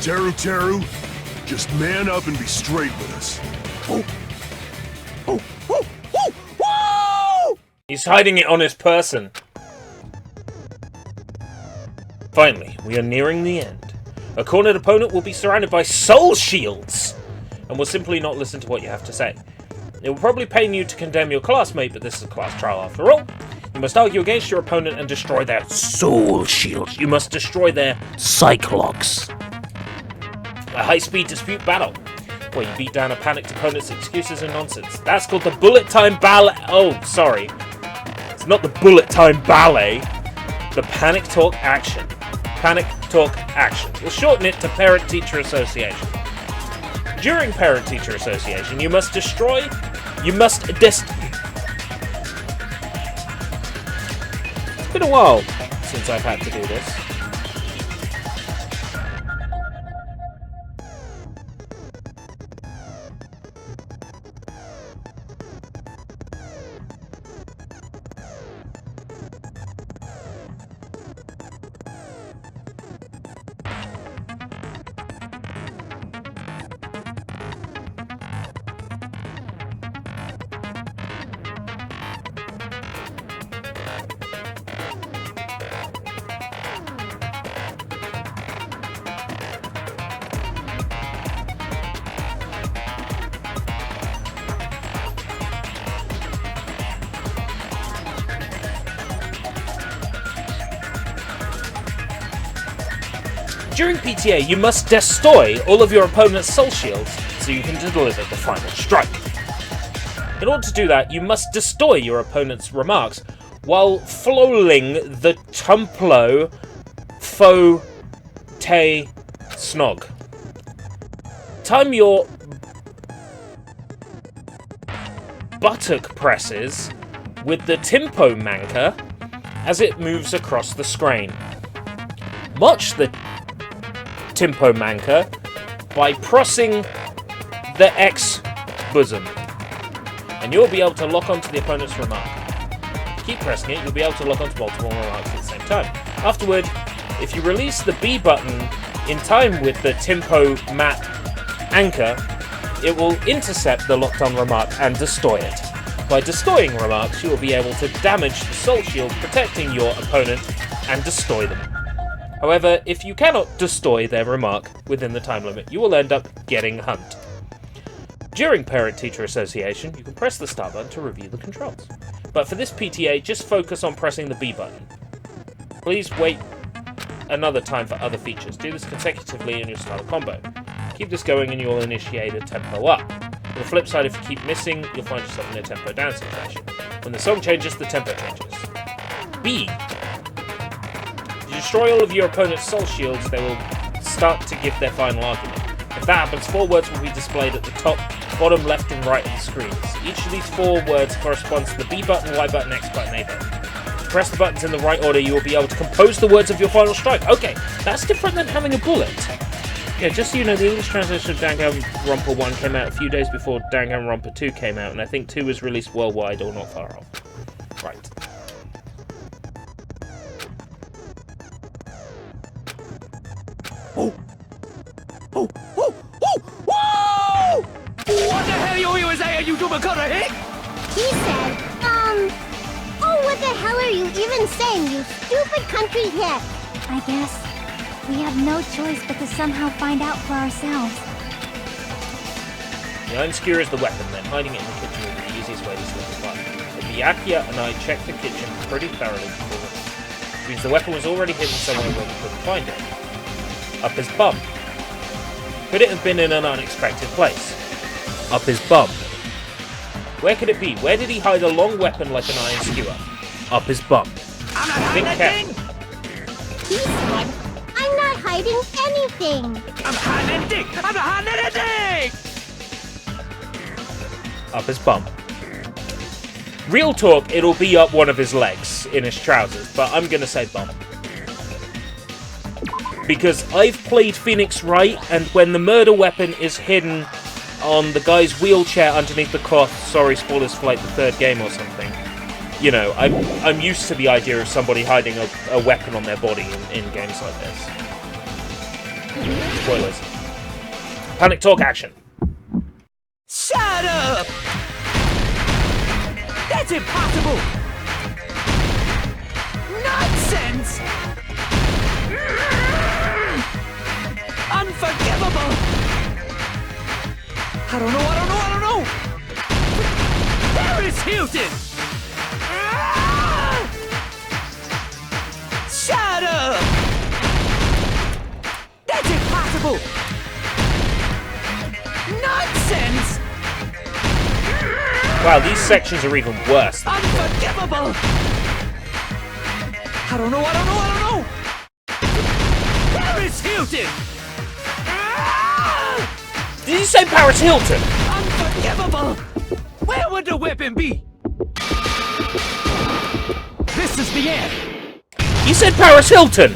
Teru Teru, just man up and be straight with us. He's hiding it on his person. Finally, we are nearing the end. A cornered opponent will be surrounded by soul shields and will simply not listen to what you have to say. It will probably pain you to condemn your classmate, but this is a class trial after all. You must argue against your opponent and destroy their soul shields. You must destroy their cyclops. A high-speed dispute battle, where you beat down a panicked opponent's excuses and nonsense. That's called the bullet time ballet. Oh, sorry. It's not the bullet time ballet. The panic talk action. Panic talk action. We'll shorten it to Parent-Teacher Association. During Parent-Teacher Association, you must destroy... It's been a while since I've had to do this. During PTA, you must destroy all of your opponent's soul shields so you can deliver the final strike. In order to do that, you must destroy your opponent's remarks while flowing the Tumplo Fo Te Snog. Time your buttock presses with the Timpo Manka as it moves across the screen. Match the Timpo Manka by pressing the X bosom, and you'll be able to lock onto the opponent's remark. Keep pressing it, you'll be able to lock onto multiple remarks at the same time. Afterward, if you release the B button in time with the Timpo Mat Anchor, it will intercept the locked on remark and destroy it. By destroying remarks, you will be able to damage the soul shield protecting your opponent and destroy them. However, if you cannot destroy their remark within the time limit, you will end up getting hunt. During Parent-Teacher Association, you can press the start button to review the controls. But for this PTA, just focus on pressing the B button. Please wait another time for other features. Do this consecutively and you'll start a combo. Keep this going and you'll initiate a tempo up. On the flip side, if you keep missing, you'll find yourself in a tempo down situation. When the song changes, the tempo changes. B. Destroy all of your opponent's soul shields, they will start to give their final argument. If that happens, 4 words will be displayed at the top, bottom, left and right of the screens. Each of these 4 words corresponds to the B button, Y button, X button, A button. If you press the buttons in the right order, you will be able to compose the words of your final strike. Okay, that's different than having a bullet. Yeah, just so you know, the English translation of Danganronpa 1 came out a few days before Danganronpa 2 came out, and I think 2 was released worldwide or not far off. Right. Oh! Oh! Oh! Oh! Whoa! What the hell you saying, you Hick? He said, oh, what the hell are you even saying, you stupid country hick? I guess we have no choice but to somehow find out for ourselves. The iron skewer is the weapon, then hiding it in the kitchen will be the easiest way to slip apart. But Byakuya and I checked the kitchen pretty thoroughly before this. Which means the weapon was already hidden somewhere where we couldn't find it. Up his bum. Could it have been in an unexpected place? Up his bum. Where could it be? Where did he hide a long weapon like an iron skewer? Up his bum. Think carefully. He said, I'm not hiding anything. I'm hiding anything! I'm not hiding anything! Up his bum. Real talk, it'll be up one of his legs in his trousers, but I'm gonna say bum. Because I've played Phoenix Wright, and when the murder weapon is hidden on the guy's wheelchair underneath the cloth, sorry, spoilers for like the 3rd game or something, you know, I'm used to the idea of somebody hiding a weapon on their body in games like this. Spoilers. Panic talk action. Shut up! That's impossible! Nonsense! Unforgivable! I don't know! Paris Hilton! Shut up! That's impossible! Nonsense! Wow, these sections are even worse. Unforgivable! I don't know! Paris Hilton! Did you say Paris Hilton? Unforgivable! Where would the weapon be? This is the end. You said Paris Hilton!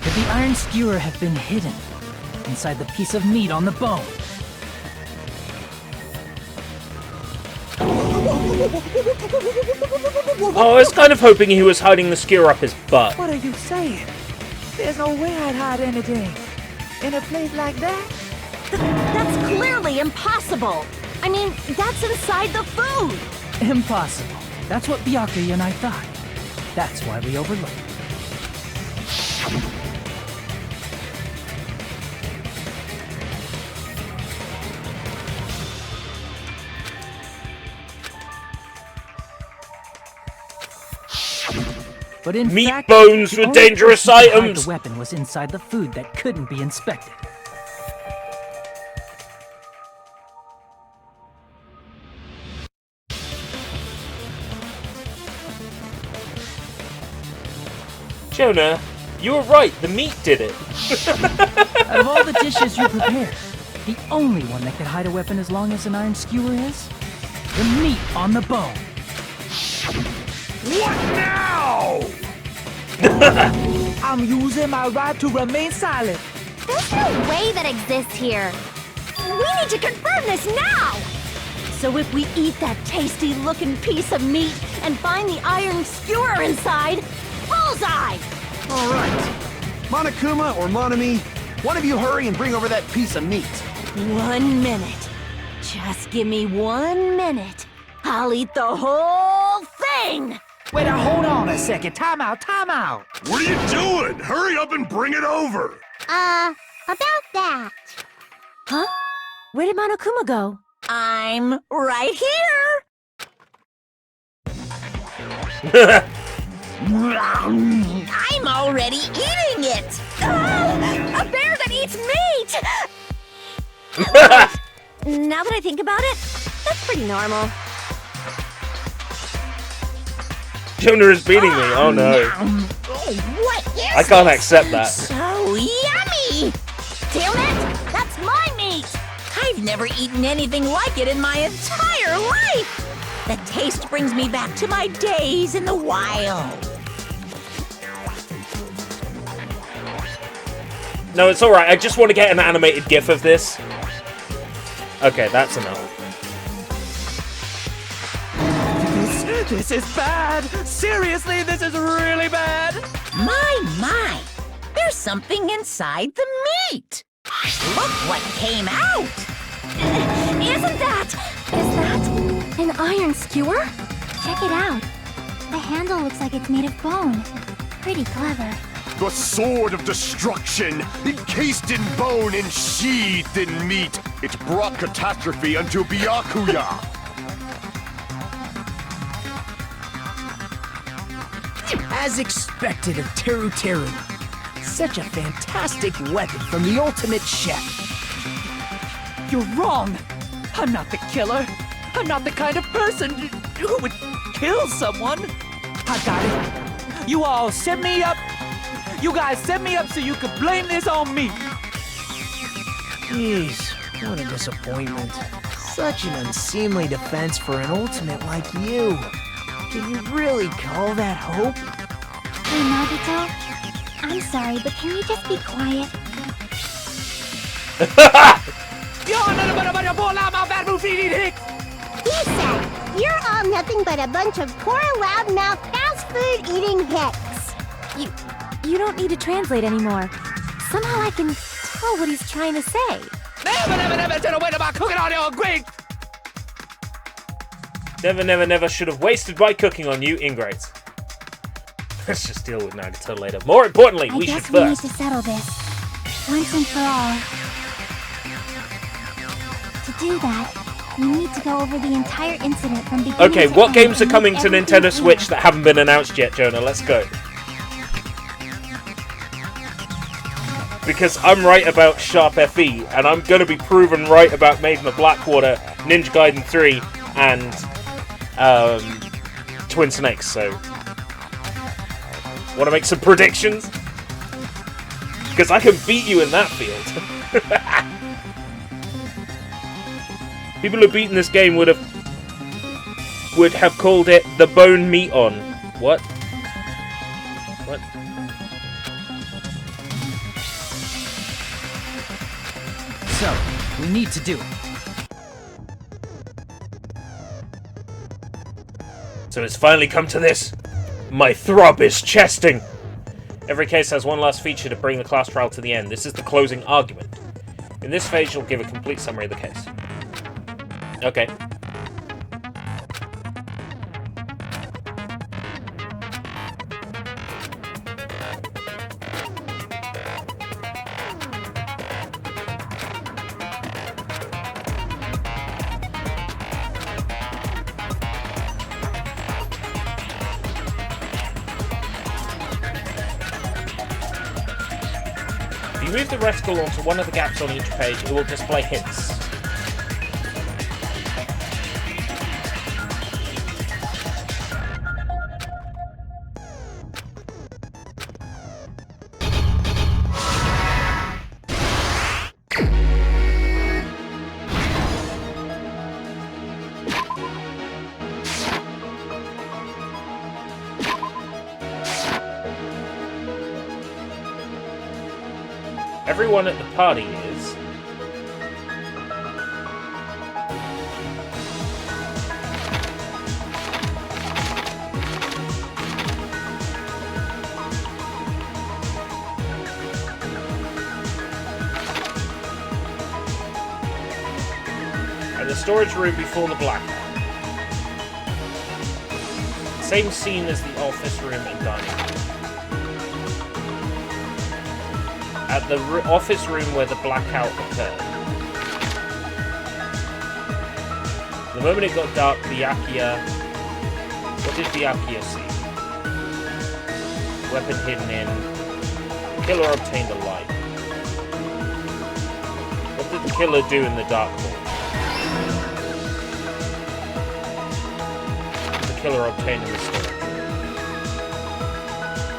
Could the iron skewer have been hidden inside the piece of meat on the bone? Oh, I was kind of hoping he was hiding the skewer up his butt. What are you saying? There's no way I'd hide anything in a place like that. That's clearly impossible. I mean, that's inside the food. Impossible. That's what Byakuya and I thought. That's why we overlooked it. But in Meat fact, bones the were only dangerous person who could hide items. The weapon was inside the food that couldn't be inspected. Jonah, you were right. The meat did it. Out of all the dishes you prepare, the only one that could hide a weapon as long as an iron skewer is the meat on the bone. What now? I'm using my right to remain silent. There's no way that exists here. We need to confirm this now! So if we eat that tasty-looking piece of meat and find the iron skewer inside, bullseye! All right. Monokuma or Monami, one of you hurry and bring over that piece of meat. 1 minute. Just give me 1 minute. I'll eat the whole thing! Wait, now hold on a second. Time out, time out. What are you doing? Hurry up and bring it over. About that. Huh? Where did Monokuma go? I'm right here! I'm already eating it! A bear that eats meat! Now that I think about it, that's pretty normal. Jonah is beating me. Oh no. What is I can't this? accept that. So yummy! Damn it! That's my meat! I've never eaten anything like it in my entire life! The taste brings me back to my days in the wild. No, it's alright. I just want to get an animated gif of this. Okay, that's enough. This is bad. Seriously, this is really bad. My! There's something inside the meat! Look what came out! Is that An iron skewer? Check it out. The handle looks like it's made of bone. Pretty clever. The sword of destruction, encased in bone and sheathed in meat. It brought catastrophe unto Byakuya. As expected of Teru Teru. Such a fantastic weapon from the ultimate chef. You're wrong. I'm not the killer. I'm not the kind of person who would kill someone. I got it. You all set me up. You guys set me up so you could blame this on me. Jeez, what a disappointment. Such an unseemly defense for an ultimate like you. Can you really call that hope? Hey, Nagito. I'm sorry, but can you just be quiet? He said, you're all nothing but a bunch of poor, loudmouth, fast-food-eating hicks. You don't need to translate anymore. Somehow I can tell what he's trying to say. Never should have wasted my cooking on you ingrates. Let's just deal with Nagito later. More importantly, we should I guess we need first. to settle this. Once and for all. To do that, we need to go over the entire incident from beginning Okay, to what end games are and coming make to everything Nintendo clear. Switch that haven't been announced yet, Jonah? Let's go. Because I'm right about Sharp FE, and I'm going to be proven right about Maiden of Blackwater, Ninja Gaiden 3, and Twin Snakes, so... Want to make some predictions? Because I can beat you in that field. People who beaten this game would have called it the Bone Meat On. What? What? So, we need to do it. So it's finally come to this. My throb is chesting. Every case has one last feature to bring the class trial to the end. This is the closing argument. In this phase, you'll give a complete summary of the case. Okay. If you move the reticle onto one of the gaps on each page, it will display hints. Everyone at the party is... at the storage room before the blackout. Same scene as the office room and dining room. At the office room where the blackout occurred. The moment it got dark, Byakuya... What did Byakuya see? Weapon hidden in... The killer obtained a light. What did the killer do in the dark hall? What did the killer obtain in the storage room?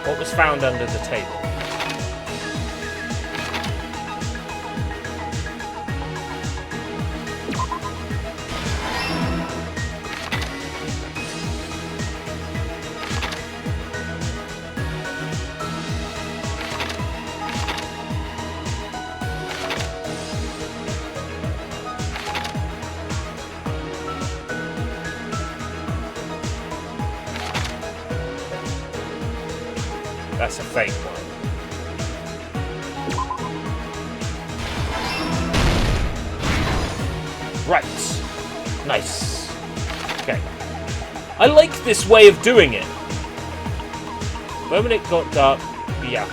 What was found under the table? That's a fake one. Right. Nice. Okay. I like this way of doing it. The moment it got dark, Byakuya.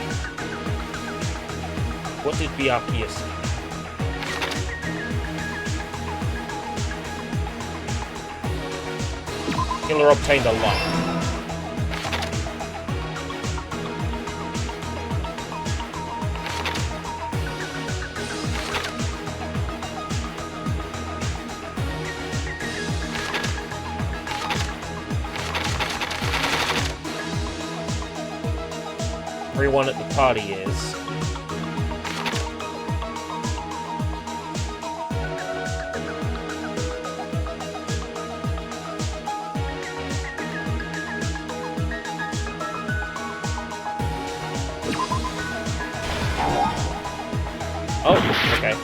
What did Byakuya see? Killer obtained a light. Everyone at the party is... Oh, okay.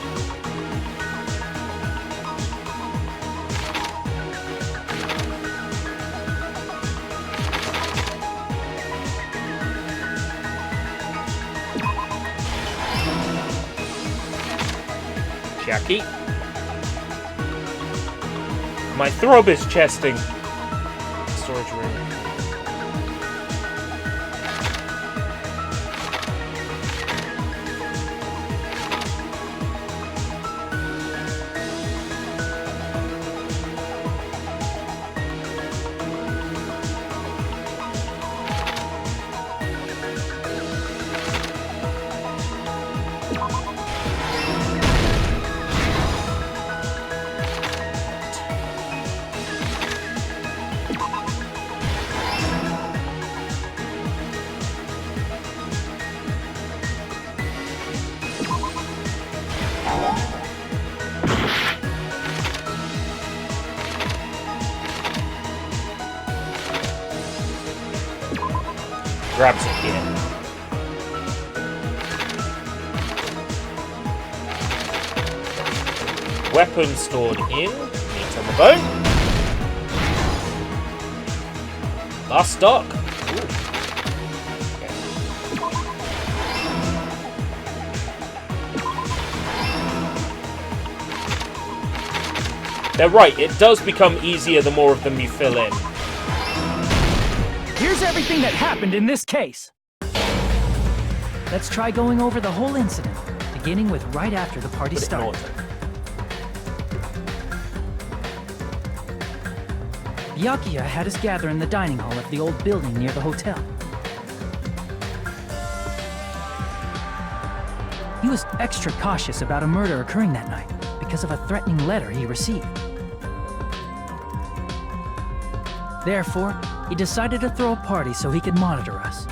Jackie. My throb is chesting. Storage room. Grabs it here. Weapon stored in. Meat on the bone. Last stock. Ooh. They're right, it does become easier the more of them you fill in. Here's everything that happened in this case. Let's try going over the whole incident, beginning with right after the party started. Byakuya had us gather in the dining hall of the old building near the hotel. He was extra cautious about a murder occurring that night because of a threatening letter he received. Therefore, he decided to throw a party so he could monitor us.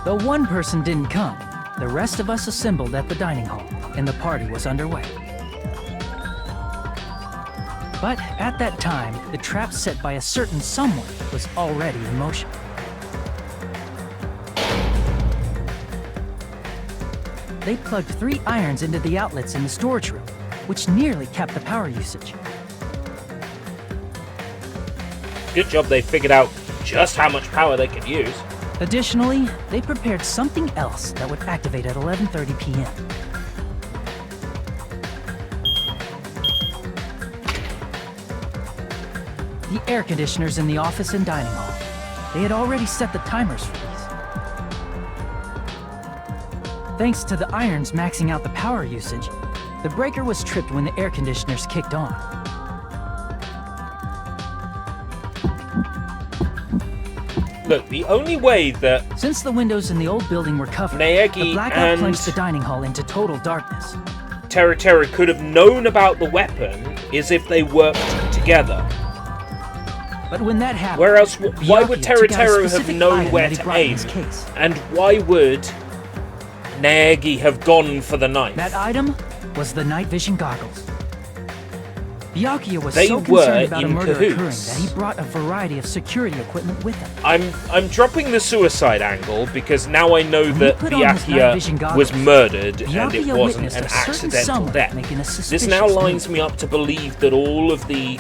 Though one person didn't come, the rest of us assembled at the dining hall, and the party was underway. But at that time, the trap set by a certain someone was already in motion. They plugged 3 irons into the outlets in the storage room, which nearly capped the power usage. Good job they figured out just how much power they could use. Additionally, they prepared something else that would activate at 11:30 p.m. The air conditioners in the office and dining hall. They had already set the timers for these. Thanks to the irons maxing out the power usage, the breaker was tripped when the air conditioners kicked on. Look, the only way that... Since the windows in the old building were covered, the blackout plunged the dining hall into total darkness. Teru could have known about the weapon is if they worked together. But when that happened, where else? Why would Teru have known where to aim? And why would Naegi have gone for the knife? That item was the night vision goggles. Byakuya was so concerned about a murder occurring that he brought a variety of security equipment with him. I'm dropping the suicide angle because now I know that Byakuya was murdered and it wasn't an accidental death. This now lines me up to believe that all of the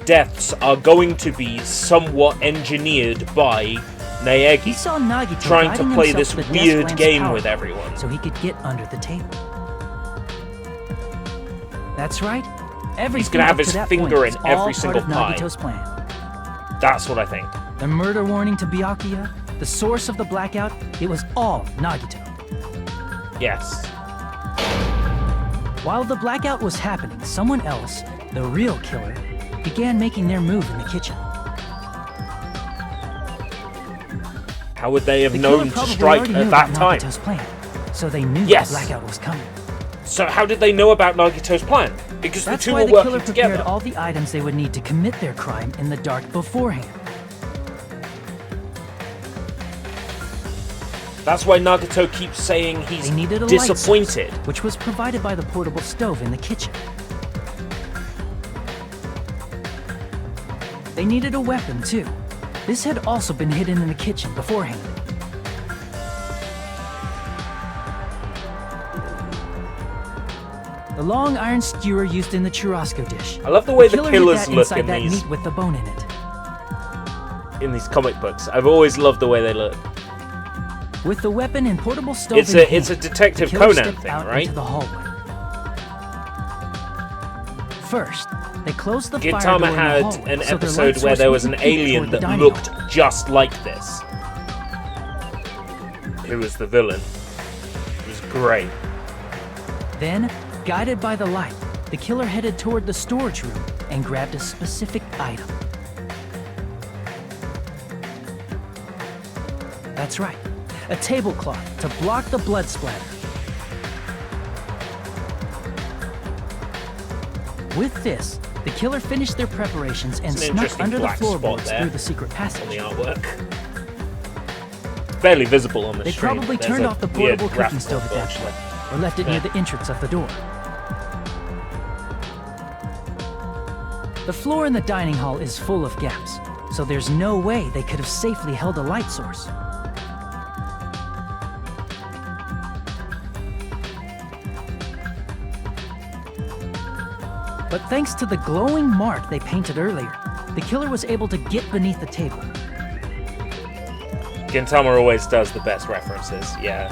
deaths are going to be somewhat engineered by Naegi, trying to play this weird game with everyone. So he could get under the table. That's right. He's gonna have his finger in every single pie. Plan. That's what I think. The murder warning to Byakuya, the source of the blackout, it was all Nagito. Yes. While the blackout was happening, someone else, the real killer, began making their move in the kitchen. How would they have known to strike at that time? Plan, so they knew the blackout was coming. So how did they know about Nagito's plan? Because That's the two why were the working killer together. prepared all the items they would need to commit their crime in the dark beforehand. That's why Nagito keeps saying he's disappointed. Source, which was provided by the portable stove in the kitchen. They needed a weapon too. This had also been hidden in the kitchen beforehand. The long iron skewer used in the churrasco dish. I love the way the killers look in these meat with the bone in it. In these comic books. I've always loved the way they look. With the weapon and portable stove it's in hand, it's a Detective the killer Conan stepped thing, out right? into the hallway. First, they closed the fire door Gintama in the had hallway, an so their episode light where source there was an wouldn't peek alien toward the that dining looked hall. just like this. Who was the villain? It was great. Then, guided by the light, the killer headed toward the storage room and grabbed a specific item. That's right, a tablecloth to block the blood splatter. With this, the killer finished their preparations and snuck under the floorboards through the secret passage. On the artwork. It's barely visible on the They screen. probably turned off the portable cooking stove at that point, or left it near the entrance of the door. The floor in the dining hall is full of gaps, so there's no way they could have safely held a light source. But thanks to the glowing mark they painted earlier, the killer was able to get beneath the table. Gintama always does the best references, yeah.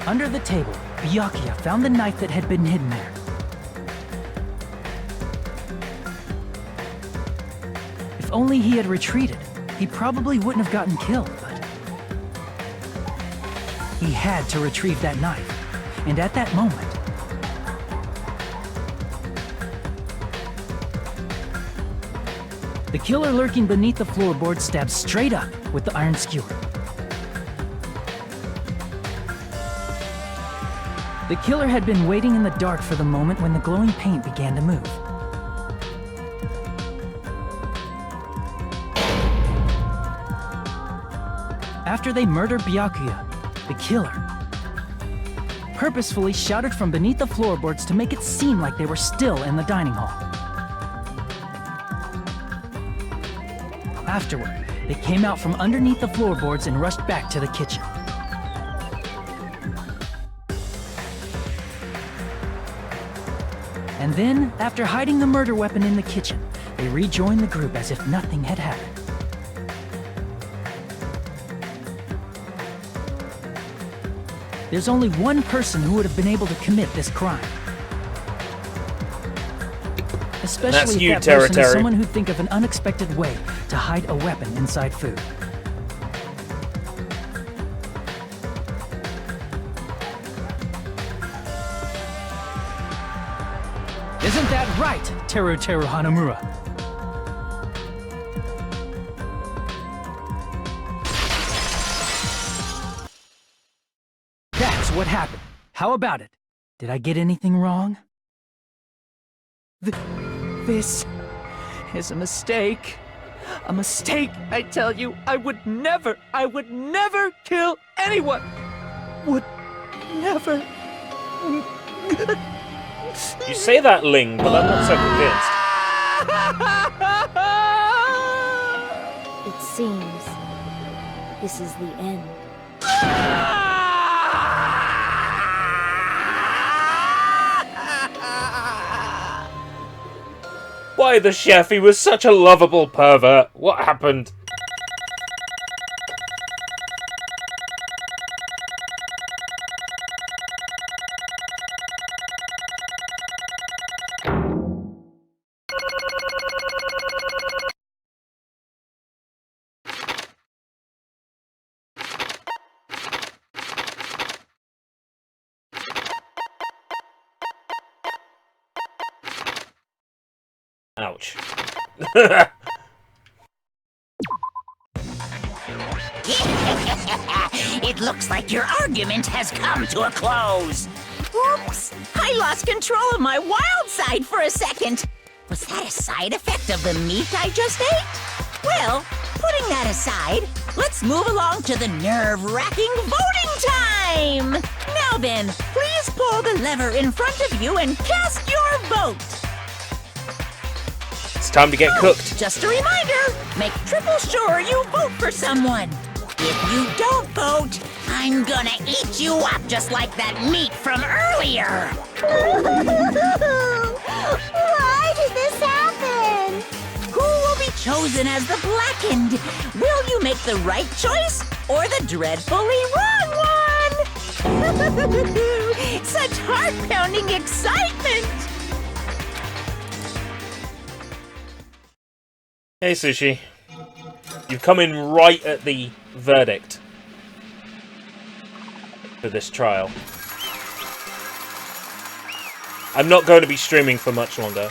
Under the table, Byakuya found the knife that had been hidden there. If only he had retreated, he probably wouldn't have gotten killed, but... he had to retrieve that knife, and at that moment... the killer lurking beneath the floorboard stabbed straight up with the iron skewer. The killer had been waiting in the dark for the moment when the glowing paint began to move. After they murdered Byakuya, the killer purposefully shouted from beneath the floorboards to make it seem like they were still in the dining hall. Afterward, they came out from underneath the floorboards and rushed back to the kitchen. And then, after hiding the murder weapon in the kitchen, they rejoined the group as if nothing had happened. There's only one person who would have been able to commit this crime. Especially if that person is someone who'd think of an unexpected way to hide a weapon inside food. Isn't that right, Teru Hanamura? That's what happened. How about it? Did I get anything wrong? This is a mistake. A mistake, I tell you. I would never kill anyone. Would never. You say that, Ling, but I'm not so convinced. It seems this is the end. Why the chef? He was such a lovable pervert. What happened? Ouch. It looks like your argument has come to a close. Oops! I lost control of my wild side for a second. Was that a side effect of the meat I just ate? Well, putting that aside, let's move along to the nerve-wracking voting time! Now then, please pull the lever in front of you and cast your vote! It's time to get cooked. Just a reminder, make triple sure you vote for someone. If you don't vote, I'm gonna eat you up just like that meat from earlier. Why did this happen? Who will be chosen as the blackened? Will you make the right choice or the dreadfully wrong one? Such heart-pounding excitement! Hey, Sushi. You've come in right at the verdict for this trial. I'm not going to be streaming for much longer.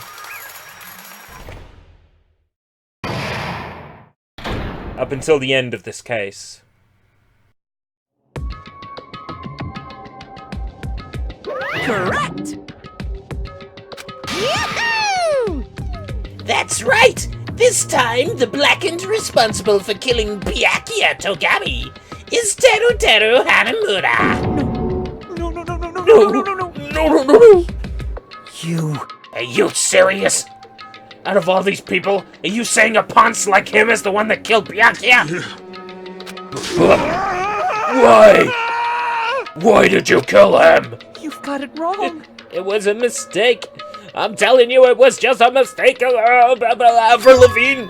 Up until the end of this case. Correct! Yahoo! That's right! This time, the blackened responsible for killing Byakuya Togami is Teru Hanamura. No. You Are you serious? Out of all these people, are you saying a ponce like him is the one that killed Byakuya? Why? Why did you kill him? You've got it wrong. It was a mistake. I'm telling you, it was just a mistake, Avril Lavigne.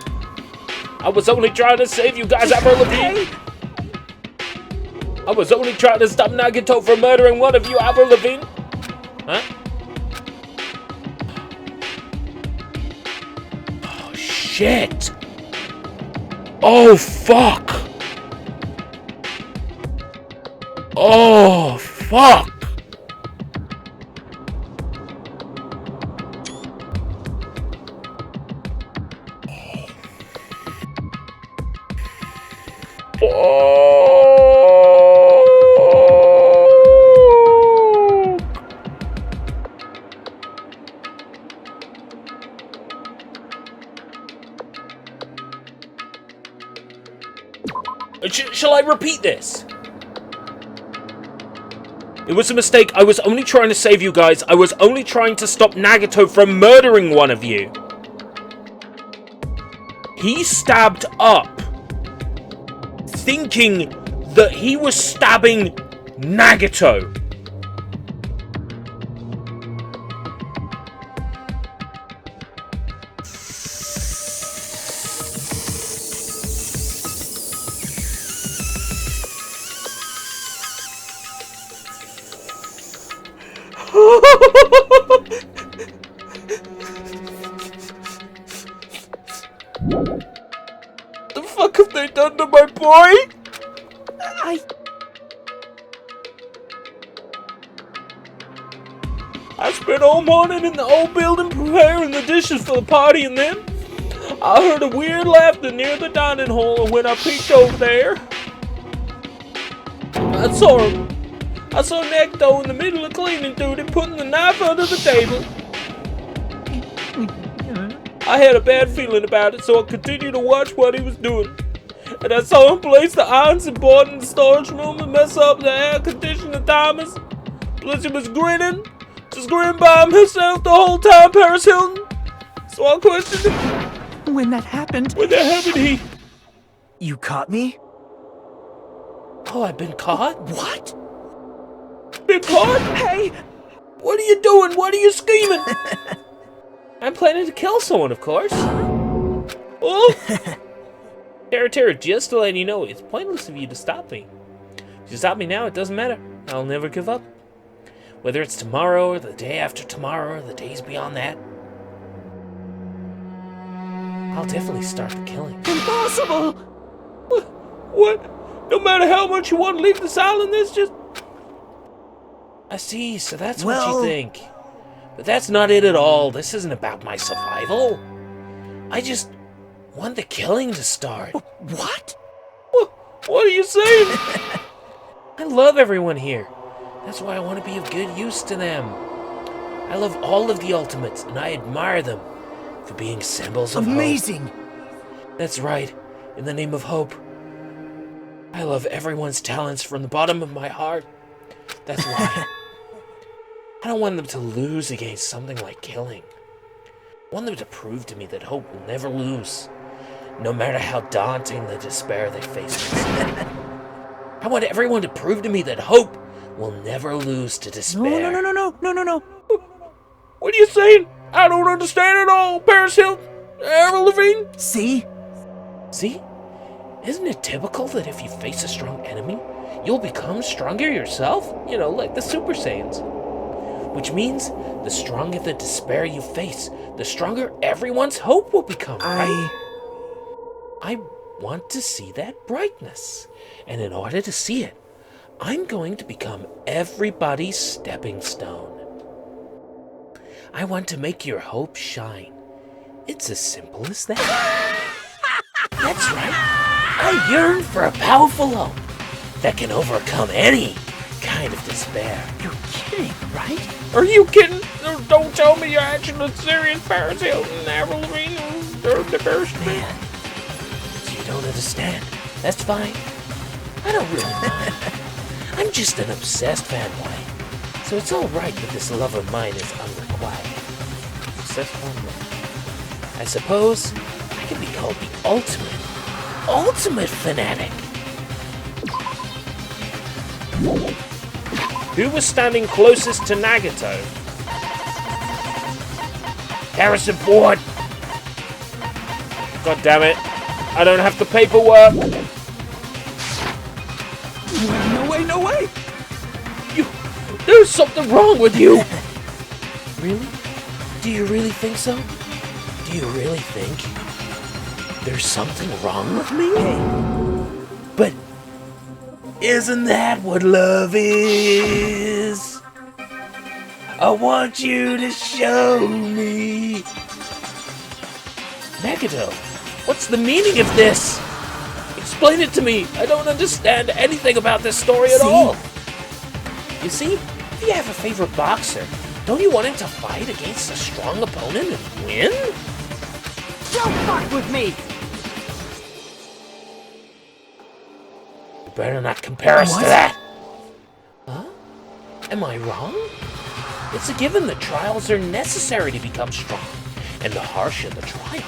I was only trying to save you guys, Avril Lavigne. I was only trying to stop Nagito from murdering one of you, Avril Lavigne. Huh? Oh, shit. Oh, fuck. Oh, fuck. Shall I repeat this? It was a mistake. I was only trying to save you guys. I was only trying to stop Nagito from murdering one of you. He stabbed up, thinking that he was stabbing Nagito. The fuck have they done to my boy? I spent all morning in the old building preparing the dishes for the party, and then I heard a weird laughter near the dining hall, and when I peeked over there, I saw him. I saw Necto in the middle of cleaning duty, putting the knife under the table. I had a bad feeling about it, so I continued to watch what he was doing. And I saw him place the irons and board in the storage room and mess up the air conditioning timers. Plus he was grinning, just grinning by himself the whole time, Paris Hilton. So I questioned him. When that happened, he... You caught me? Oh, I've been caught? What? Been caught? Hey! What are you doing? What are you scheming? I'm planning to kill someone, of course. Oh! Terra, just to let you know, it's pointless of you to stop me. If you stop me now, it doesn't matter. I'll never give up. Whether it's tomorrow, or the day after tomorrow, or the days beyond that, I'll definitely start the killing. Impossible! What? No matter how much you want to leave this island, there's just... I see, so that's what you think. But that's not it at all. This isn't about my survival. I just want the killing to start. What? What are you saying? I love everyone here. That's why I want to be of good use to them. I love all of the Ultimates, and I admire them for being symbols of Amazing. hope. That's right. In the name of hope. I love everyone's talents from the bottom of my heart. That's why. I don't want them to lose against something like killing. I want them to prove to me that hope will never lose, no matter how daunting the despair they face. I want everyone to prove to me that hope will never lose to despair. No. What are you saying? I don't understand at all, Paris Hilton, Avril Lavigne. See? See? Isn't it typical that if you face a strong enemy, you'll become stronger yourself? You know, like the Super Saiyans. Which means, the stronger the despair you face, the stronger everyone's hope will become, right? I want to see that brightness. And in order to see it, I'm going to become everybody's stepping stone. I want to make your hope shine. It's as simple as that. That's right. I yearn for a powerful hope that can overcome any kind of despair. You're kidding, right? Are you kidding? Don't tell me you're actually serious, Paris Hilton, Avril Lavigne, Man. So you don't understand. That's fine. I don't really mind. I'm just an obsessed fanboy. So it's alright that this love of mine is unrequited. obsessed fandom. I suppose I can be called the ultimate fanatic. Who was standing closest to Nagato? Harrison Ford! God damn it. I don't have the paperwork. No way, no way! There's something wrong with you! Really? Do you really think so? Do you really think there's something wrong with me? But isn't that what love is? I want you to show me. Nagato, what's the meaning of this? Explain it to me. I don't understand anything about this story at all. You see, if you have a favorite boxer, don't you want him to fight against a strong opponent and win? Don't fuck with me! You better not compare us to that! Huh? Am I wrong? It's a given that trials are necessary to become strong. And the harsher the trial,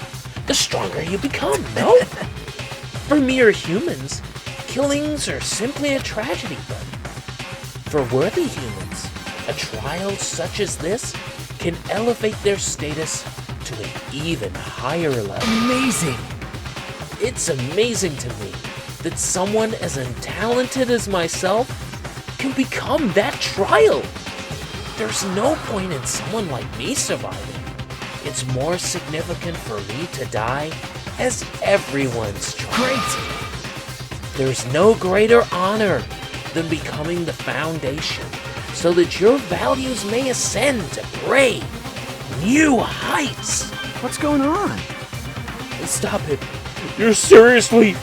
the stronger you become, no? For mere humans, killings are simply a tragedy, but for worthy humans, a trial such as this can elevate their status to an even higher level. Amazing! It's amazing to me that someone as untalented as myself can become that trial. There's no point in someone like me surviving. It's more significant for me to die as everyone's trial. Great! There's no greater honor than becoming the foundation so that your values may ascend to brave, new heights. What's going on? Stop it. You're seriously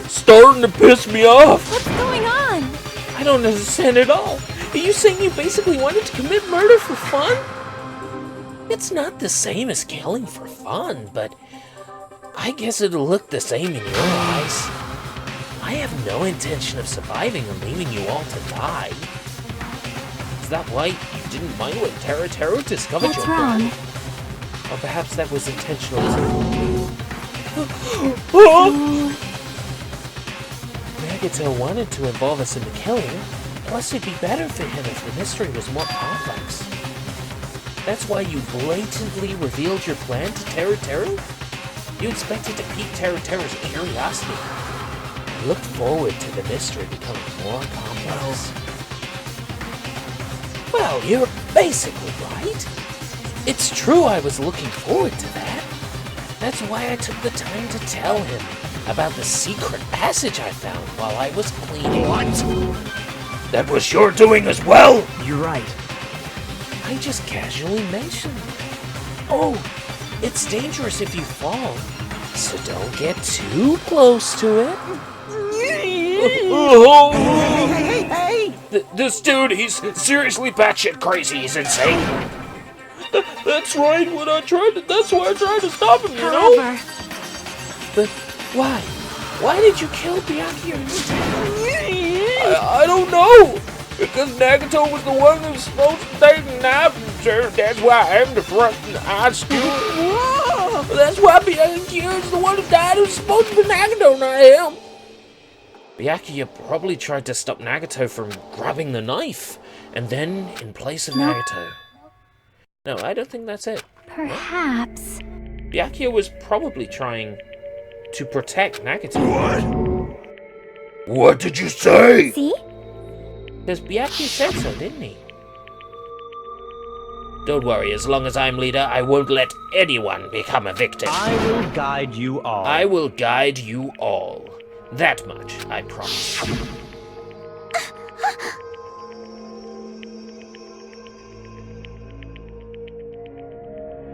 starting to piss me off. What's going on? I don't understand at all. Are you saying you basically wanted to commit murder for fun? It's not the same as killing for fun, but I guess it'll look the same in your eyes. I have no intention of surviving and leaving you all to die. Is that why you didn't mind when Teru discovered What's your wrong? body? Or perhaps that was intentional too. Nagato wanted to involve us in the killing, plus it'd be better for him if the mystery was more complex. That's why you blatantly revealed your plan to Teru? You expected to pique Teru's curiosity. I looked forward to the mystery becoming more complex. Well, you're basically right. It's true I was looking forward to that. That's why I took the time to tell him about the secret passage I found while I was cleaning. What? That was your doing as well? You're right. I just casually mentioned. Oh, it's dangerous if you fall, so don't get too close to it. Hey! This dude, he's seriously batshit crazy. He's insane. That's right. That's why I tried to stop him. You know. But why? Why did you kill Byakuya? I don't know. Because Nagato was the one who was supposed to take a nap, sir. That's why I am the front and ask you. That's why Byakuya is the one who died who's supposed to be Nagato, not him. Byakuya probably tried to stop Nagato from grabbing the knife, and then in place of Nagato. No, I don't think that's it. Perhaps. Byakuya was probably trying to protect Nagato. What? What did you say? See? Because Byakuya said so, didn't he? Don't worry, as long as I'm leader, I won't let anyone become a victim. I will guide you all. I will guide you all. That much, I promise.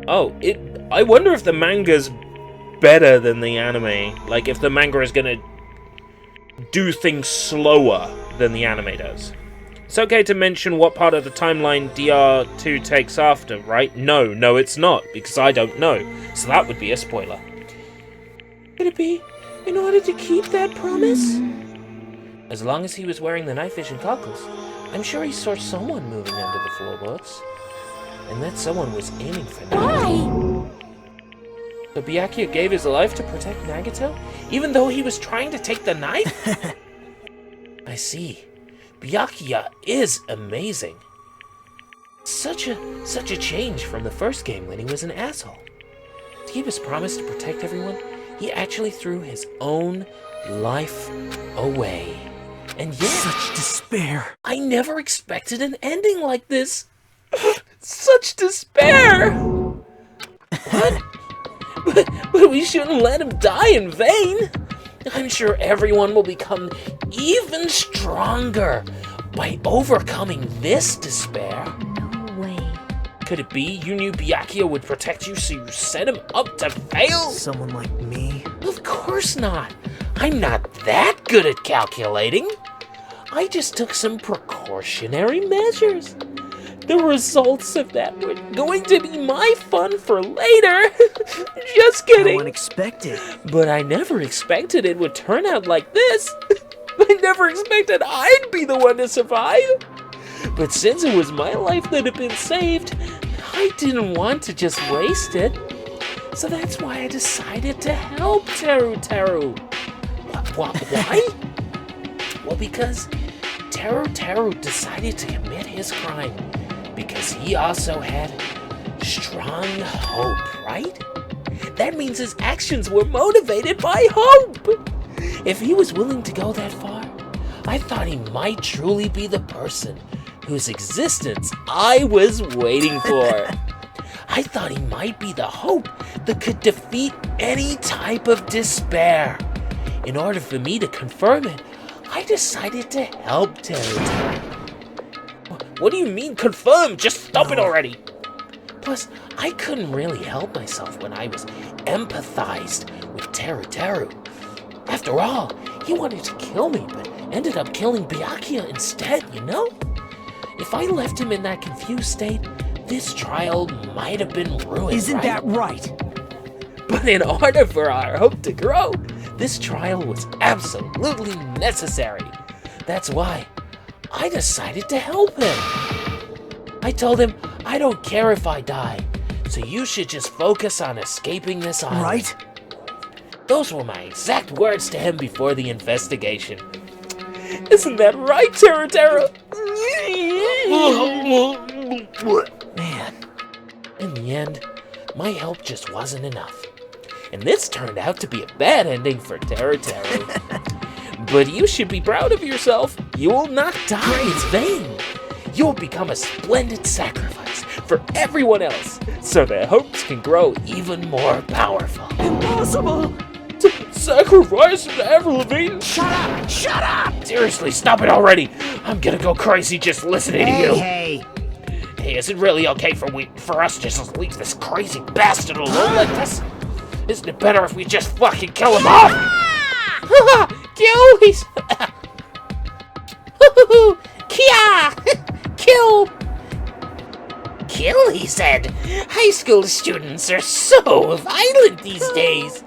Oh, I wonder if the manga's better than the anime. Like, if the manga is gonna do things slower than the anime does. It's okay to mention what part of the timeline DR2 takes after, right? No, it's not, because I don't know. So that would be a spoiler. Could it be in order to keep that promise? As long as he was wearing the night vision goggles, I'm sure he saw someone moving under the floorboards. and that someone was aiming for Nagito. Why? So Byakuya gave his life to protect Nagito, even though he was trying to take the knife? I see. Byakuya is amazing. Such a change from the first game when he was an asshole. To keep his promise to protect everyone, he actually threw his own life away. And yet, Such despair. I never expected an ending like this. Such despair! What? But we shouldn't let him die in vain. I'm sure everyone will become even stronger by overcoming this despair. No way. Could it be you knew Byakuya would protect you, so you set him up to fail? Someone like me? Of course not. I'm not that good at calculating. I just took some precautionary measures. The results of that were going to be my fun for later. Just kidding. How unexpected. But I never expected it would turn out like this. I never expected I'd be the one to survive. But since it was my life that had been saved, I didn't want to just waste it. So that's why I decided to help Teru. Why? Well, because Teru decided to commit his crime because he also had strong hope, right? That means his actions were motivated by hope. If he was willing to go that far, I thought he might truly be the person whose existence I was waiting for. I thought he might be the hope that could defeat any type of despair. In order for me to confirm it, I decided to help Teru. What do you mean confirm? Just stop it already. Plus, I couldn't really help myself when I was empathized with Teru. After all, he wanted to kill me, but ended up killing Byakuya instead, you know? If I left him in that confused state, this trial might have been ruined, Isn't that right? But in order for our hope to grow, this trial was absolutely necessary. That's why I decided to help him. I told him, I don't care if I die, so you should just focus on escaping this island. Right? Those were my exact words to him before the investigation. Isn't that right, Teru? Man, in the end, my help just wasn't enough. And this turned out to be a bad ending for Teru. But you should be proud of yourself. You will not die in vain. You'll become a splendid sacrifice for everyone else, so their hopes can grow even more powerful. Impossible! Sacrifice to Avril Lavigne? Shut up! Seriously, stop it already! I'm gonna go crazy just listening to you. Hey! Hey, is it really okay for us to just leave this crazy bastard alone like this? Isn't it better if we just fucking kill him off? Kill! He's... Kia! Kill! Kill, he said. High school students are so violent these days.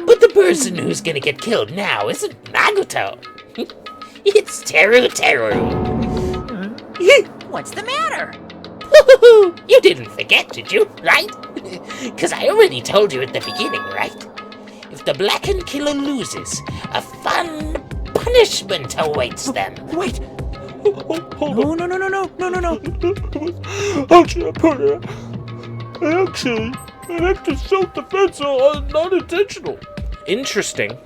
But the person who's gonna get killed now isn't Nagito. It's Teru. What's the matter? You didn't forget, did you? Right? Because I already told you at the beginning, right? If the blackened killer loses, a fun punishment awaits them. Wait! Hold on. No. Actually, an act of self-defense, not intentional. Interesting.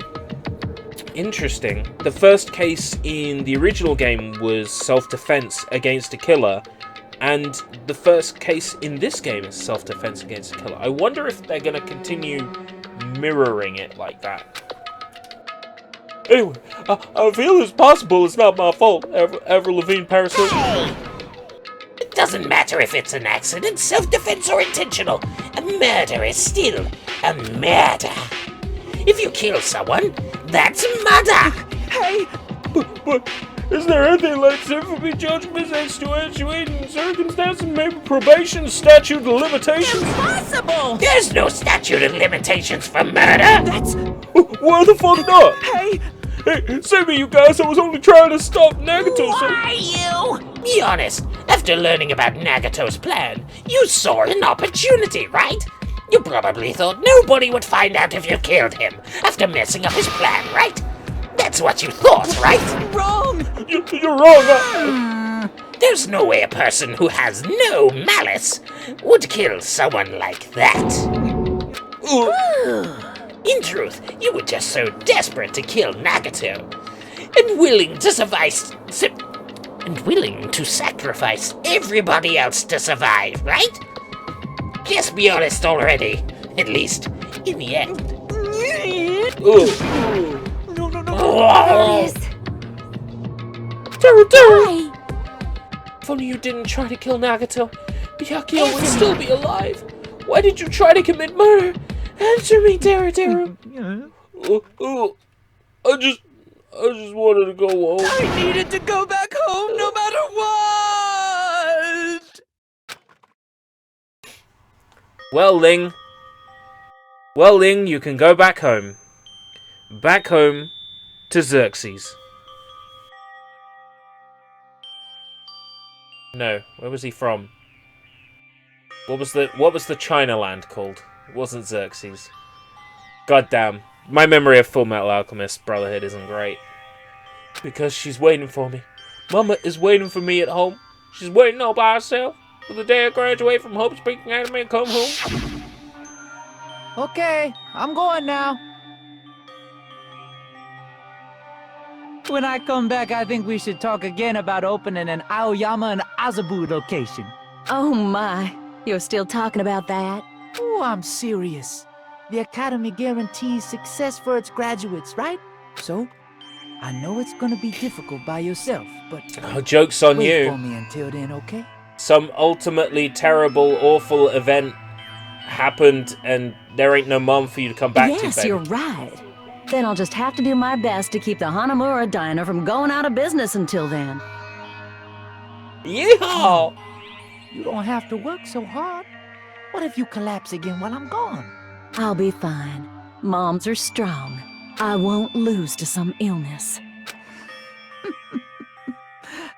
The first case in the original game was self-defense against a killer, and the first case in this game is self-defense against a killer. I wonder if they're going to continue mirroring it like that. Anyway, I feel it's possible it's not my fault, Avril Lavigne parasite. Hey! It doesn't matter if it's an accident, self-defense, or intentional. A murder is still a murder. If you kill someone, that's murder! Hey! But is there anything like infamy, judgment, extenuating circumstances, maybe probation, statute of limitations? Impossible! There's no statute of limitations for murder! That's... Why the fuck not? Hey! Hey, save me, you guys! I was only trying to stop Nagito. Why you? Be honest, after learning about Nagato's plan, you saw an opportunity, right? You probably thought nobody would find out if you killed him after messing up his plan, right? That's what you thought, right? Wrong! You're wrong! There's no way a person who has no malice would kill someone like that. In truth, you were just so desperate to kill Nagato, and willing to sacrifice everybody else to survive, right? Just be honest already, at least in the end. No. Terra! If only you didn't try to kill Nagato, Byakuya would still be alive. Why did you try to commit murder? Answer me, Terra. I just wanted to go home. I needed to go back home no matter what! Well, Ling, you can go back home. Back home to Xerxes. No, where was he from? What was the China land called? It wasn't Xerxes. Goddamn. My memory of Full Metal Alchemist Brotherhood isn't great. Because she's waiting for me. Mama is waiting for me at home. She's waiting all by herself. For the day I graduate from Hope Speaking Anime and come home. Okay, I'm going now. When I come back, I think we should talk again about opening an Aoyama and Azabu location. Oh my, you're still talking about that? Oh, I'm serious. The Academy guarantees success for its graduates, right? So, I know it's gonna be difficult by yourself, but... Oh, joke's on wait you. for me until then, okay? Some ultimately terrible, awful event happened and there ain't no mom for you to come back to, baby. Yes, you're right. Then I'll just have to do my best to keep the Hanamura Diner from going out of business until then. Yeehaw! You don't have to work so hard. What if you collapse again while I'm gone? I'll be fine. Moms are strong. I won't lose to some illness.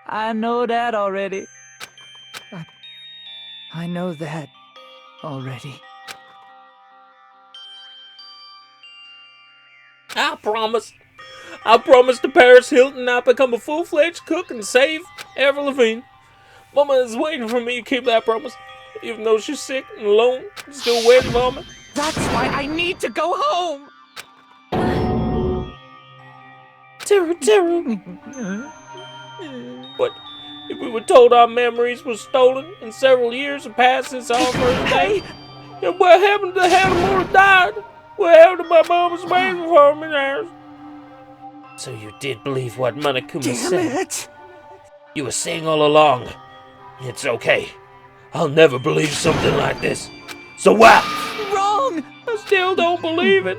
I know that already. I know that already. I promise to Paris Hilton I'll become a full-fledged cook and save Avril Lavigne. Mama is waiting for me to keep that promise. Even though she's sick and alone, still waiting for me. That's why I need to go home! Terra. But if we were told our memories were stolen and several years have passed since our first day, then what happened to Hanamura died? What happened to my mama's waiting for me there? So you did believe what Monokuma said? Damn it! You were saying all along. It's okay. I'll never believe something like this. So what? Wrong! I still don't believe it.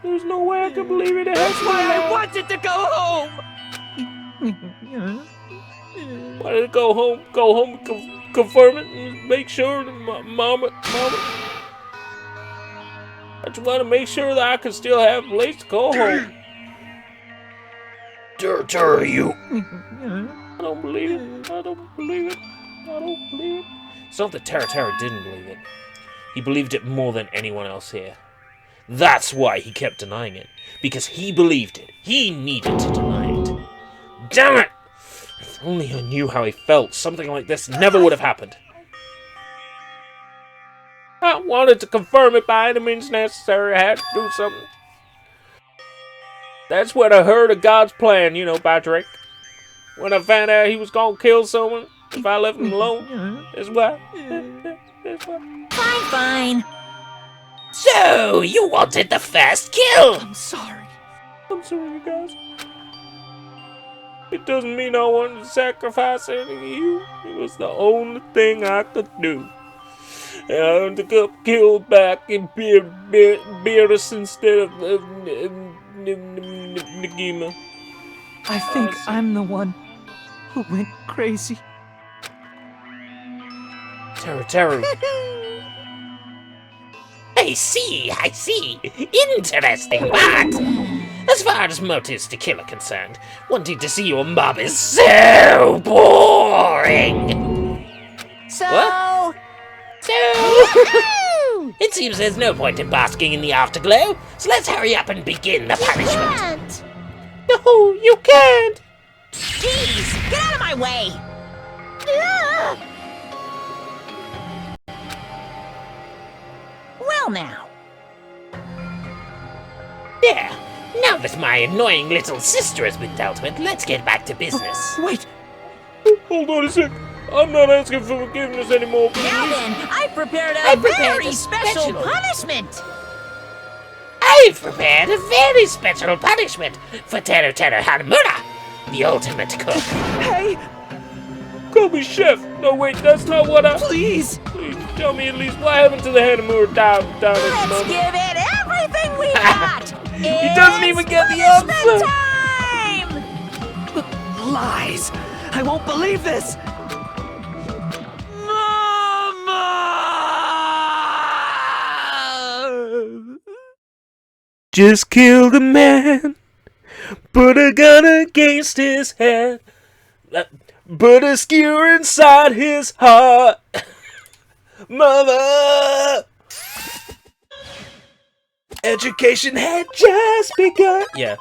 There's no way I can believe it. That's why I wanted to go home! Why did I go home? Go home, confirm it, and make sure that Mama. I just want to make sure that I can still have a place to go home. Terra, you. I don't believe it. I don't believe it. It's not that Terra didn't believe it. He believed it more than anyone else here. That's why he kept denying it. Because he believed it. He needed to deny it. Damn it! If only I knew how he felt, something like this never would have happened. I wanted to confirm it by any means necessary. I had to do something. That's when I heard of God's plan, you know, Patrick. When I found out he was gonna kill someone if I left him alone. That's why. Fine. So, you wanted the first kill! I'm sorry, you guys. It doesn't mean I wanted to sacrifice any of you. It was the only thing I could do. And to get killed back in Beerus instead of Nagima. I think I'm the one who went crazy. Terra. I see. Interesting, but As far as motives to kill are concerned, wanting to see your mom is so boring! So... It seems there's no point in basking in the afterglow, so let's hurry up and begin the punishment. Can't. No, you can't! Jeez, get out of my way! Well now. There. Now that my annoying little sister has been dealt with, let's get back to business. Wait, Hold on a sec. I'm not asking for forgiveness anymore, please. Now then, I prepared a very special punishment! I've prepared a very special punishment for Teru Teru Hanamura, the ultimate cook. hey, Call me chef. No, wait, that's not what I... please! Please tell me at least what happened to the Hanamura down at the Let's moment. give it everything we've got! He doesn't even get the answer! Time! Lies! I won't believe this! Just killed a man, put a gun against his head, put a skewer inside his heart. Mother! Education had just begun. Yeah.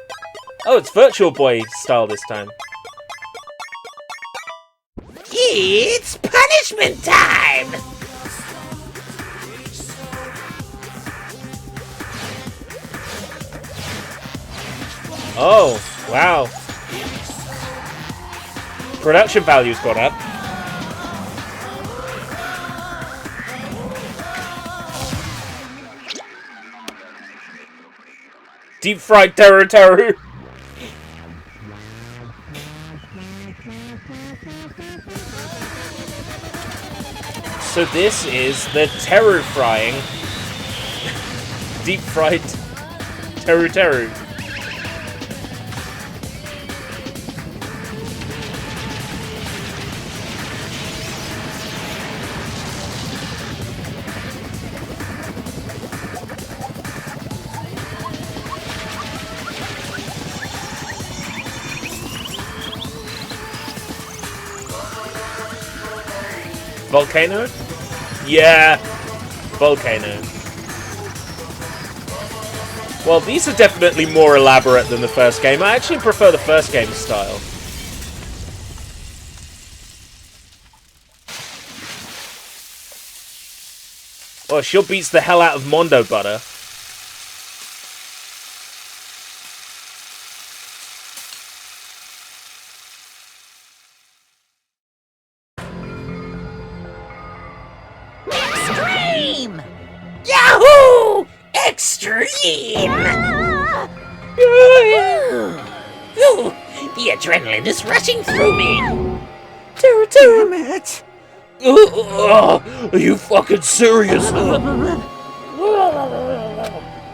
Oh, it's Virtual Boy style this time. It's punishment time! Oh, wow. Production value's gone up. Deep fried Teru Teru. So this is the Teru frying. Deep fried Teru Teru. Volcano? Yeah, volcano. Well, these are definitely more elaborate than the first game. I actually prefer the first game's style. Oh, she beats the hell out of Mondo Butter. Extreme! Yahoo! Extreme! Ooh, the adrenaline is rushing through me. Damn it! Are you fucking serious?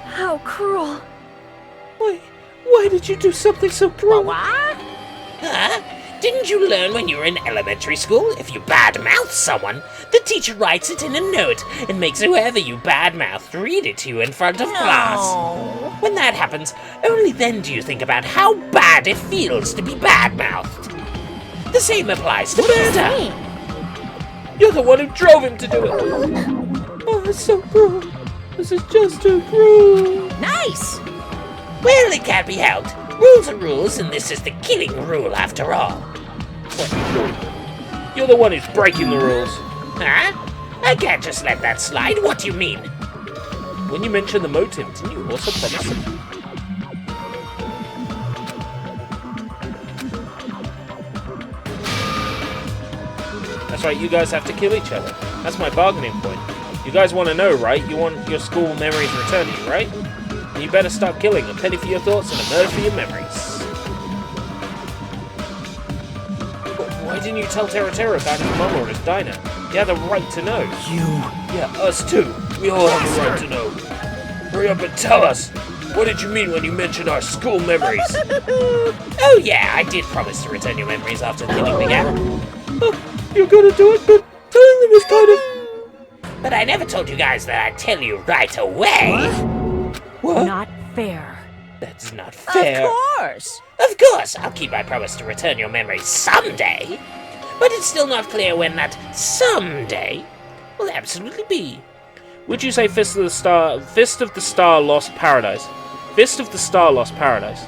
How cruel. Why did you do something so cruel? What? Huh? Didn't you learn when you were in elementary school? If you badmouth someone, the teacher writes it in a note and makes whoever you badmouthed read it to you in front of class. When that happens, only then do you think about how bad it feels to be badmouthed. The same applies to murder. You're the one who drove him to do it. Oh, it's so cruel. This is just too cruel. Nice! Well, it can't be helped. Rules are rules, and this is the killing rule after all. You're the one who's breaking the rules. Huh? I can't just let that slide. What do you mean? When you mentioned the motive, didn't you also promise them? That's right, you guys have to kill each other. That's my bargaining point. You guys want to know, right? You want your school memories returned to you, right? And you better stop killing. A penny for your thoughts and a murder for your memories. Why didn't you tell Teru Teru about his mum or his diner? You had the right to know. Yeah, us too. We all have the right to know. Hurry up and tell us. What did you mean when you mentioned our school memories? Oh yeah, I did promise to return your memories after the killing began. You're gonna do it, but telling them is kind of... But I never told you guys that I'd tell you right away. Not fair. That's not fair. Of course! Of course, I'll keep my promise to return your memory someday. But it's still not clear when that someday will absolutely be. Would you say Fist of the Star Lost Paradise? Fist of the Star Lost Paradise.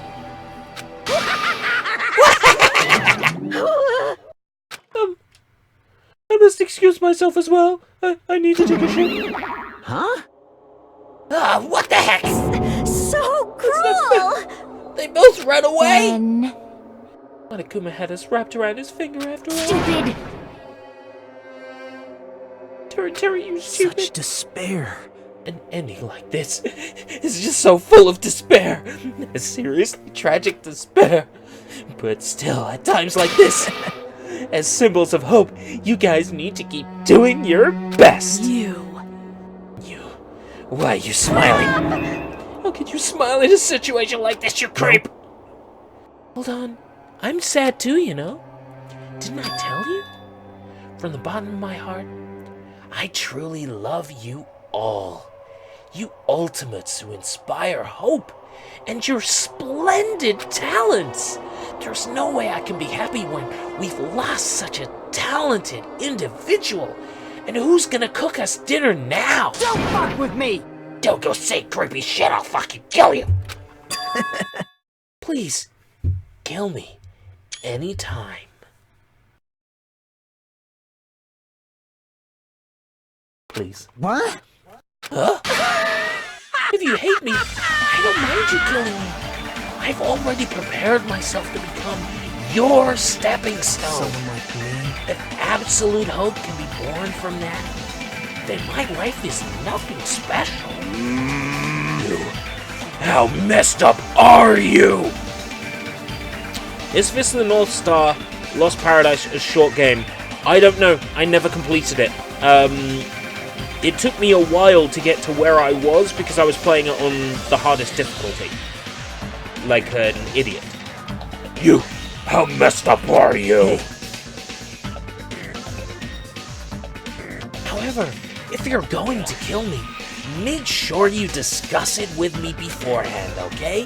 I must excuse myself as well. I need to take a shit. Huh? Oh, what the heck? So cruel! They both run away! Monokuma had us wrapped around his finger after all. Stupid! Terry, you stupid. Such despair. An ending like this is just so full of despair. A seriously tragic despair. But still, at times like this, as symbols of hope, you guys need to keep doing your best. You. Why are you smiling? How could you smile in a situation like this, you creep? Hold on. I'm sad too, you know. Didn't I tell you? From the bottom of my heart, I truly love you all. You ultimates who inspire hope, and your splendid talents. There's no way I can be happy when we've lost such a talented individual. And who's gonna cook us dinner now? Don't fuck with me! Don't go say creepy shit, I'll fucking kill you! Please, kill me. Anytime. Please. What? Huh? If you hate me, I don't mind you killing me. I've already prepared myself to become your stepping stone. Someone like me. If absolute hope can be born from that, then my life is nothing special. How messed up are you? Is Fist of the North Star Lost Paradise a short game? I don't know. I never completed it. It took me a while to get to where I was because I was playing it on the hardest difficulty. Like an idiot. You, how messed up are you? However, if you're going to kill me, make sure you discuss it with me beforehand, okay?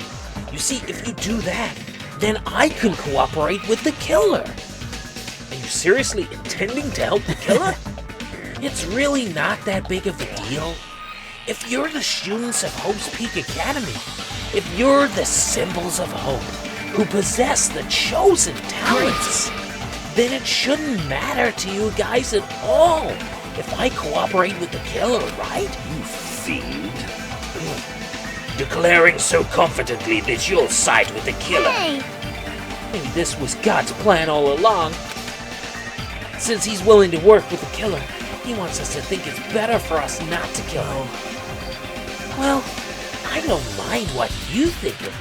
You see, if you do that, then I can cooperate with the killer. Are you seriously intending to help the killer? It's really not that big of a deal. If you're the students of Hope's Peak Academy, if you're the symbols of hope who possess the chosen talents, then it shouldn't matter to you guys at all if I cooperate with the killer, right? You fiend. Declaring so confidently that you'll side with the killer. Hey! Maybe this was God's plan all along. Since he's willing to work with the killer, he wants us to think it's better for us not to kill him. Well, I don't mind what you think of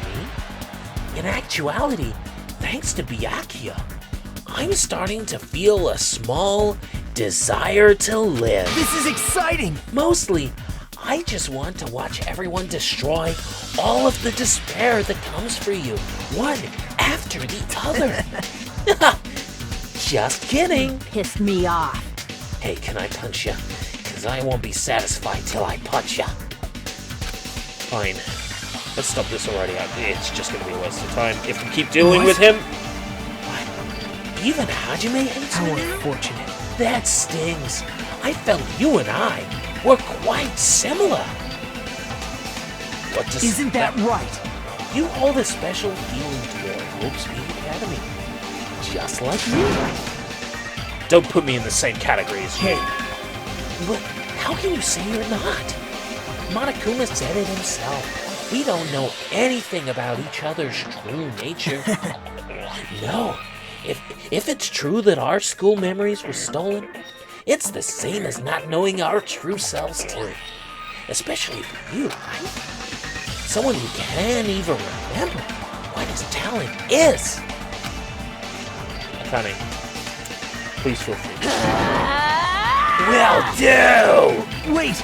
me. In actuality, thanks to Byakuya, I'm starting to feel a small desire to live. This is exciting! Mostly, I just want to watch everyone destroy all of the despair that comes for you, one after the other. Just kidding. Pissed me off. Hey, can I punch you? Because I won't be satisfied till I punch you. Fine. Let's stop this already. It's just going to be a waste of time if we keep dealing with him. What? Even Hajime hates How me now? unfortunate. That stings. I felt you and I were quite similar. What does Isn't that right? You hold a special feeling toward Hope's Peak Academy. Just like me. Don't put me in the same category as you. But how can you say you're not? Monokuma said it himself. We don't know anything about each other's true nature. No. If it's true that our school memories were stolen, it's the same as not knowing our true selves too. Especially for you, right? Someone who can't even remember what his talent is. Connie, please feel free. Will do! Wait!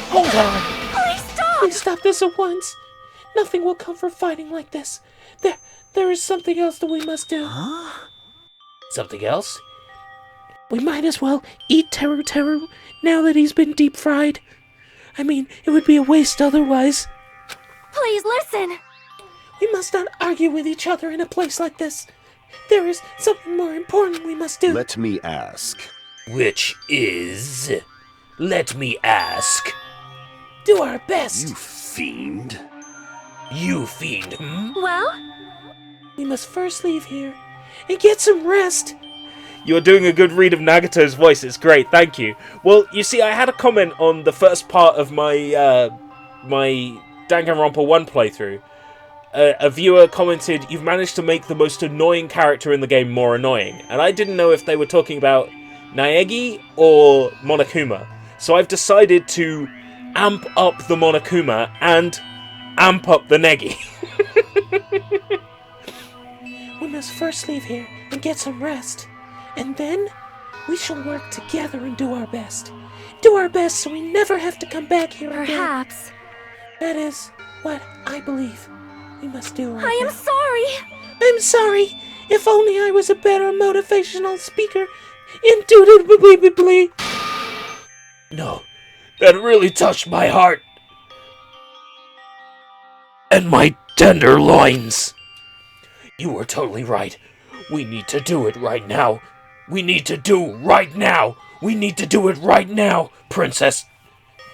Hold on! Please stop! Please stop this at once! Nothing will come from fighting like this. There is something else that we must do. Huh? Something else? We might as well eat Teru now that he's been deep fried. I mean, it would be a waste otherwise. Please listen! We must not argue with each other in a place like this. There is something more important we must do. Let me ask. Which is... Let me ask. Do our best. You fiend. You fiend, hmm? Well? We must first leave here and get some rest. You're doing a good read of Nagato's voice. It's great. Thank you. Well, you see, I had a comment on the first part of my my Danganronpa 1 playthrough. A viewer commented, "You've managed to make the most annoying character in the game more annoying." And I didn't know if they were talking about Naegi or Monokuma. So I've decided to amp up the Monokuma and amp up the Negi. We must first leave here and get some rest. And then we shall work together and do our best. Do our best so we never have to come back here again. Perhaps. That is what I believe we must do right I am now. sorry. I'm sorry. If only I was a better motivational speaker. Indubitably. No, that really touched my heart. And my tender loins. You were totally right. We need to do it right now. We need to do right now. We need to do it right now, princess.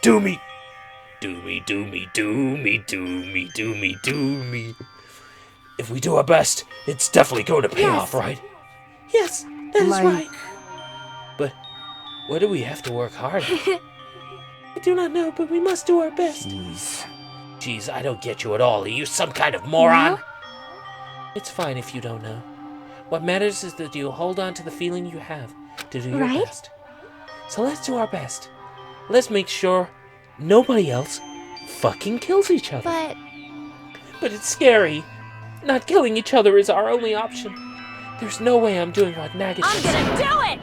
Do me. Do me, do me, do me, do me, do me, do me. If we do our best, it's definitely going to pay off, right? Yes, that is right. But why do we have to work hard? I do not know, but we must do our best. Jeez, I don't get you at all. Are you some kind of moron? No? It's fine if you don't know. What matters is that you hold on to the feeling you have to do your Right? best. So let's do our best. Let's make sure nobody else fucking kills each other. But it's scary. Not killing each other is our only option. There's no way I'm doing what Naga I'm gonna do it!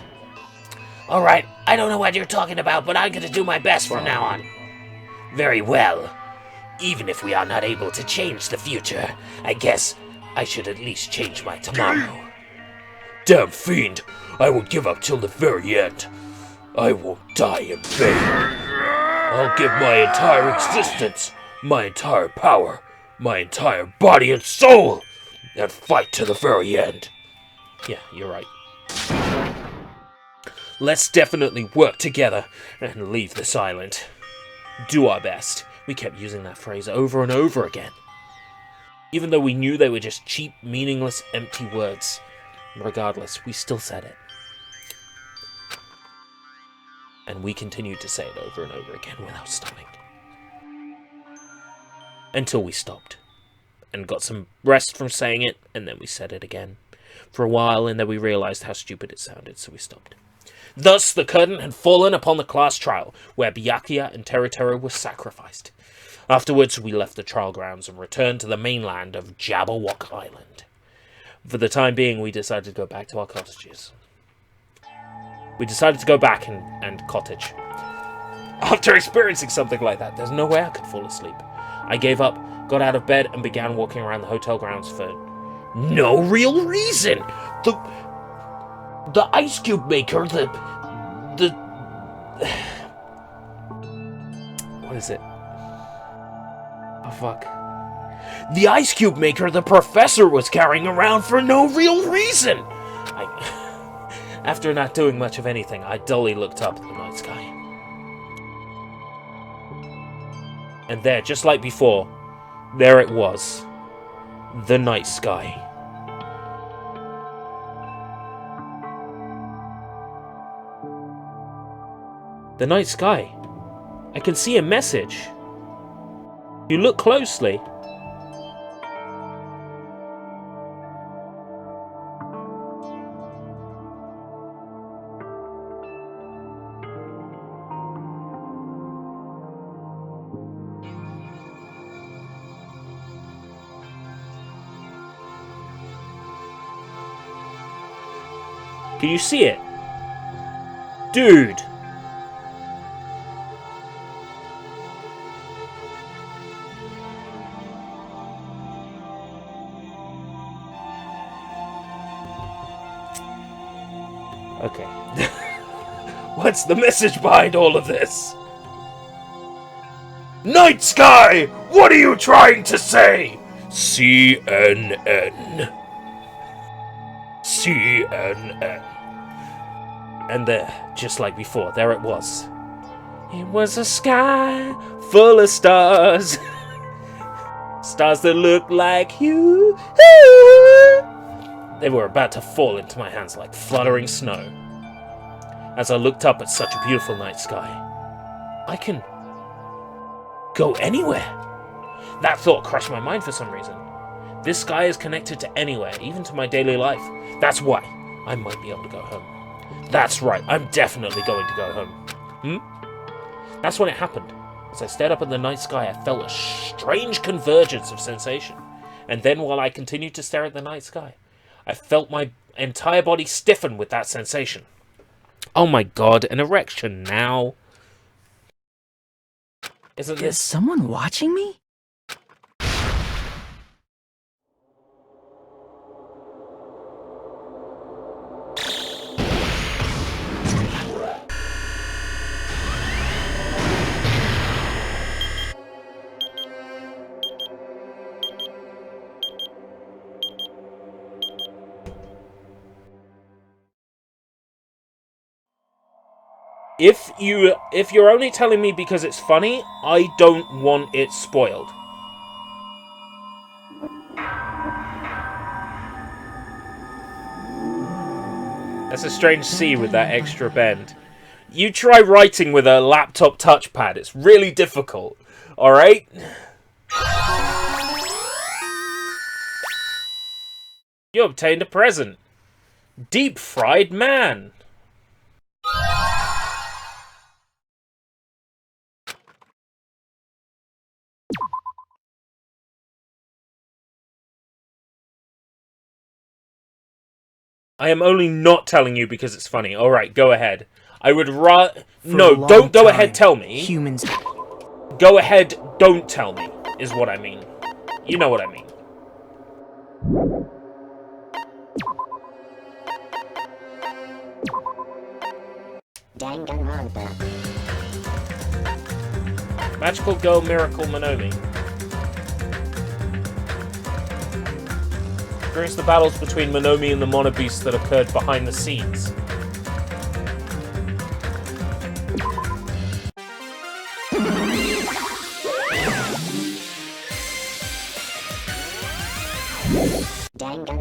Alright, I don't know what you're talking about, but I'm gonna do my best from now on. Very well. Even if we are not able to change the future, I guess I should at least change my tomorrow. Damn fiend! I will give up till the very end. I won't die in vain. I'll give my entire existence, my entire power, my entire body and soul, and fight to the very end. Yeah, you're right. Let's definitely work together and leave this island. Do our best. We kept using that phrase over and over again. Even though we knew they were just cheap, meaningless, empty words. Regardless, we still said it. And we continued to say it over and over again without stopping. Until we stopped. And got some rest from saying it, and then we said it again. For a while, and then we realized how stupid it sounded, so we stopped. Thus, the curtain had fallen upon the class trial, where Byakuya and Teruteru were sacrificed. Afterwards, we left the trial grounds and returned to the mainland of Jabberwock Island. For the time being, we decided to go back to our cottages. We decided to go back and cottage. After experiencing something like that, there's no way I could fall asleep. I gave up, got out of bed, and began walking around the hotel grounds for no real reason. The ice cube maker, what is it? Oh, fuck. The ice cube maker the professor was carrying around for no real reason. After not doing much of anything, I dully looked up at the night sky. And there, just like before, there it was. The night sky. The night sky. I can see a message. You look closely. Can you see it? Dude! Okay. What's the message behind all of this? Night Sky! What are you trying to say? CNN. CNN. And there, just like before, there it was. It was a sky full of stars. Stars that looked like you. They were about to fall into my hands like fluttering snow. As I looked up at such a beautiful night sky, I can go anywhere. That thought crossed my mind for some reason. This sky is connected to anywhere, even to my daily life. That's why I might be able to go home. That's right, I'm definitely going to go home. That's when it happened. As I stared up at the night sky, I felt a strange convergence of sensation. And then while I continued to stare at the night sky, I felt my entire body stiffen with that sensation. Oh my god, an erection now. Isn't this... Is someone watching me? If you're only telling me because it's funny, I don't want it spoiled. That's a strange C with that extra bend. You try writing with a laptop touchpad. It's really difficult. Alright? You obtained a present. Deep fried man. I am only not telling you because it's funny. Alright, go ahead. I would No, don't go ahead, tell me. Humans. Go ahead, don't tell me, is what I mean. You know what I mean. Danganronpa. Magical Girl Miracle Monomi. Experience the battles between Monomi and the Monobeast that occurred behind the scenes.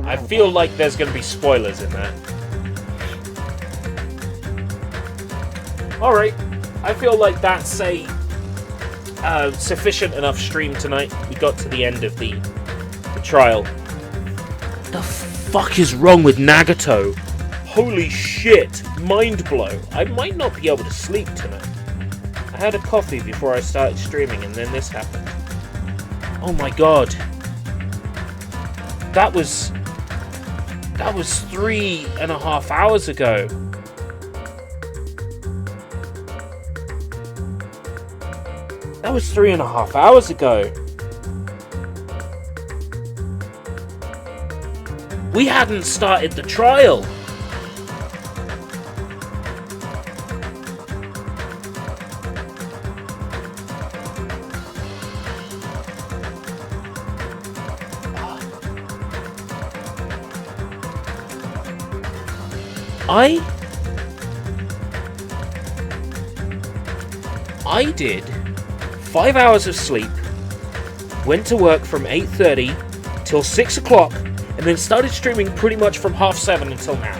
I feel like there's going to be spoilers in that. Alright, I feel like that's a sufficient enough stream tonight. We got to the end of the trial. The fuck is wrong with Nagato? Holy shit, mind blow. I might not be able to sleep tonight. I had a coffee before I started streaming and then this happened. Oh my god. That was 3.5 hours ago. That was 3.5 hours ago. We hadn't started the trial. I did 5 hours of sleep, went to work from 8:30 till 6 o'clock, and then started streaming pretty much from 7:30 until now.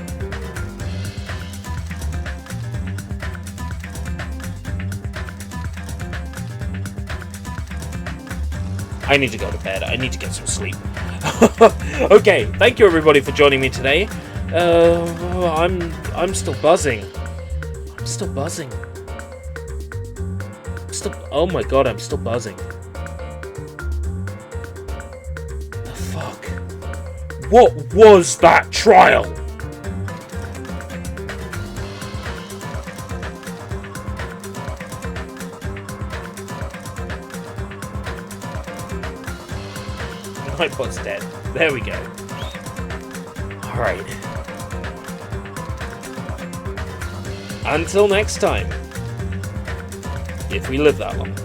I need to go to bed. I need to get some sleep. Okay, thank you everybody for joining me today. I'm still buzzing. I'm still buzzing. Oh my god, I'm still buzzing. The fuck? What was that trial? My iPod's dead. There we go. Alright. Until next time. If we live that long.